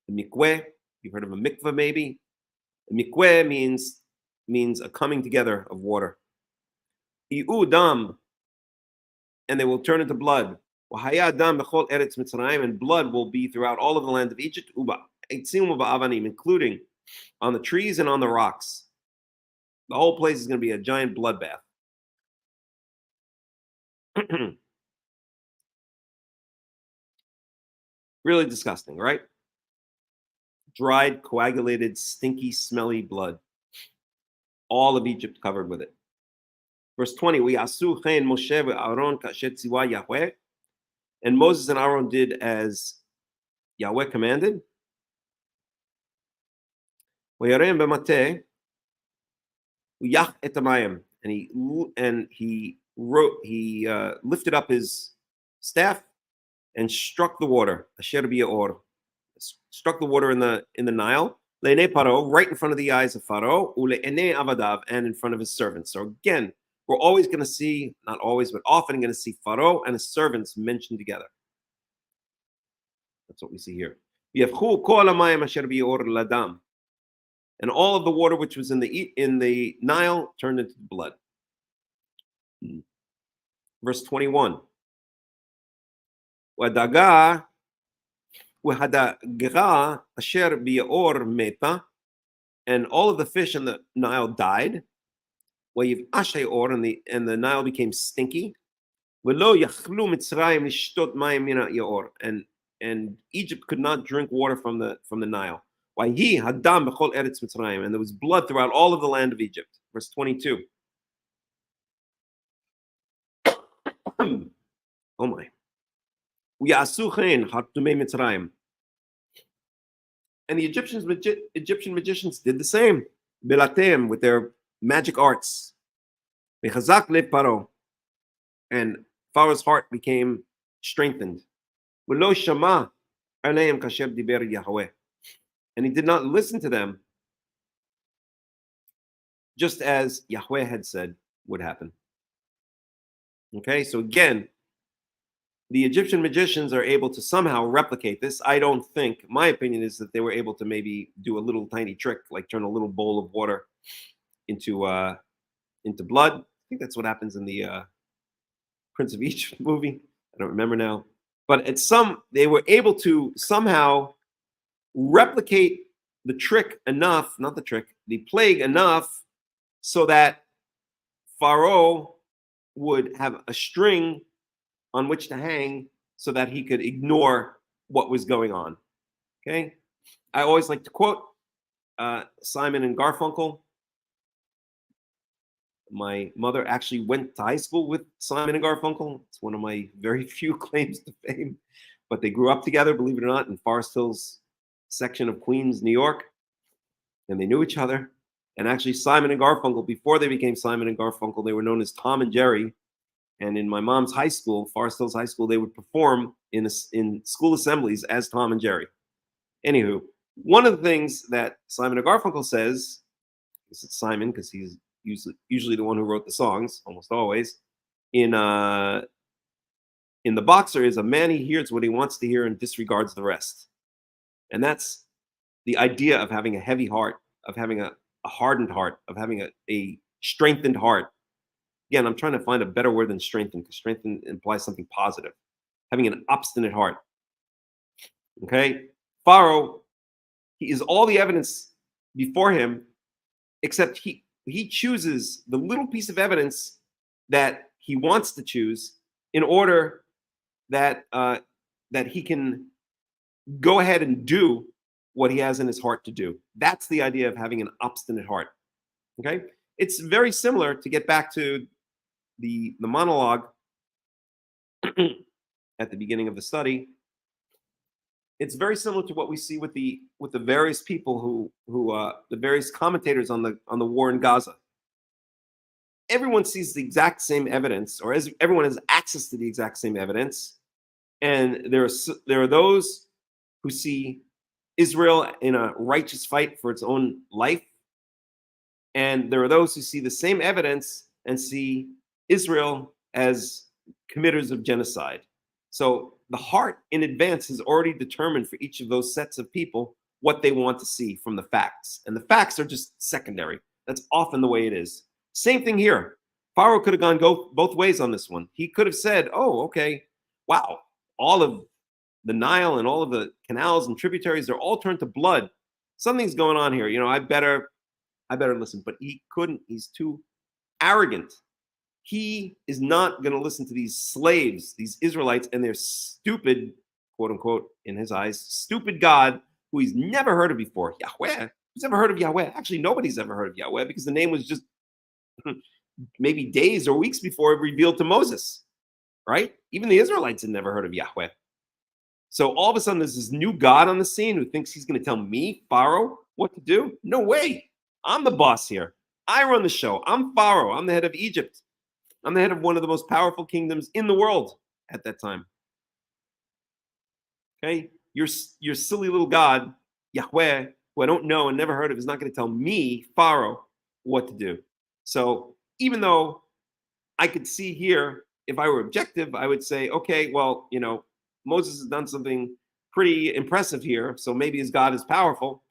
The mikwe, you've heard of a mikveh maybe. A mikwe means a coming together of water. Iudam, and they will turn into blood. And blood will be throughout all of the land of Egypt, including on the trees and on the rocks. The whole place is going to be a giant bloodbath. Really disgusting, right? Dried, coagulated, stinky, smelly blood. All of Egypt covered with it. Verse 20, and Moses and Aaron did as Yahweh commanded. וירם במטה, ויח את המים, and he lifted up his staff and struck the water, asher bi'or, struck the water in the Nile, le'nei Paro, right in front of the eyes of Pharaoh, ule'nei avadav, and in front of his servants. So again, we're always going to see, not always, but often going to see Pharaoh and his servants mentioned together. That's what we see here. Yafchu kol hamayim asher bi'or ladam, and all of the water which was in the Nile turned into blood. Verse 21. Wadaga wahadagra asher bi'or meta, and all of the fish in the Nile died. Wayiv asheor, and the Nile became stinky. V'lo yachlu Mitzrayim lishtot mayim min ha'yor, and Egypt could not drink water from the Nile. Wahi hadam b'chol eretz Mitzrayim, and there was blood throughout all of the land of Egypt. Verse 22. Oh my. U'ya'asu chen hartumei Mitzrayim, and the Egyptian magicians did the same. Belatem, with their magic arts. V'chazak lev Paro, and Pharaoh's heart became strengthened. V'lo shama aleim kasher diber Yahweh, and he did not listen to them, just as Yahweh had said would happen. Okay, so again, the Egyptian magicians are able to somehow replicate this. I don't think, my opinion is that they were able to maybe do a little tiny trick, like turn a little bowl of water into blood. I think that's what happens in the Prince of Egypt movie. I don't remember now. But they were able to somehow replicate the trick enough, not the trick, the plague enough, so that Pharaoh would have a string on which to hang so that he could ignore what was going on. Okay? I always like to quote Simon and Garfunkel. My mother actually went to high school with Simon and Garfunkel. It's one of my very few claims to fame. But they grew up together, believe it or not, in Forest Hills section of Queens, New York. And they knew each other. And actually, Simon and Garfunkel, before they became Simon and Garfunkel, they were known as Tom and Jerry. And in my mom's high school, Forest Hills High School, they would perform in school assemblies as Tom and Jerry. Anywho, one of the things that Simon and Garfunkel says, it's Simon because he's usually the one who wrote the songs, almost always, in The Boxer, is a man, he hears what he wants to hear and disregards the rest. And that's the idea of having a heavy heart, of having a hardened heart, of having a strengthened heart. Again, I'm trying to find a better word than strengthened, because strengthened implies something positive. Having an obstinate heart. Okay? Pharaoh, he is all the evidence before him, except he chooses the little piece of evidence that he wants to choose in order that he can go ahead and do what he has in his heart to do. That's the idea of having an obstinate heart. Okay? It's very similar, to get back to the monologue at the beginning of the study. It's very similar to what we see with the various people who the various commentators on the war in Gaza. Everyone sees the exact same evidence, or everyone has access to the exact same evidence, and there are those who see Israel in a righteous fight for its own life, and there are those who see the same evidence and see Israel as committers of genocide. So the heart in advance has already determined for each of those sets of people what they want to see from the facts. And the facts are just secondary. That's often the way it is. Same thing here. Pharaoh could have gone both ways on this one. He could have said, oh, okay, wow, all of the Nile and all of the canals and tributaries, they're all turned to blood. Something's going on here. You know, I better listen. But he couldn't. He's too arrogant. He is not going to listen to these slaves, these Israelites, and their stupid, quote unquote, in his eyes, stupid God who he's never heard of before. Yahweh. Who's ever heard of Yahweh? Actually, nobody's ever heard of Yahweh, because the name was just maybe days or weeks before it revealed to Moses, right? Even the Israelites had never heard of Yahweh. So all of a sudden, there's this new God on the scene who thinks he's going to tell me, Pharaoh, what to do? No way. I'm the boss here. I run the show. I'm Pharaoh. I'm the head of Egypt. I'm the head of one of the most powerful kingdoms in the world at that time. Okay? Your silly little God, Yahweh, who I don't know and never heard of, is not going to tell me, Pharaoh, what to do. So even though I could see here, if I were objective, I would say, okay, well, Moses has done something pretty impressive here, so maybe his God is powerful.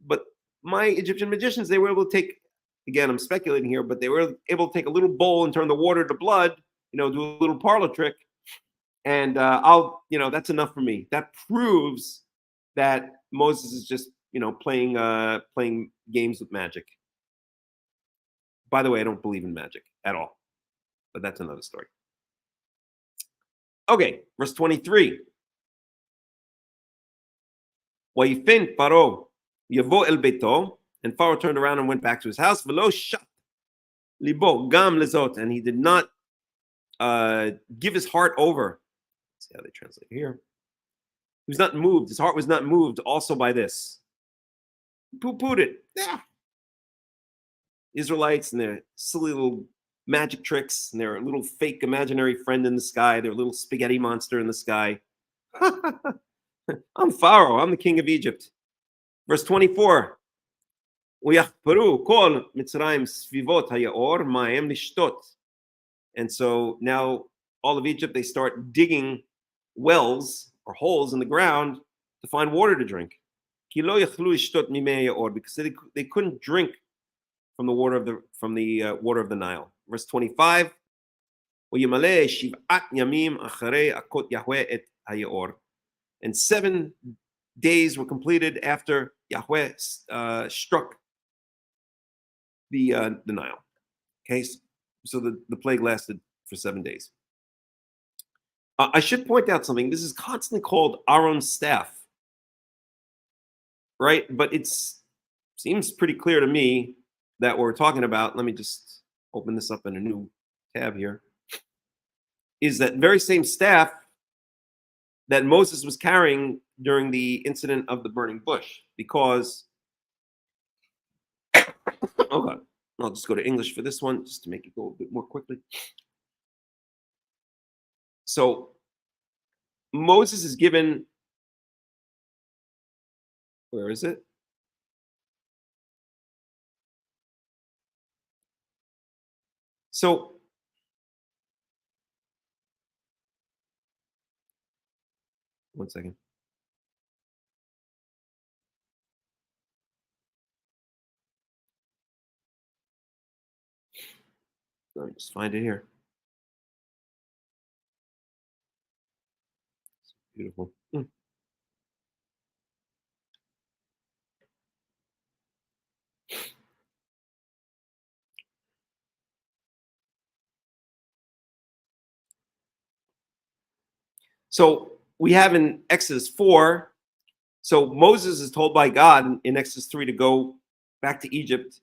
But my Egyptian magicians, they were able to take, again, I'm speculating here, but they were able to take a little bowl and turn the water to blood, do a little parlor trick. And that's enough for me. That proves that Moses is just, playing games with magic. By the way, I don't believe in magic at all, but that's another story. Okay, verse 23. Wayifin Paro yavo el beito, and Pharaoh turned around and went back to his house. Velo shat libo gam lezot, and he did not give his heart over. Let's see how they translate here. He was not moved. His heart was not moved also by this. Poo-pooed it. Yeah. Israelites and their silly little magic tricks and their little fake imaginary friend in the sky, their little spaghetti monster in the sky. I'm Pharaoh. I'm the king of Egypt. Verse 24. And so now all of Egypt, they start digging wells or holes in the ground to find water to drink. Because they couldn't drink from the water of the Nile. Verse 25. And 7 days were completed after Yahweh struck the Nile. Okay, so the plague lasted for 7 days. I should point out something. This is constantly called Aaron's staff, right? But it seems pretty clear to me that what we're talking about, let me just open this up in a new tab here, is that very same staff that Moses was carrying during the incident of the burning bush. Because, okay, I'll just go to English for this one, just to make it go a bit more quickly. So Moses is given, where is it? So one second. Let me just find it here. Beautiful. So we have in Exodus 4, so Moses is told by God in Exodus 3 to go back to Egypt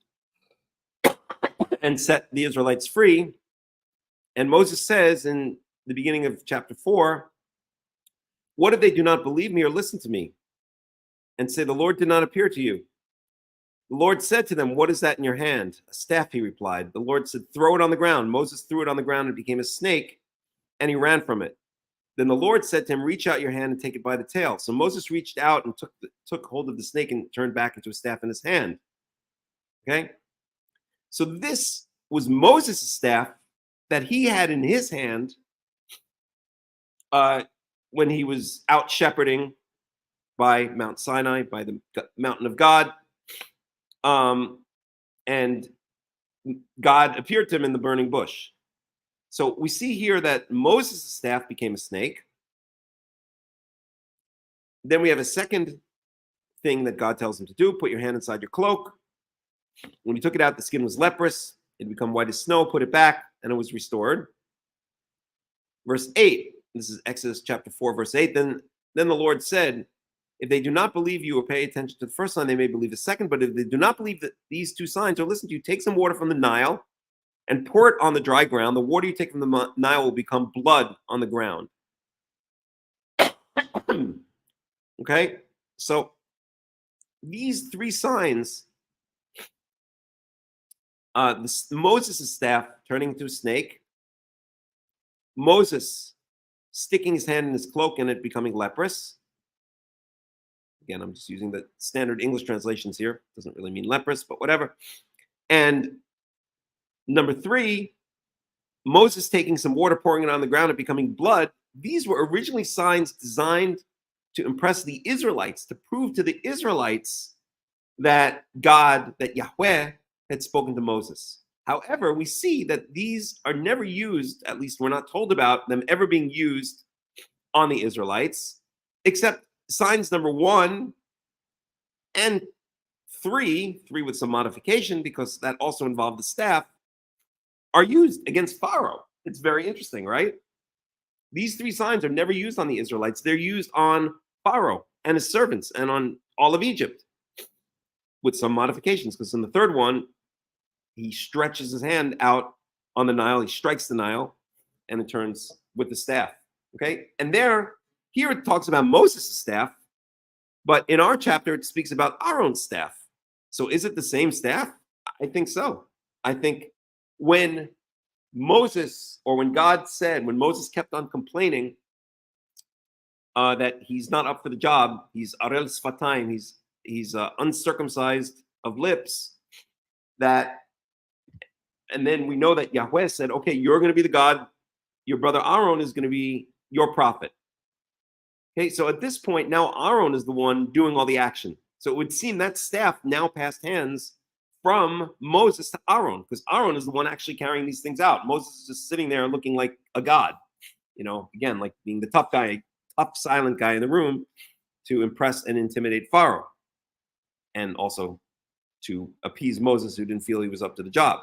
and set the Israelites free. And Moses says in the beginning of chapter 4, what if they do not believe me or listen to me and say, the Lord did not appear to you? The Lord said to them, what is that in your hand? A staff, he replied. The Lord said, throw it on the ground. Moses threw it on the ground and it became a snake, and he ran from it. Then the Lord said to him, reach out your hand and take it by the tail. So Moses reached out and took hold of the snake and turned back into a staff in his hand. Okay? So this was Moses' staff that he had in his hand when he was out shepherding by Mount Sinai, by the mountain of God. And God appeared to him in the burning bush. So we see here that Moses' staff became a snake. Then we have a second thing that God tells him to do. Put your hand inside your cloak. When he took it out, the skin was leprous. It had become white as snow. Put it back, and it was restored. Verse 8. This is Exodus chapter 4, verse 8. Then the Lord said, if they do not believe you or pay attention to the first sign, they may believe the second. But if they do not believe that these two signs or listen to you, take some water from the Nile and pour it on the dry ground. The water you take from the Nile will become blood on the ground. Okay, so these three signs, Moses' staff turning into a snake, Moses sticking his hand in his cloak and it becoming leprous. Again, I'm just using the standard English translations here. Doesn't really mean leprous, but whatever. And number three, Moses taking some water, pouring it on the ground and becoming blood. These were originally signs designed to impress the Israelites, to prove to the Israelites that God, that Yahweh had spoken to Moses. However, we see that these are never used, at least we're not told about them ever being used on the Israelites, except signs number 1 and 3 with some modification, because that also involved the staff, are used against Pharaoh. It's very interesting, right? These 3 signs are never used on the Israelites. They're used on Pharaoh and his servants and on all of Egypt with some modifications, because in the third one, he stretches his hand out on the Nile, he strikes the Nile, and it turns with the staff. Okay, and here it talks about Moses' staff, but in our chapter it speaks about Aaron's staff. So is it the same staff? I think so. I think when Moses, or when God said, when Moses kept on complaining that he's not up for the job, he's arel sfatayim, he's uncircumcised of lips, and then we know that Yahweh said, okay, you're going to be the God, your brother Aaron is going to be your prophet. Okay, so at this point, now Aaron is the one doing all the action. So it would seem that staff now passed hands from Moses to Aaron, because Aaron is the one actually carrying these things out. Moses is just sitting there looking like a god, again, like being the tough guy, tough, silent guy in the room to impress and intimidate Pharaoh, and also to appease Moses, who didn't feel he was up to the job.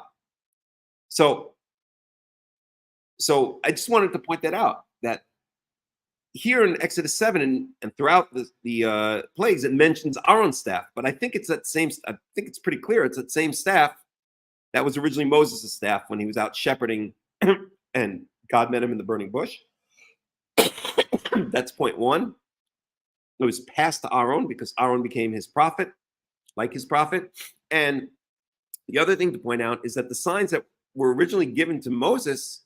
So I just wanted to point that out, that here in Exodus 7 and throughout the plagues, it mentions Aaron's staff, but I think it's it's pretty clear it's that same staff that was originally Moses' staff when he was out shepherding and God met him in the burning bush. That's point 1. It was passed to Aaron because Aaron became his prophet, like his prophet. And the other thing to point out is that the signs that were originally given to Moses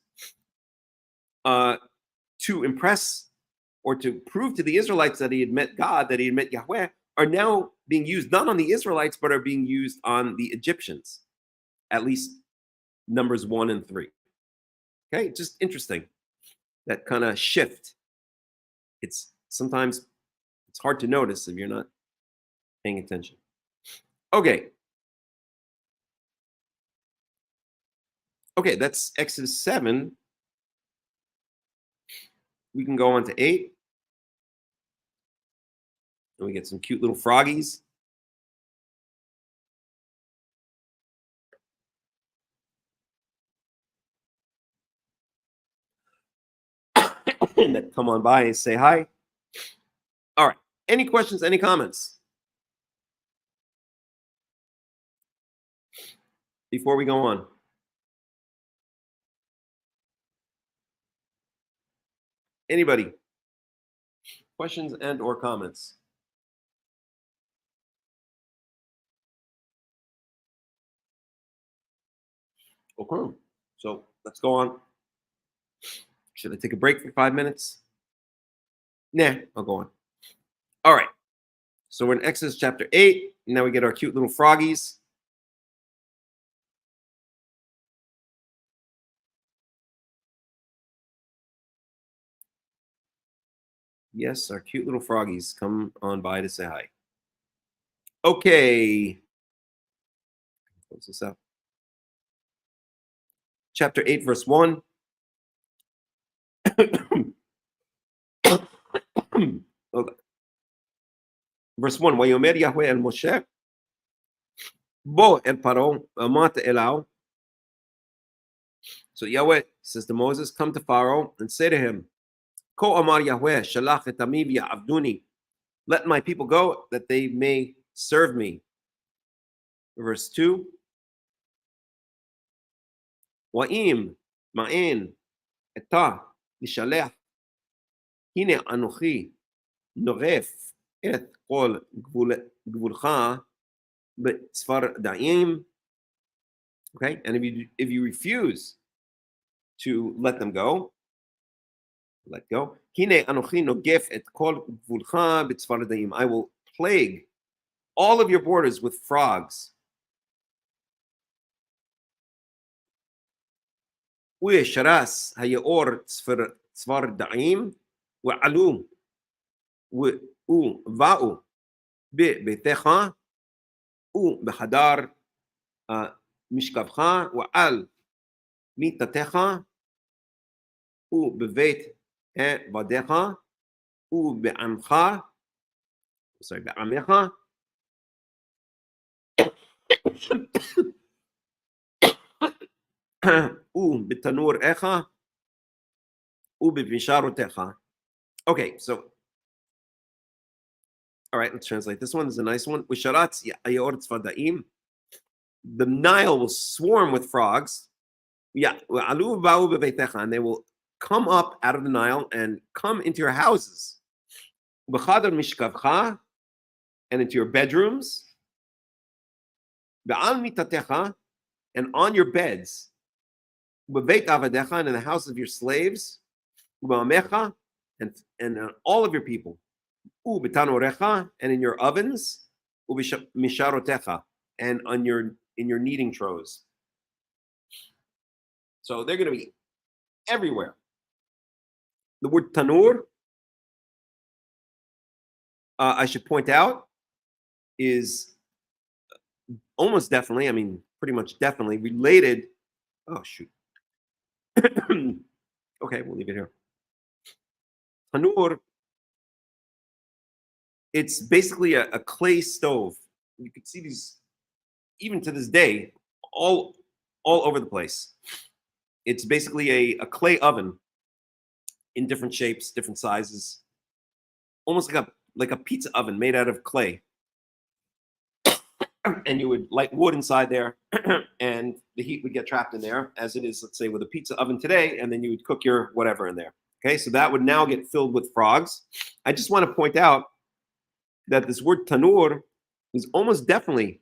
to impress or to prove to the Israelites that he had met God, that he had met Yahweh, are now being used not on the Israelites, but are being used on the Egyptians, at least numbers 1 and 3. Okay, just interesting, that kind of shift. Sometimes it's hard to notice if you're not paying attention. Okay, that's Exodus 7. We can go on to 8. And we get some cute little froggies. That come on by and say hi. All right. Any questions? Any comments? Before we go on. Anybody? Questions and or comments? Okay, so let's go on. Should I take a break for 5 minutes? Nah, I'll go on. All right, so we're in Exodus chapter 8. Now we get our cute little froggies. Yes, our cute little froggies come on by to say hi. Okay. Close this up. Chapter 8, verse 1. Okay. Verse 1. Vayomer Yahweh el Moshe, bo el Paro, amata elau. So Yahweh says to Moses, come to Pharaoh and say to him, Ko amar Yahweh, shalach et ami v'ya'avduni. Let my people go, that they may serve me. Verse 2. Wa'im ma'en eta nishalech hine anochi noref את כל גבולך בצפרדעים. Okay, and if you refuse to let them go, let go. הנה אנוכי נוגף את כל גבולך בצפרדעים. I will plague all of your borders with frogs. וישרס היאור צפרדעים ועלו ובאו בביתך ובחדר משכבך ועל מיטתך ובבית עבדיך ובעמך, בעמך ובתנוריך ובמשרותיך. Okay, so all right, let's translate. This one is a nice one. Wisharatz yaor tzvadaim. The Nile will swarm with frogs. Yeah, and they will come up out of the Nile and come into your houses. B'chadar mishkavcha, and into your bedrooms. B'al mitatecha, and on your beds. B'beit avadecha, and in the house of your slaves. B'amecha, and all of your people. B'tanorecha, and in your ovens. B'misharotecha, and on in your kneading troughs. So they're going to be everywhere. The word tanur, I should point out, is almost definitely, I mean, pretty much definitely related. Oh, shoot. Okay, we'll leave it here. Tanur, it's basically a clay stove. You can see these, even to this day, all over the place. It's basically a clay oven in different shapes, different sizes, almost like a pizza oven made out of clay. And you would light wood inside there, and the heat would get trapped in there, as it is, let's say, with a pizza oven today, and then you would cook your whatever in there. Okay, so that would now get filled with frogs. I just want to point out that this word tanur is almost definitely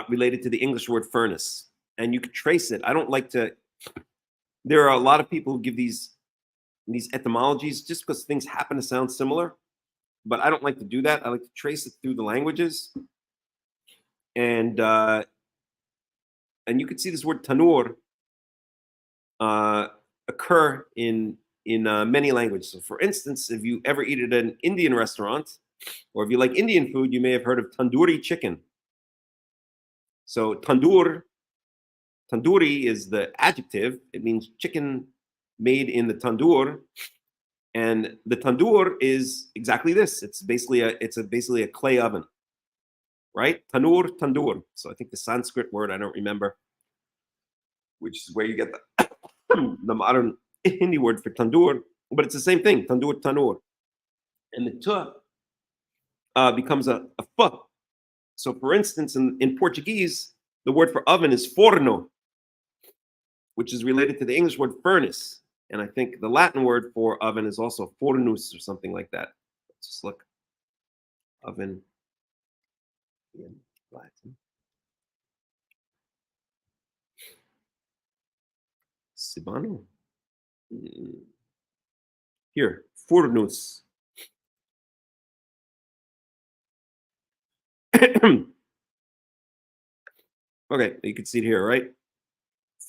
related to the English word furnace. And you can trace it. I don't like to, there are a lot of people who give these etymologies just because things happen to sound similar, but I don't like to do that. I like to trace it through the languages. And you can see this word tanur occur in many languages. So for instance, if you ever eat at an Indian restaurant, or if you like Indian food, you may have heard of tandoori chicken. So tandoori is the adjective. It means chicken made in the tandoor, and the tandoor is exactly this. It's basically a clay oven, right? Tandoor. So I think the Sanskrit word, I don't remember, which is where you get the modern Hindi word for tandoor, but it's the same thing, tandoor. And the t becomes a f. So for instance, in Portuguese, the word for oven is forno, which is related to the English word furnace. And I think the Latin word for oven is also fornus or something like that. Let's just look. Oven in Latin. Sibano. Here, fornus. Okay, you can see it here, right?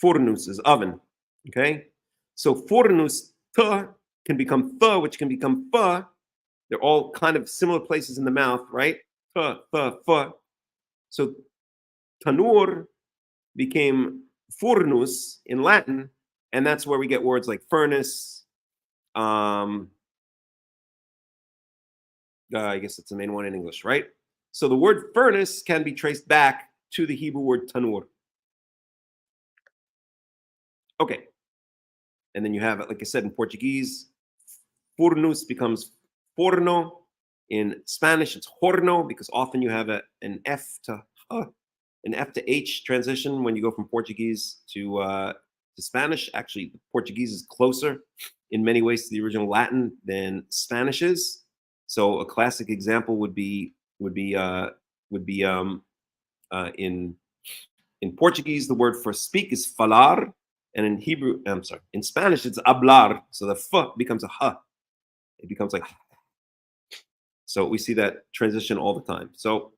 Fornus is oven. Okay, so fornus can become th, which can become fa. They're all kind of similar places in the mouth, right? Fa. So tanur became fornus in Latin, and that's where we get words like furnace. I guess it's the main one in English, right? So the word furnace can be traced back to the Hebrew word tanur. Okay. And then you have it, like I said, in Portuguese, furnus becomes forno. In Spanish, it's horno, because often you have an F to H transition when you go from Portuguese to Spanish. Actually, Portuguese is closer in many ways to the original Latin than Spanish is. So a classic example would be in Portuguese, the word for speak is falar, and in Hebrew, I'm sorry, in Spanish it's hablar. So the f becomes a h. It becomes like. So we see that transition all the time. So,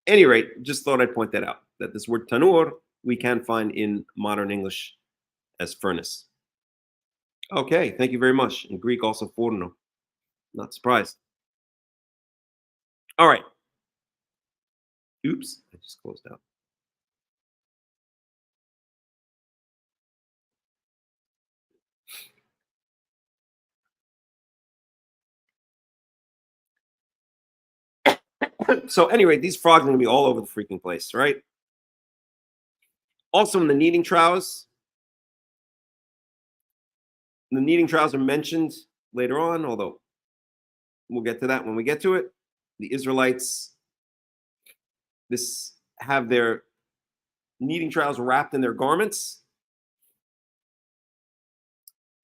any rate, just thought I'd point that out. That this word tanur we can find in modern English as furnace. Okay, thank you very much. In Greek, also forno. Not surprised. All right. Oops, I just closed out. So anyway, these frogs are going to be all over the freaking place, right? Also in the kneading troughs. The kneading troughs are mentioned later on, although we'll get to that when we get to it. The Israelites have their kneading troughs wrapped in their garments.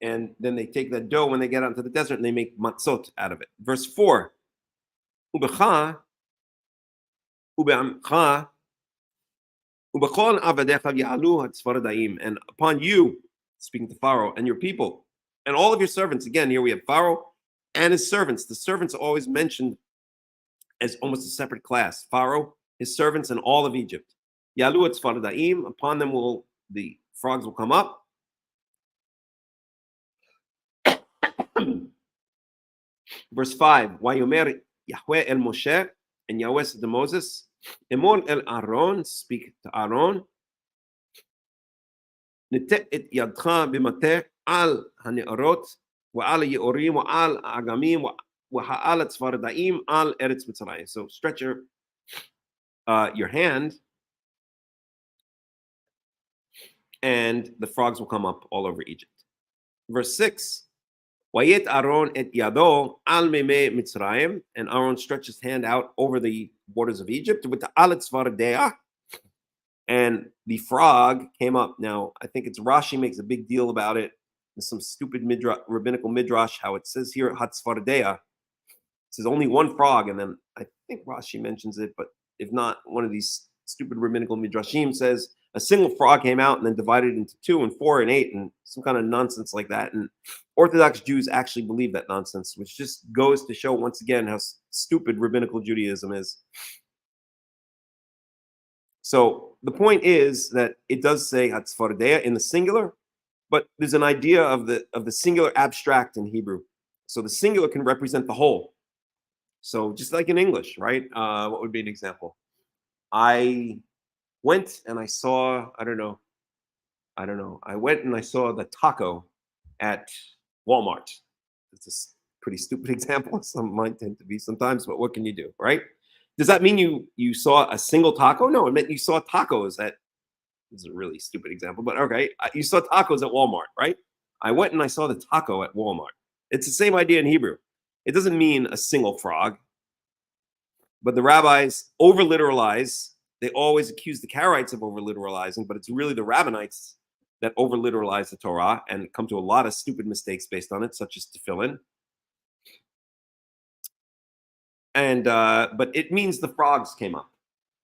And then they take that dough when they get out into the desert and they make matzot out of it. Verse 4. Ubecha, ube'amcha, ubechol avadecha ya'alu hatzvaradaim. And upon you, speaking to Pharaoh, and your people, and all of your servants. Again, here we have Pharaoh and his servants. The servants are always mentioned as almost a separate class. Pharaoh, his servants, and all of Egypt. Ya'alu hatzvaradaim. Upon them the frogs will come up. Verse 5, Wayomer Yahweh el Moshe, and Yahweh said to Moses, Emor el Aaron, speak to Aaron, Nite et yadcha b'mateh al hane'orot, wa'al ye'orim, wa'al agamim, wa'al tzvaradaim, al eretz Mitzrayim. So stretch your hand, and the frogs will come up all over Egypt. Verse 6, Wayet Aaron et yado al meme Mitzrayim, and Aaron stretched his hand out over the borders of Egypt with the al tzvardeah, and the frog came up. Now, I think it's Rashi makes a big deal about it. There's some stupid rabbinical midrash how it says here hatzvardeah. It says only one frog, and then I think Rashi mentions it, but if not, one of these stupid rabbinical midrashim says a single frog came out and then divided into 2 and 4 and 8 and some kind of nonsense like that. And Orthodox Jews actually believe that nonsense, which just goes to show once again how stupid rabbinical Judaism is. So the point is that it does say hatzvardeah in the singular, but there's an idea of the singular abstract in Hebrew. So the singular can represent the whole. So just like in English, right? What would be an example? I went and I saw, I don't know. I went and I saw the taco at Walmart. It's a pretty stupid example. Some might tend to be sometimes, but what can you do, right? Does that mean you saw a single taco? No, it meant you saw tacos at, this is a really stupid example, but okay. You saw tacos at Walmart, right? I went and I saw the taco at Walmart. It's the same idea in Hebrew. It doesn't mean a single frog, but the rabbis over-literalize. They always accuse the Karaites of over-literalizing, but it's really the Rabbinites that over-literalize the Torah and come to a lot of stupid mistakes based on it, such as tefillin. And but it means the frogs came up.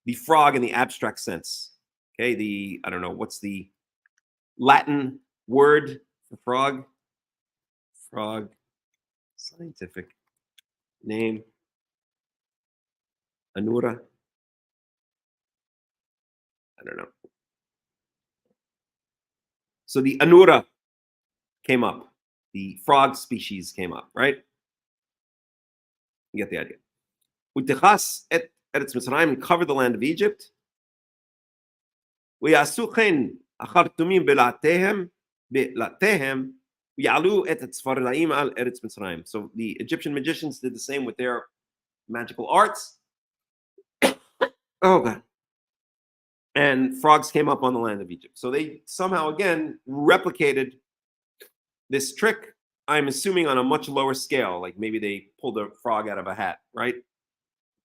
The frog in the abstract sense. Okay, I don't know, what's the Latin word for frog? Frog, scientific name. Anura. I don't know. So the Anura came up. The frog species came up, right? You get the idea. Utechas et Eretz Mitzrayim, and cover the land of Egypt. Ve'yasu chen achartumim be'latehem ve'yalu et tzvaradaim al Eretz Mitzrayim. So the Egyptian magicians did the same with their magical arts. Oh God. And frogs came up on the land of Egypt. So they somehow, again, replicated this trick, I'm assuming on a much lower scale. Like maybe they pulled a frog out of a hat, right?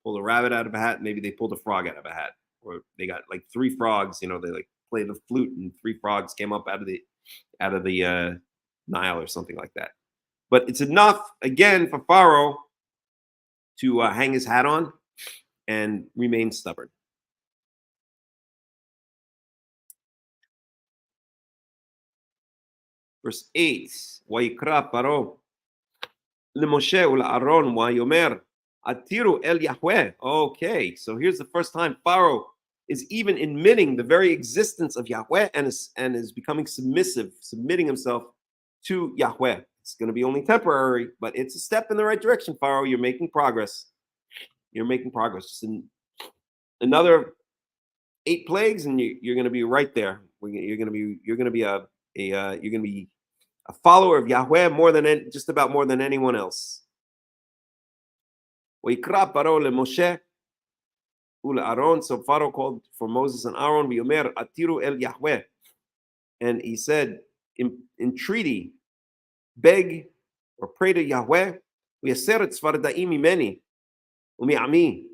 Pulled a rabbit out of a hat. Maybe they pulled a frog out of a hat. Or they got like 3 frogs, they like played the flute and 3 frogs came up out of the Nile or something like that. But it's enough, again, for Pharaoh hang his hat on and remain stubborn. Verse 8, Wayikra Paro LeMoshe uLaAron Wayomer Atiru El Yahweh. Okay, so here's the first time Pharaoh is even admitting the very existence of Yahweh and is becoming submissive, submitting himself to Yahweh. It's going to be only temporary, but it's a step in the right direction, Pharaoh. You're making progress. You're making progress. Just in another 8 plagues, and you're going to be right there. You're going to be a follower of Yahweh just about more than anyone else. Wayikra Paro LeMoshe uLaAron. So Pharaoh called for Moses and Aaron. V'yomer Atiru El Yahweh, and he said, entreaty, beg or pray to Yahweh. V'yaser et tzvarda'i mimeni u'mi'ami.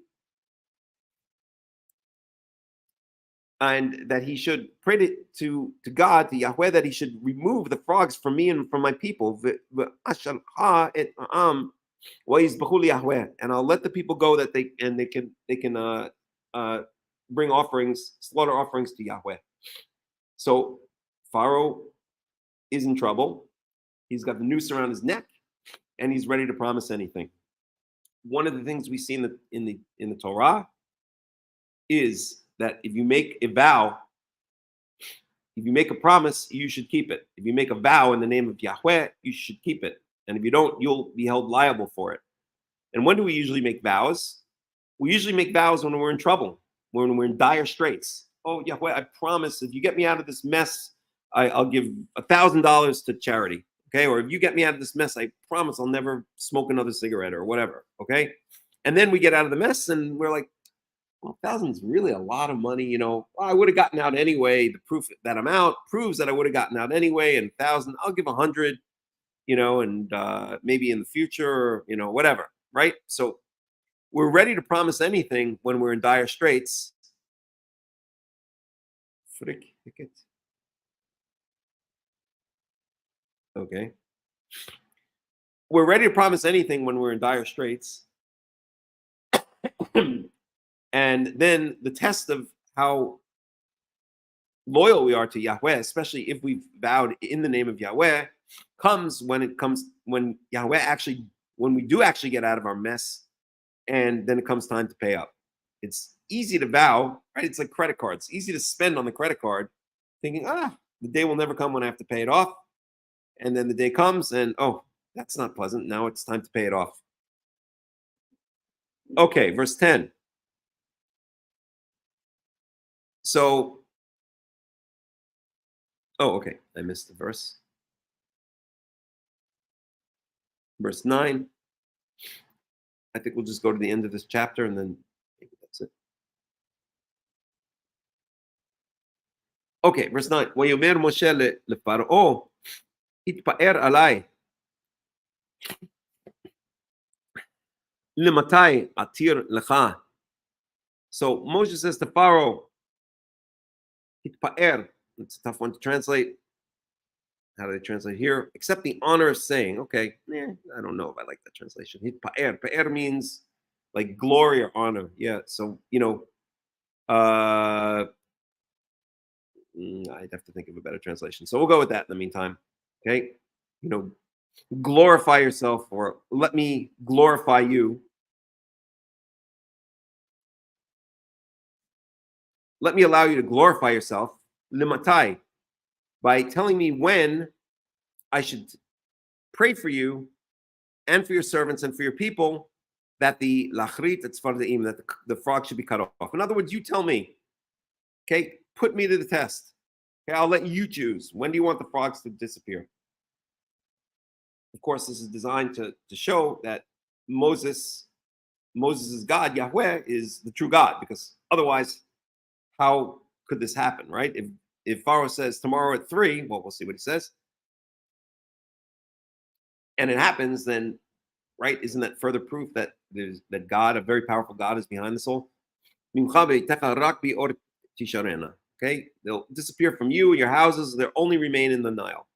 And that he should pray to God, to Yahweh, that he should remove the frogs from me and from my people. And I'll let the people go that they can bring offerings, slaughter offerings to Yahweh. So Pharaoh is in trouble. He's got the noose around his neck, and he's ready to promise anything. One of the things we see in the Torah is that if you make a vow, if you make a promise, you should keep it. If you make a vow in the name of Yahweh, you should keep it. And if you don't, you'll be held liable for it. And when do we usually make vows? We usually make vows when we're in trouble, when we're in dire straits. Oh, Yahweh, I promise if you get me out of this mess, I'll give $1,000 to charity. Okay, or if you get me out of this mess, I promise I'll never smoke another cigarette or whatever. Okay, and then we get out of the mess and we're like, well, 1,000 is really a lot of money, Well, I would have gotten out anyway. The proof that I'm out proves that I would have gotten out anyway. And 1,000, I'll give 100, and maybe in the future, whatever, right? So we're ready to promise anything when we're in dire straits. Okay. We're ready to promise anything when we're in dire straits. And then the test of how loyal we are to Yahweh, especially if we've vowed in the name of Yahweh, comes when we do actually get out of our mess, and then it comes time to pay up. It's easy to vow, right? It's like credit cards. It's easy to spend on the credit card, thinking, the day will never come when I have to pay it off. And then the day comes and, oh, that's not pleasant. Now it's time to pay it off. Okay, verse 10. So, okay, I missed the verse. Verse 9. I think we'll just go to the end of this chapter and then maybe that's it. Okay, verse 9. Wayomer Moshe leParo itpa'er alai lematai atir lecha. So Moshe says to Pharaoh, Hitpa'er. It's a tough one to translate. How do they translate here? Accept the honor of saying. Okay, I don't know if I like that translation. Hitpa'er. Pa'er means like glory or honor. Yeah, so, I'd have to think of a better translation. So we'll go with that in the meantime. Okay, glorify yourself, or let me glorify you. Let me allow you to glorify yourself, limatai, by telling me when I should pray for you and for your servants and for your people that the lachrit etzvardaim, that the frog should be cut off. In other words, you tell me, okay, put me to the test. Okay, I'll let you choose. When do you want the frogs to disappear? Of course, this is designed to show that Moses' God, Yahweh, is the true God, because otherwise, how could this happen, right? If Pharaoh says tomorrow at 3, well, we'll see what he says, and it happens, then, right, isn't that further proof that that God, a very powerful God, is behind this all? Okay, they'll disappear from you and your houses. They'll only remain in the Nile.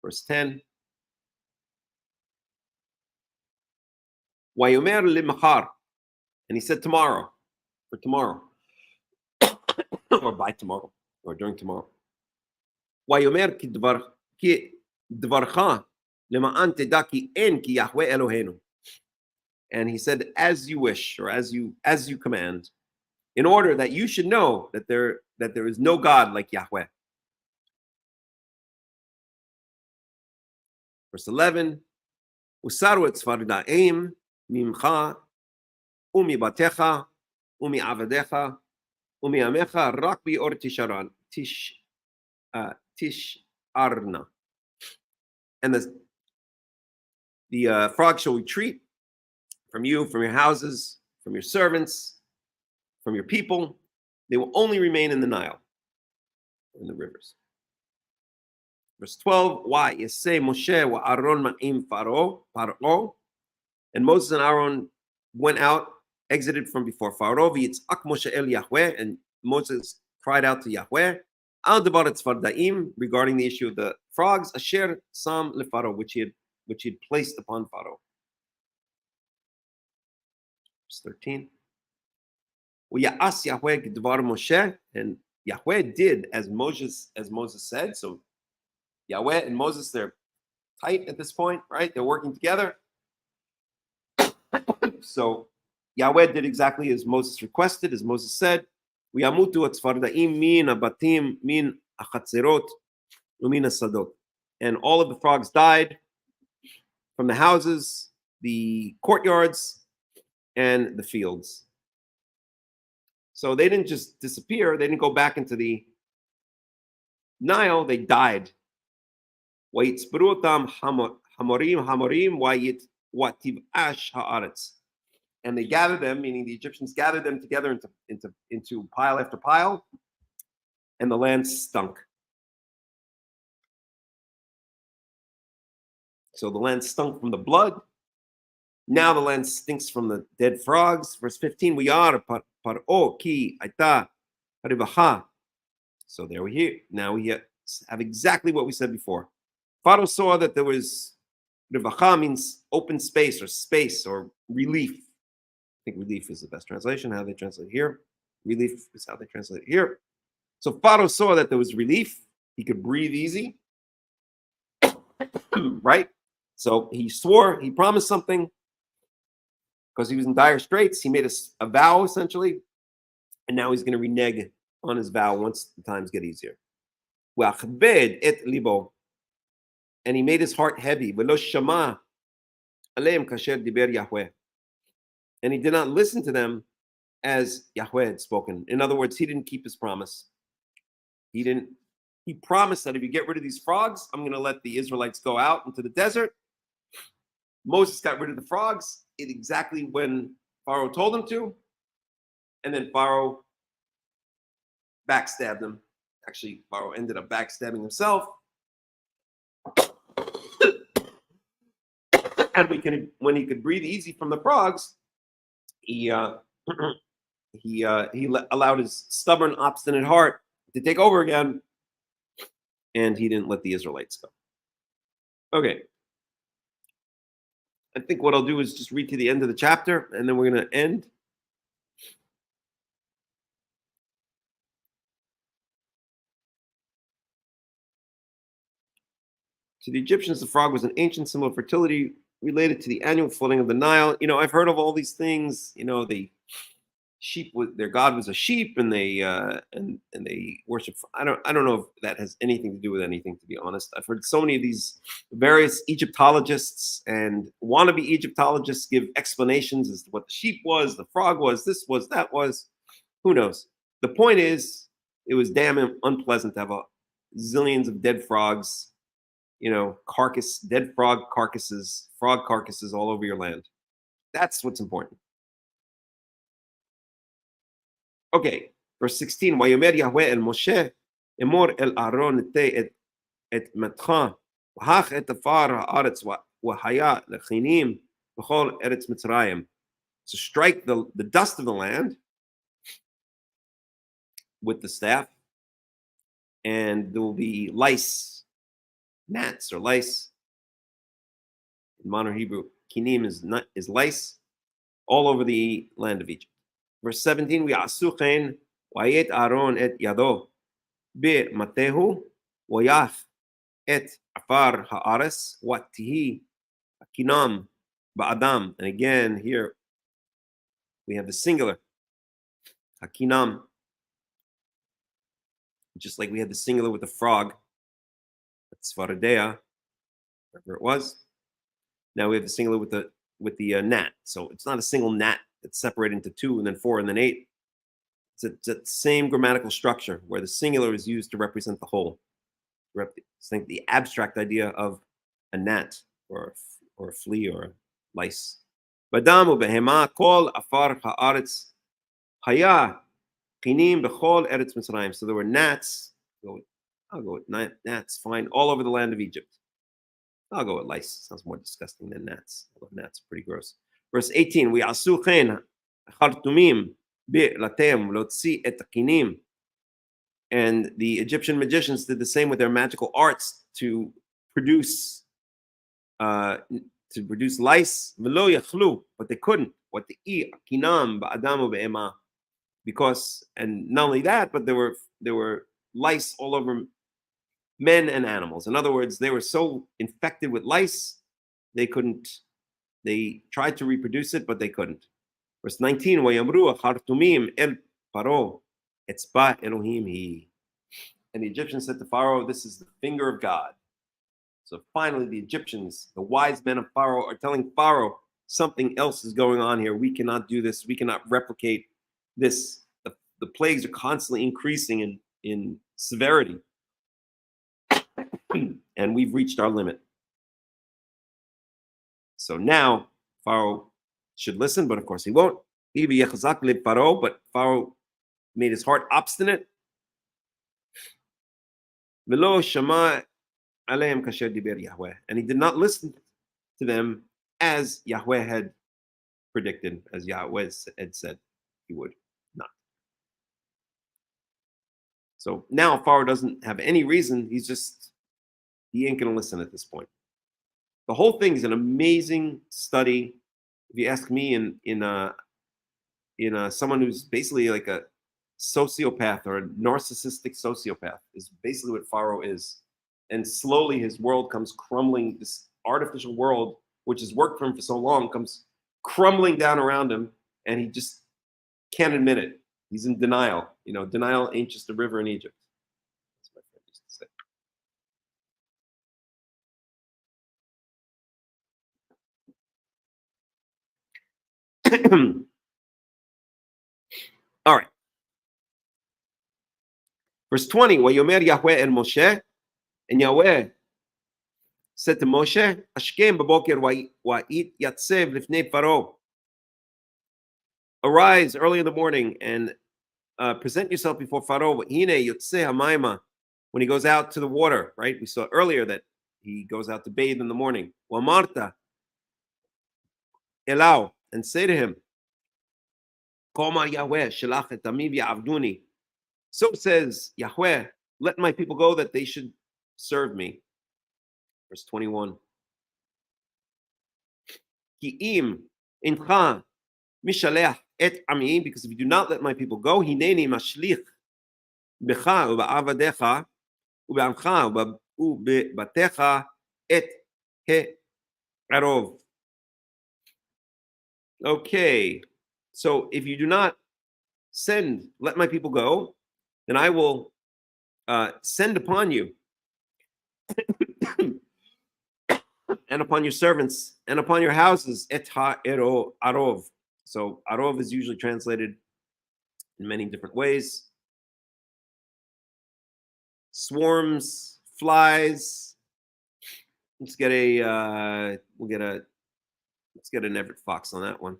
Verse 10. Wayomer limachar. And he said tomorrow, for tomorrow, or by tomorrow, or during tomorrow. Wayomer ki dvarcha lema'an teda ki en ki Yahweh Eloheinu. And he said, as you wish, or as you command, in order that you should know that there is no God like Yahweh. Verse 11, Usaru et tzvardaim mimcha umi batecha umi avadecha umi amecha rak bi'or tisharna. And the frog shall retreat from you, from your houses, from your servants, from your people. They will only remain in the Nile, in the rivers. Verse 12, why Yesei Moshe wa Aaron ma'im Paro, and Moses and Aaron went out, exited from before Pharaoh, v'yitzak Moshe el Yahweh, and Moses cried out to Yahweh, al devar tzvardaim, regarding the issue of the frogs, asher sam leFaro, which he had placed upon Pharaoh. Verse 13, U'ya'as Yahweh k'dvar Moshe, and Yahweh did as Moses said. So Yahweh and Moses, they're tight at this point, right? They're working together. So Yahweh did exactly as Moses requested, as Moses said. U'yamutu atzvardaim min abatim min achatzerot u'min asadot. And all of the frogs died from the houses, the courtyards, and the fields. So they didn't just disappear. They didn't go back into the Nile. They died. Hamorim wativ'ash haaretz. And they gathered them, meaning the Egyptians gathered them together into pile after pile, and the land stunk. So the land stunk from the blood. Now the land stinks from the dead frogs. Verse 15, we are paro ki aita rivacha. So there we hear. Now we have exactly what we said before. Pharaoh saw that there was rivacha, means open space or relief. I think relief is the best translation. How they translate here. Relief is how they translate it here. So Pharaoh saw that there was relief. He could breathe easy. Right? So he swore, he promised something because he was in dire straits. He made a vow, essentially. And now he's going to renege on his vow once the times get easier. Et libo. And he made his heart heavy. And he did not listen to them as Yahweh had spoken. In other words, he didn't keep his promise. He promised that if you get rid of these frogs, I'm going to let the Israelites go out into the desert. Moses got rid of the frogs exactly when Pharaoh told him to. And then Pharaoh backstabbed him. Actually, Pharaoh ended up backstabbing himself. And when he could breathe easy from the frogs, he allowed his stubborn, obstinate heart to take over again, and he didn't let the Israelites go. Okay. I think what I'll do is just read to the end of the chapter, and then we're going to end. To the Egyptians, the frog was an ancient symbol of fertility related to the annual flooding of the Nile. I've heard of all these things. The sheep, their god was a sheep, and they and they worship. I don't know if that has anything to do with anything, to be honest. I've heard so many of these various Egyptologists and wannabe Egyptologists give explanations as to what the sheep was, the frog was, this was, that was. Who knows? The point is, it was damn unpleasant to have zillions of dead frogs, dead frog carcasses all over your land. That's what's important. Okay, verse 16. Vayomer Yahweh el Moshe, emor el Aaron et matcha, v'hach et afar haaretz v'haya lechinim v'chol eretz Mitzrayim. So strike the dust of the land with the staff, and there will be lice, gnats or lice. In modern Hebrew, kinim is lice. all over the land of Egypt. Verse 17, ויעשו כן, ויית אהרון את ידו במטהו, ויף את עפר הארץ, ותהי הקינם ba'adam. And again, here we have the singular, hakinam, just like we had the singular with the frog, svaradea, whatever it was. Now we have the singular with the gnat. So it's not a single gnat that's separated into two and then four and then eight. It's the same grammatical structure where the singular is used to represent the whole. Think the abstract idea of a gnat or a flea or a lice. Badam ubehema kol afar haaretz haya kinim bechol eretz Mitzrayim. So there were gnats. I'll go with gnats. Fine, all over the land of Egypt. I'll go with lice. Sounds more disgusting than gnats. Although gnats are pretty gross. Verse 18. We asu chen chartumim be'latem lotzi et kinim. And the Egyptian magicians did the same with their magical arts to produce lice, but they couldn't. Because, and not only that, but there were lice all over men and animals. In other words, they were so infected with lice, they couldn't. They tried to reproduce it, but they couldn't. Verse 19, وَيَمْرُوا خَرْتُمِيم el paro. Etzba Elohim he. And the Egyptians said to Pharaoh, this is the finger of God. So finally the Egyptians, the wise men of Pharaoh, are telling Pharaoh something else is going on here. We cannot do this. We cannot replicate this. The plagues are constantly increasing in severity. And we've reached our limit. So now Pharaoh should listen, but of course he won't. But Pharaoh made his heart obstinate. And he did not listen to them as Yahweh had predicted, as Yahweh had said he would not. So now Pharaoh doesn't have any reason. He ain't going to listen at this point. The whole thing is an amazing study. If you ask me, in someone who's basically like a sociopath or a narcissistic sociopath is basically what Pharaoh is. And slowly his world comes crumbling. This artificial world, which has worked for him for so long, comes crumbling down around him, and he just can't admit it. He's in denial. Denial ain't just a river in Egypt. That's what my friend used to say. All right. Verse 20, Wayomer Yahweh el Moshe, and Yahweh said to Moshe, Ashkem b'boker wa'it yatsev lifnei Pharaoh. Arise early in the morning and present yourself before Pharaoh. Hine yotzeh hamayma, when he goes out to the water, right? We saw earlier that he goes out to bathe in the morning. Wamarta elau, and say to him, Koma Yahweh shelach et ami v'yavduni. So says Yahweh, let my people go that they should serve me. Verse 21. Ki'im incha mishalech et ami, because if you do not let my people go, hineni mashlich becha uba'avadecha ube'amcha ube'batecha et he'arov. Okay, so if you do not let my people go, then I will send upon you and upon your servants and upon your houses et ha'arov. So arov is usually translated in many different ways. Swarms, flies. Let's get an Everett Fox on that one.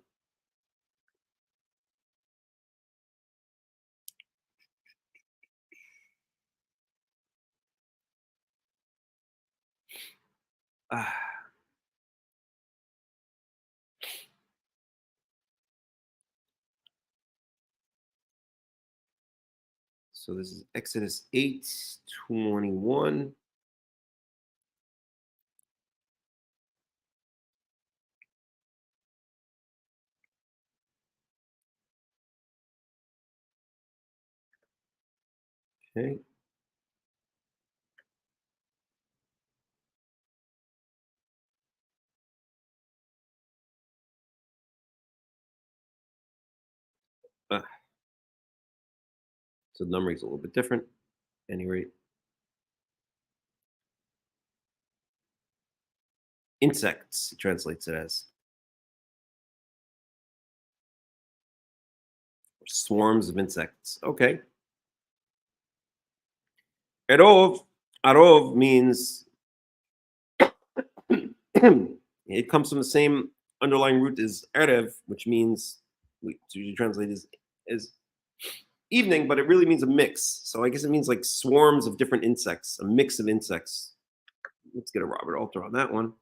So this is Exodus 8:21. Okay. So the numbering is a little bit different. At any rate, insects, he translates it as. Swarms of insects. Okay. Arov means it comes from the same underlying root as erev, which means we usually translate as evening, but it really means a mix. So I guess it means like swarms of different insects, a mix of insects. Let's get a Robert Alter on that one.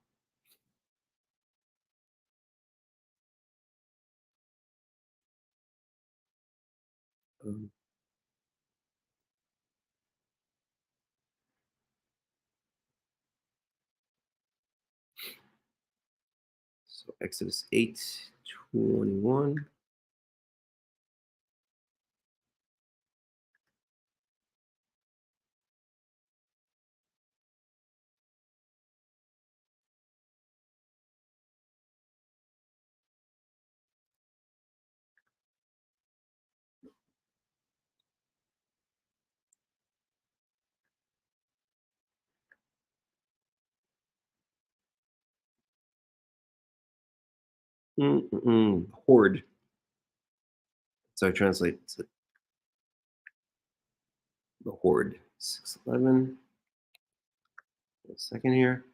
So Exodus 8:21. Horde. So I translate the horde. 6:11. A second here.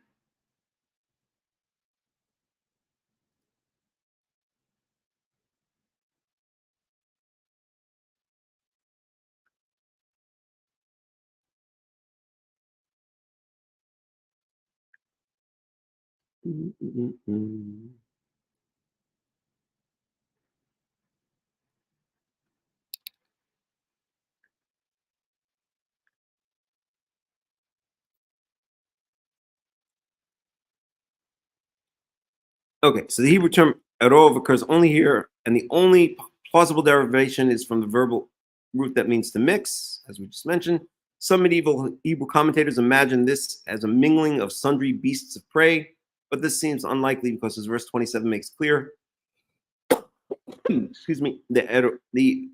Okay, so the Hebrew term erov occurs only here, and the only plausible derivation is from the verbal root that means to mix, as we just mentioned. Some medieval Hebrew commentators imagine this as a mingling of sundry beasts of prey, but this seems unlikely because, as verse 27 makes clear, excuse me, the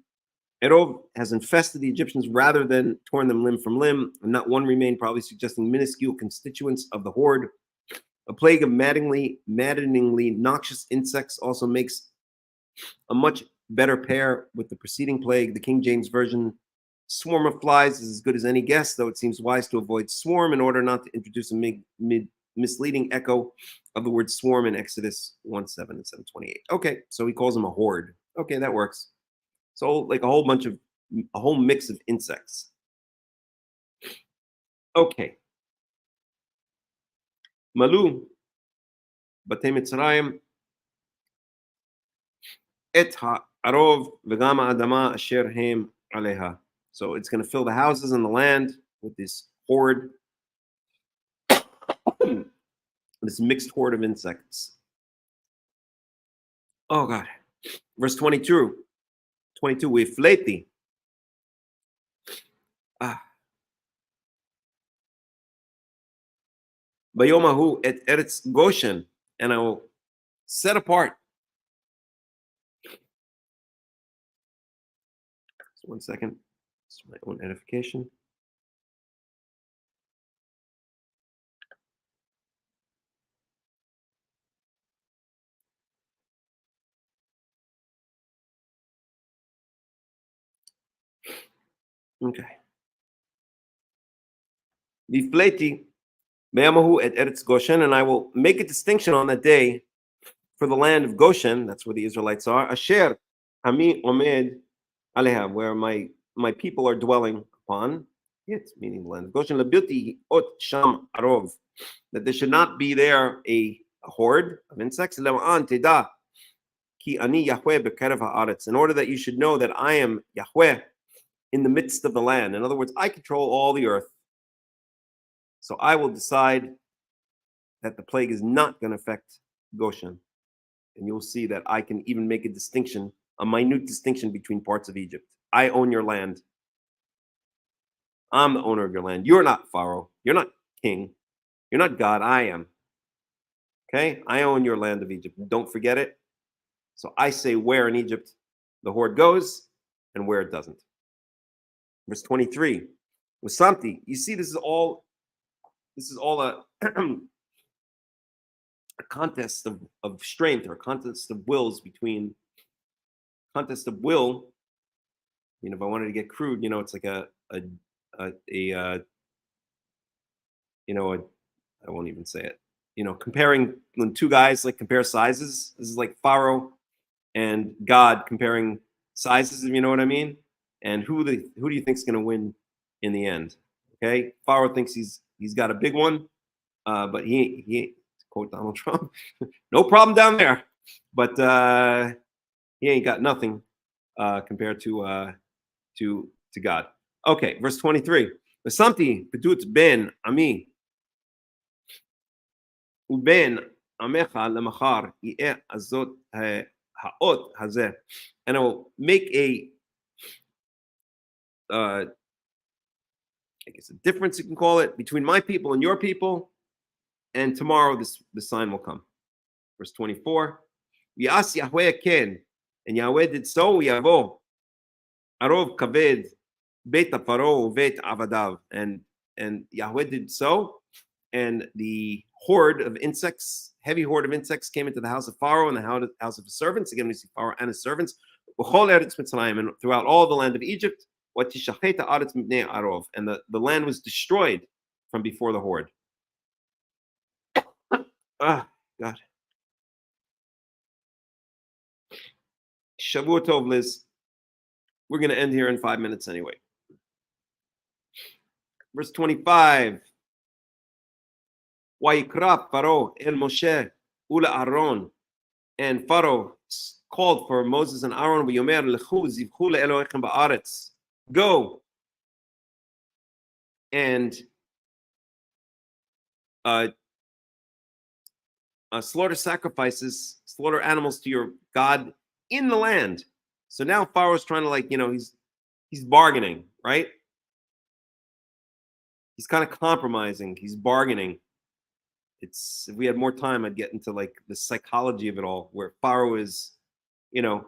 erov has infested the Egyptians rather than torn them limb from limb, and not one remained, probably suggesting minuscule constituents of the horde. A plague of maddeningly noxious insects also makes a much better pair with the preceding plague. The King James Version, swarm of flies, is as good as any guess, though it seems wise to avoid swarm in order not to introduce a misleading echo of the word swarm in Exodus 1:7 and 7:28. Okay, so he calls them a horde. Okay, that works. So like a whole mix of insects. Okay. Malu, Batei Mitzrayim, Et ha'arov v'gam ha'adama asher hem aleha. So it's going to fill the houses and the land with this horde, this mixed horde of insects. Oh God. Verse 22, we fleti. Bayomahu et eretz Goshen, and I will set apart. So 1 second. It's my own edification. Okay. Vifleti Bayamahu et Eretz Goshen, and I will make a distinction on that day for the land of Goshen. That's where the Israelites are. Asher Ami Omed Aleha, where my people are dwelling upon it, meaning the land of Goshen. Labilti Ot Sham Arov, that there should not be there a horde of insects. Le'an Teda Ki Ani Yahweh Bekerev Haaretz, in order that you should know that I am Yahweh in the midst of the land. In other words, I control all the earth. So I will decide that the plague is not going to affect Goshen. And you'll see that I can even make a distinction, a minute distinction between parts of Egypt. I own your land. I'm the owner of your land. You're not Pharaoh. You're not king. You're not God. I am. Okay? I own your land of Egypt. Don't forget it. So I say where in Egypt the horde goes and where it doesn't. Verse 23. Wasamti. You see, this is all a, a contest of strength, or a contest of wills between contest of will. You know, if I wanted to get crude, you know, it's like I won't even say it. You know, comparing when two guys like compare sizes. This is like Pharaoh and God comparing sizes, if you know what I mean. And who do you think is going to win in the end? Okay, Pharaoh thinks he's got a big one, but he quote Donald Trump, no problem down there, but he ain't got nothing compared to God. Okay, verse 23. V'samti pedut ben ami uben amecha lemachar yeh azot ha'ot hazeh, and I will make a I guess a difference, you can call it, between my people and your people, and tomorrow the sign will come. Verse 24. Yas Yahweh ken, and Yahweh did so. Yavo arov kaved beit paro beit avadav, and Yahweh did so, and the horde of insects, heavy horde of insects, came into the house of Pharaoh and the house of his servants. Again, we see Pharaoh and his servants, and throughout all the land of Egypt. And the land was destroyed from before the horde. Ah, God. Shavua Tov, Liz. We're going to end here in 5 minutes anyway. Verse 25. Wayikra Pharaoh el Moshe ula Aaron, and Pharaoh called for Moses and Aaron. V'yomer lechu zivchu leElohechem ba'aretz. Go and slaughter sacrifices, slaughter animals to your God in the land. So now Pharaoh's trying to, like, you know, he's bargaining, right? He's kind of compromising. He's bargaining. It's, if we had more time, I'd get into like the psychology of it all, where Pharaoh is, you know,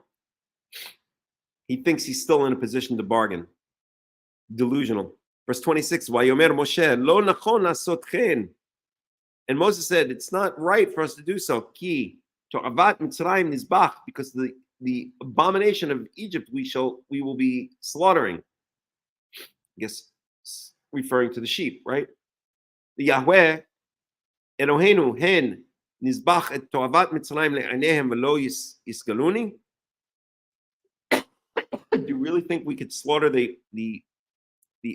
he thinks he's still in a position to bargain. Delusional. Verse 26. Vayomer Moshe lo nachon lasot chen. And Moses said, it's not right for us to do so. Ki to'avat Mitzrayim nizbach, because the abomination of Egypt we will be slaughtering. I guess referring to the sheep, right? The Yahweh Eloheinu hen nizbach et to'avat Mitzrayim le'anehem v'lo yisgaluni. Do you really think we could slaughter the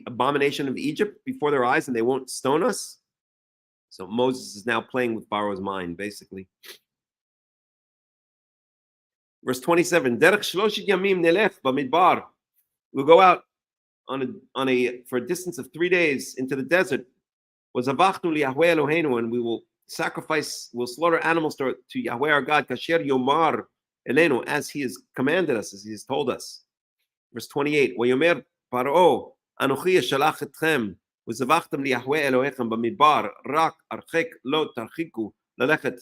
abomination of Egypt before their eyes and they won't stone us? So Moses is now playing with Pharaoh's mind, basically. Verse 27. Derech shloshit yamim nelech b'midbar. We'll go out for a distance of 3 days into the desert. Wazavachnu liYahweh Eloheinu, and we will sacrifice, we'll slaughter animals to Yahweh our God, kasher yomar elenu, as he has commanded us, as he has told us. Verse 28. Vayomer Paro anochi yeshalach etchem וזבחתם ליהווה אלוהיכם במדבר, רק הרחק לא תרחיקו ללכת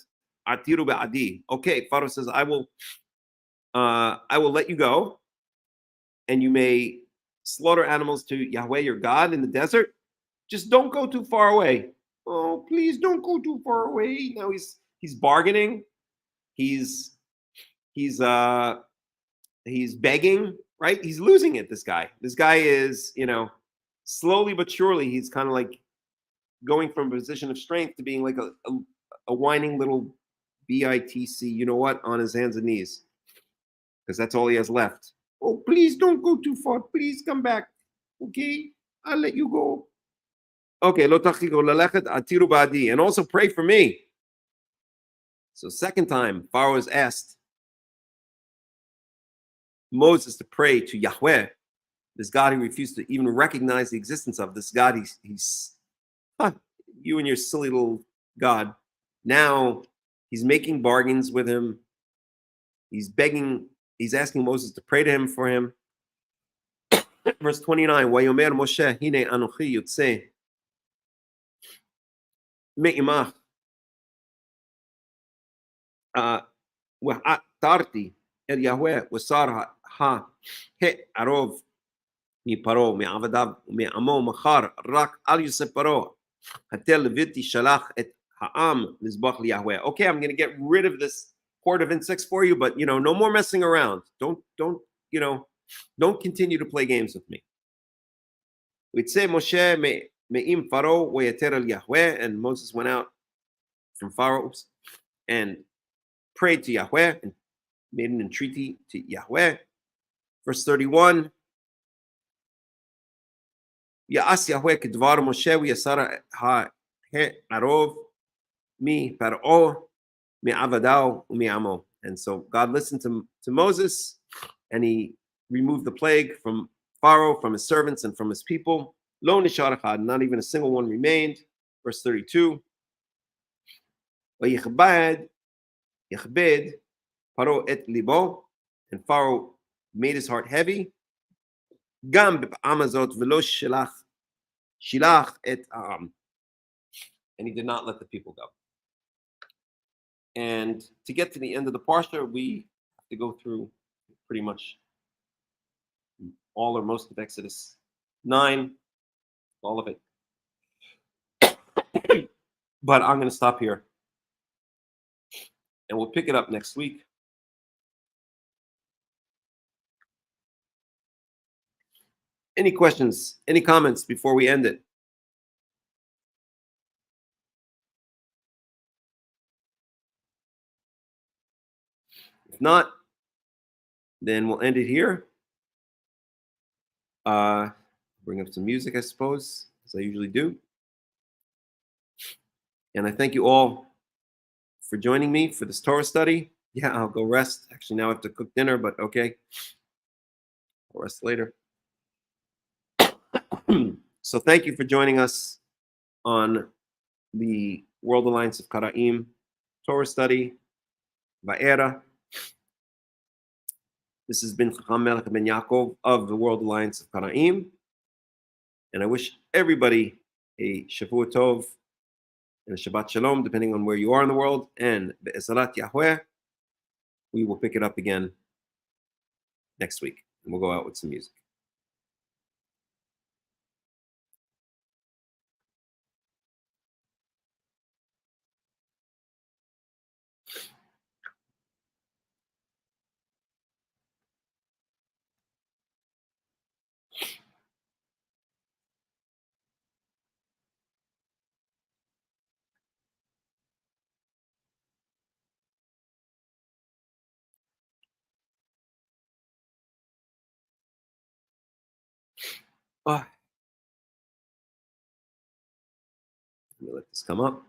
עתירו בעדי. Okay, Pharaoh says, I will let you go, and you may slaughter animals to Yahweh your God in the desert. Just don't go too far away. Oh, please don't go too far away. Now he's bargaining. He's begging, right? He's losing it, this guy. This guy is, you know, slowly but surely, he's kind of like going from a position of strength to being like a whining little bitc, you know what, on his hands and knees, because that's all he has left. Oh, please don't go too far. Please come back. Okay, I'll let you go. Okay, lo tachigo lalechet atiru ba'adi, and also pray for me. So second time, Pharaoh has asked Moses to pray to Yahweh, this God he refused to even recognize the existence of. This God, he's you and your silly little God. Now he's making bargains with him. He's begging, he's asking Moses to pray to him for him. Verse 29, Wayomer Moshe, Hine Anochi Yutse, Me'imach, Tarti, El Yahweh, Wasar Ha, He Arov, Mi Paro, Mi Avadav, Mi Amo, Machar, Rak, Al Yusef Paro, Hatel Leviti Shalach et Ha'am, Lizbach Yahweh. Okay, I'm going to get rid of this horde of insects for you, but no more messing around. Don't continue to play games with me. We'd say Moshe Me'im Pharaoh Wayater El Yahweh, and Moses went out from Pharaoh and prayed to Yahweh and made an entreaty to Yahweh. Verse 31. Ya'as Yahweh kedvar Moshe v'yasara ha'arov mi Paro mi avadao mi amo. And so God listened to Moses, and he removed the plague from Pharaoh, from his servants, and from his people. Lo nishar echad, not even a single one remained. Verse 32. Vayichbed Paro et libo, and Pharaoh made his heart heavy. Gam b'amazot v'lo shilach et ha'am, and he did not let the people go. And to get to the end of the parsha, we have to go through pretty much all or most of Exodus 9, all of it. But I'm going to stop here, and we'll pick it up next week. Any questions, any comments before we end it? If not, then we'll end it here. Bring up some music, I suppose, as I usually do. And I thank you all for joining me for this Torah study. Yeah, I'll go rest. Actually, now I have to cook dinner, but okay. I'll rest later. So thank you for joining us on the World Alliance of Qara'im Torah study, Vaera. This has been Hakham Melech ben Yaakov of the World Alliance of Qara'im. And I wish everybody a Shavua Tov and a Shabbat Shalom, depending on where you are in the world. And Be'ezarat Yahweh, we will pick it up again next week. And we'll go out with some music. Let me let this come up.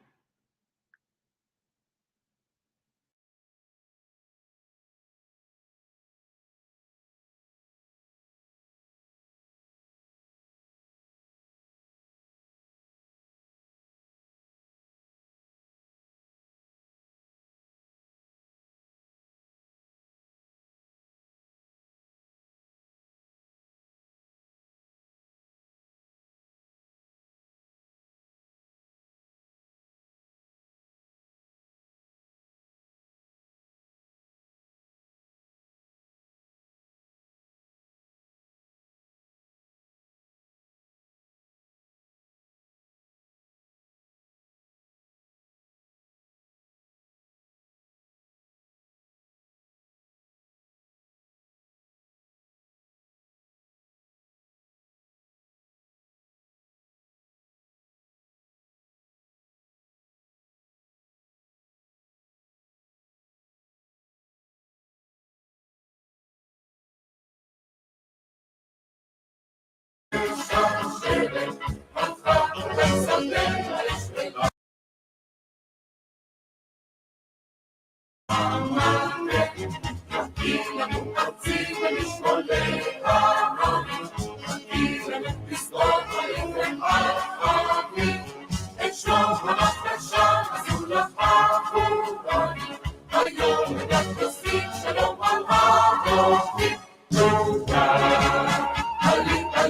Shalom,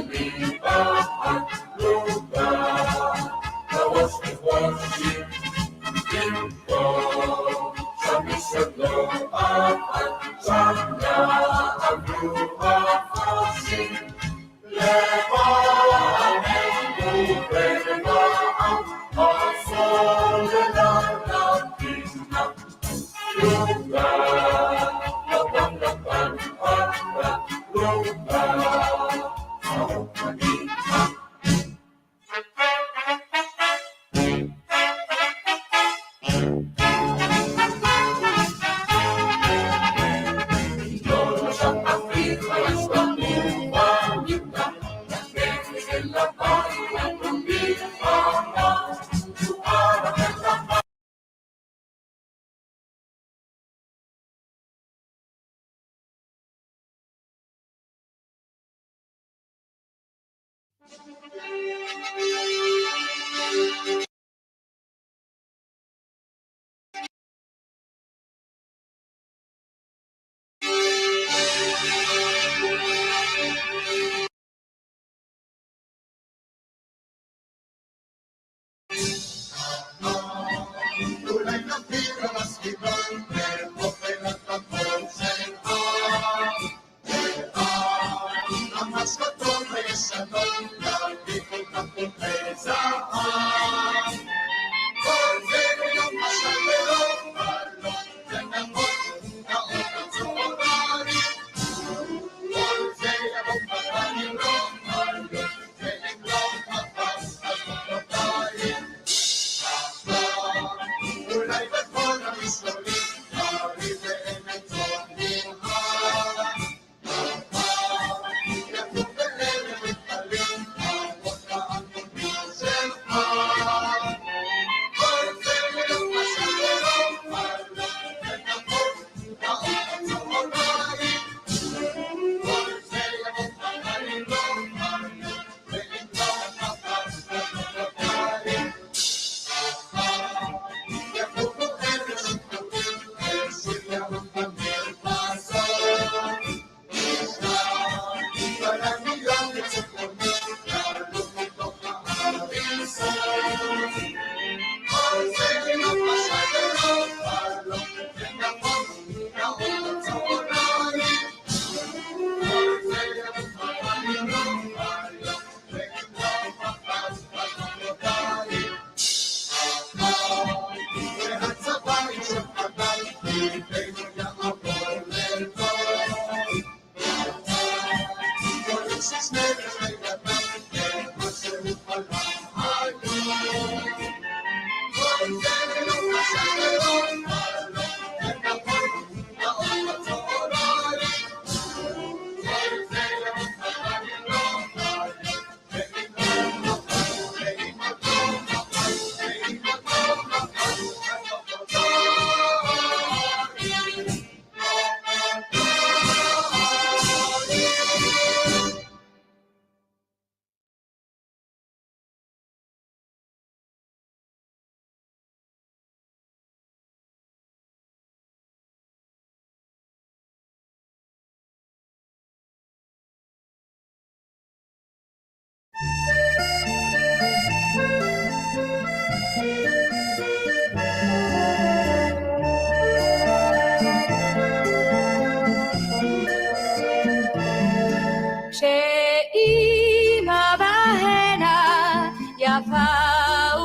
שאימא בהנה יפה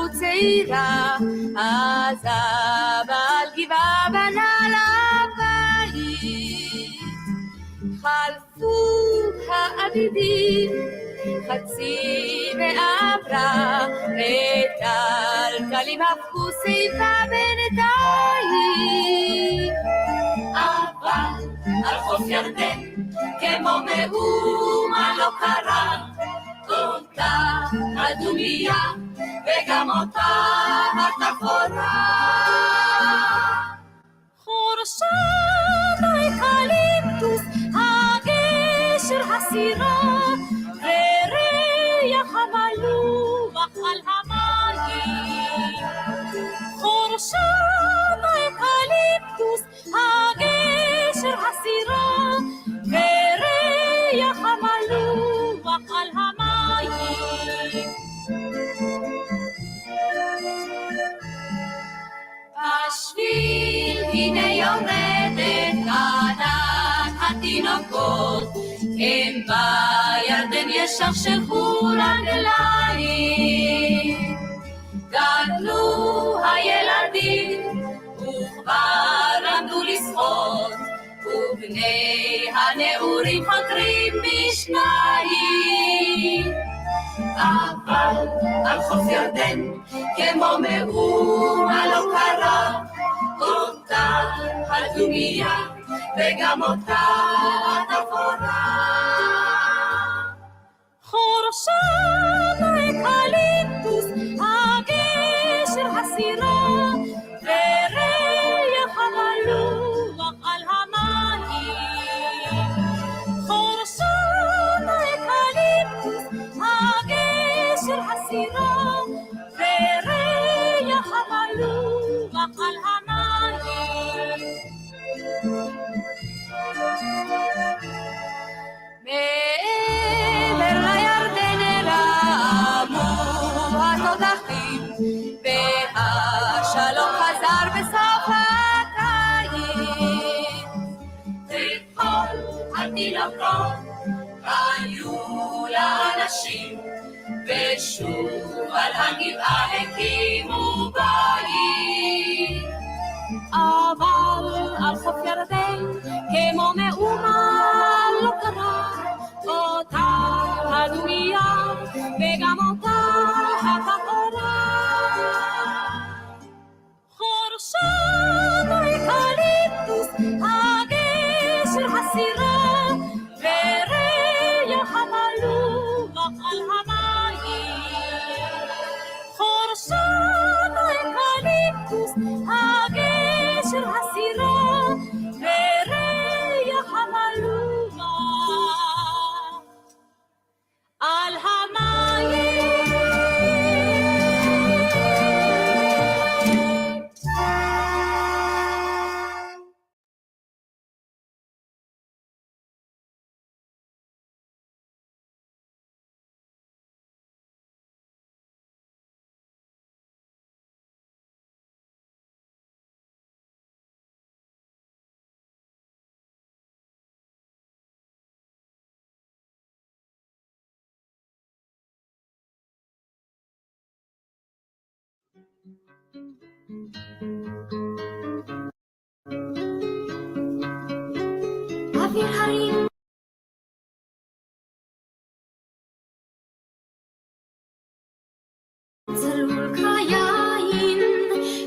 וצעירה, אז אבא על גבעה בנה לבית. חלפו האביבים חצי ועברה, מטלטלים הפכו שיבה בינתיים. אבל על חוף ירדן כמו מאומה לא קרה, אותה הדומיה וגם אותה התפאורה. חורשה באקליפטוס הגשר הסירה, וריח המלוח על המים. חורשה באקליפטוס הגשר הסירה, וריח המלוח על המים. התינוקות, הם בירדן ישכשכו רגליים. גדלו הילדים וכבר למדו לשחות, ובני הנעורים חותרים בשניים. אבל על חוף ירדן כמו מאומה לא קרה, אותה הדומיה וגם אותה התפאורה. חורשת האקליפטוס, הגשר הסירה, וריח המלוח על המים. חורשת האקליפטוס, הגשר הסירה, וריח המלוח על המים. מעבר לירדן רמו התותחים, והשלום חזר בסוף הקיץ. וכל התינוקות היו לאנשים, ושוב על הגבעה הקימו בית. אבל על חוף ירדן כמו מאומה לא קרה, אותה הדומיה וגם אותה התפאורה. חורשת האקליפטוס, הגשר הסירה, וריח המלוח על המים. חורשת האקליפטוס, הגשר הסירה, וריח המלוח על המים. אוויר הרים צלול כיין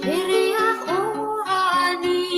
וריח אורני,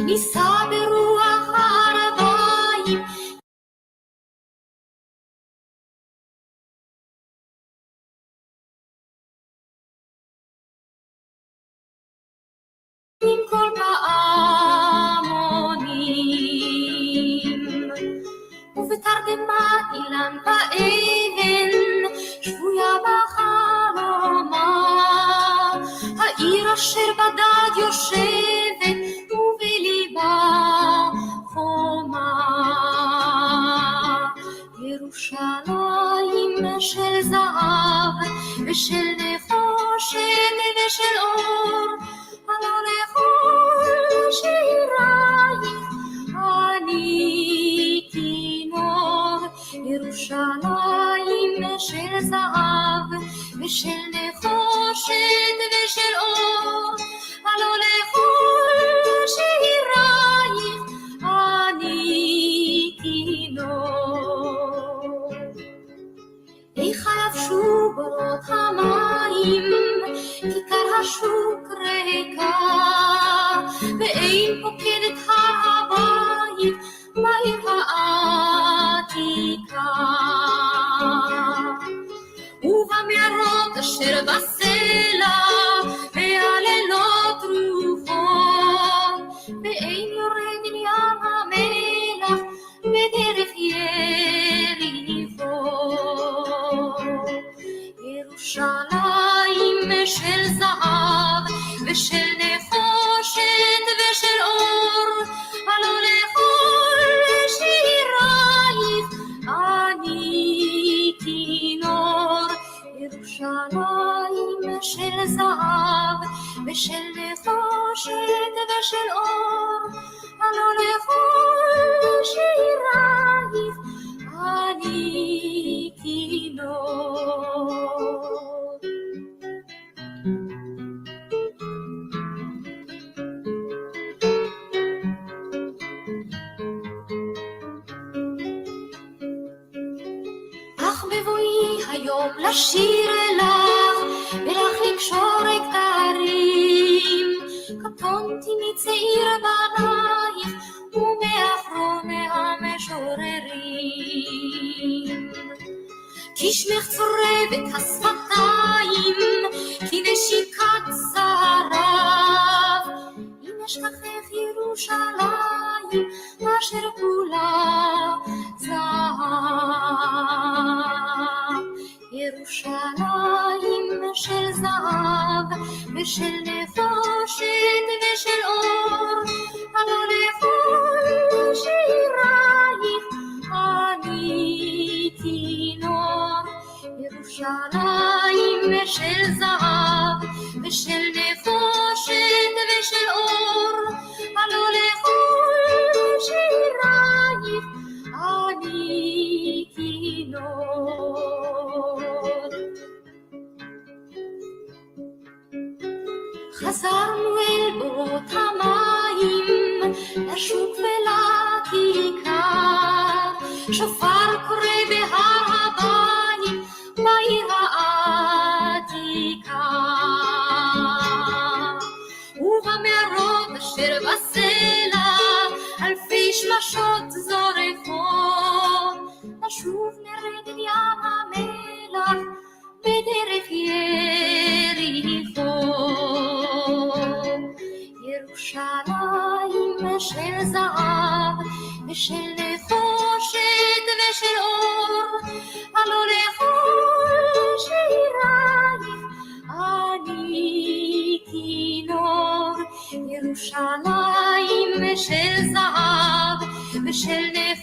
נישא ברוח הערביים, עם כל פעמונים, ובתרדמה אילן באבן, שבויה בחלומה, העיר אשר בדד יושבת, ובליבה חומה. ירושלים של זהב ושל נחושת ושל אור, הלא לכל שירייך אני כינור. ירושלים של זהב ושל נחושת ושל אור, הלא לכל שירייך אני כינור. איך חייב לבשו בורות המים, כיכר השוק ריקה, ואין פוקד את הר הבית בעיר העתיקה. ובמערות אשר בסלע, והלילות רוחות, ואין יורד אל ים המלח בדרך יריחו. ירושלים של זהב ושל נחושת ושל אור, הלא לכל שירייך אני כינור. ירושלים של זהב ושל נחושת ושל אור, הלא לכל שירייך אני כינור. אך בבואי היום לשיר אלך, ולך לקשור כתרים, קטונתי מצעיר בנייך, ומאחרוני המשוררים. כי שמך צורב את השפתיים, כי נשיקת שרף, אם אשכחך ירושלים, אשר כולה זהב. ירושלים של זהב ושל נחושת ושל אור, הלא לכל שירייך אני כינור. ירושלים של זהב ושל נחושת ושל אור, הלא לכל שירייך אני כינור. חזרנו אל בורות המים, לשוק ולכיכר, שופר קורא בהר הבית, בעיר העתיקה. ובמערות אשר בסלע, אלפי שמשות זורחות, נשוב נרד אל ים המלח בדרך יריחו. ירושלים של זהב ושל נחושת ושל אור, הלא לכל שירייך אני כינור. ירושלים של זהב ושל נחושת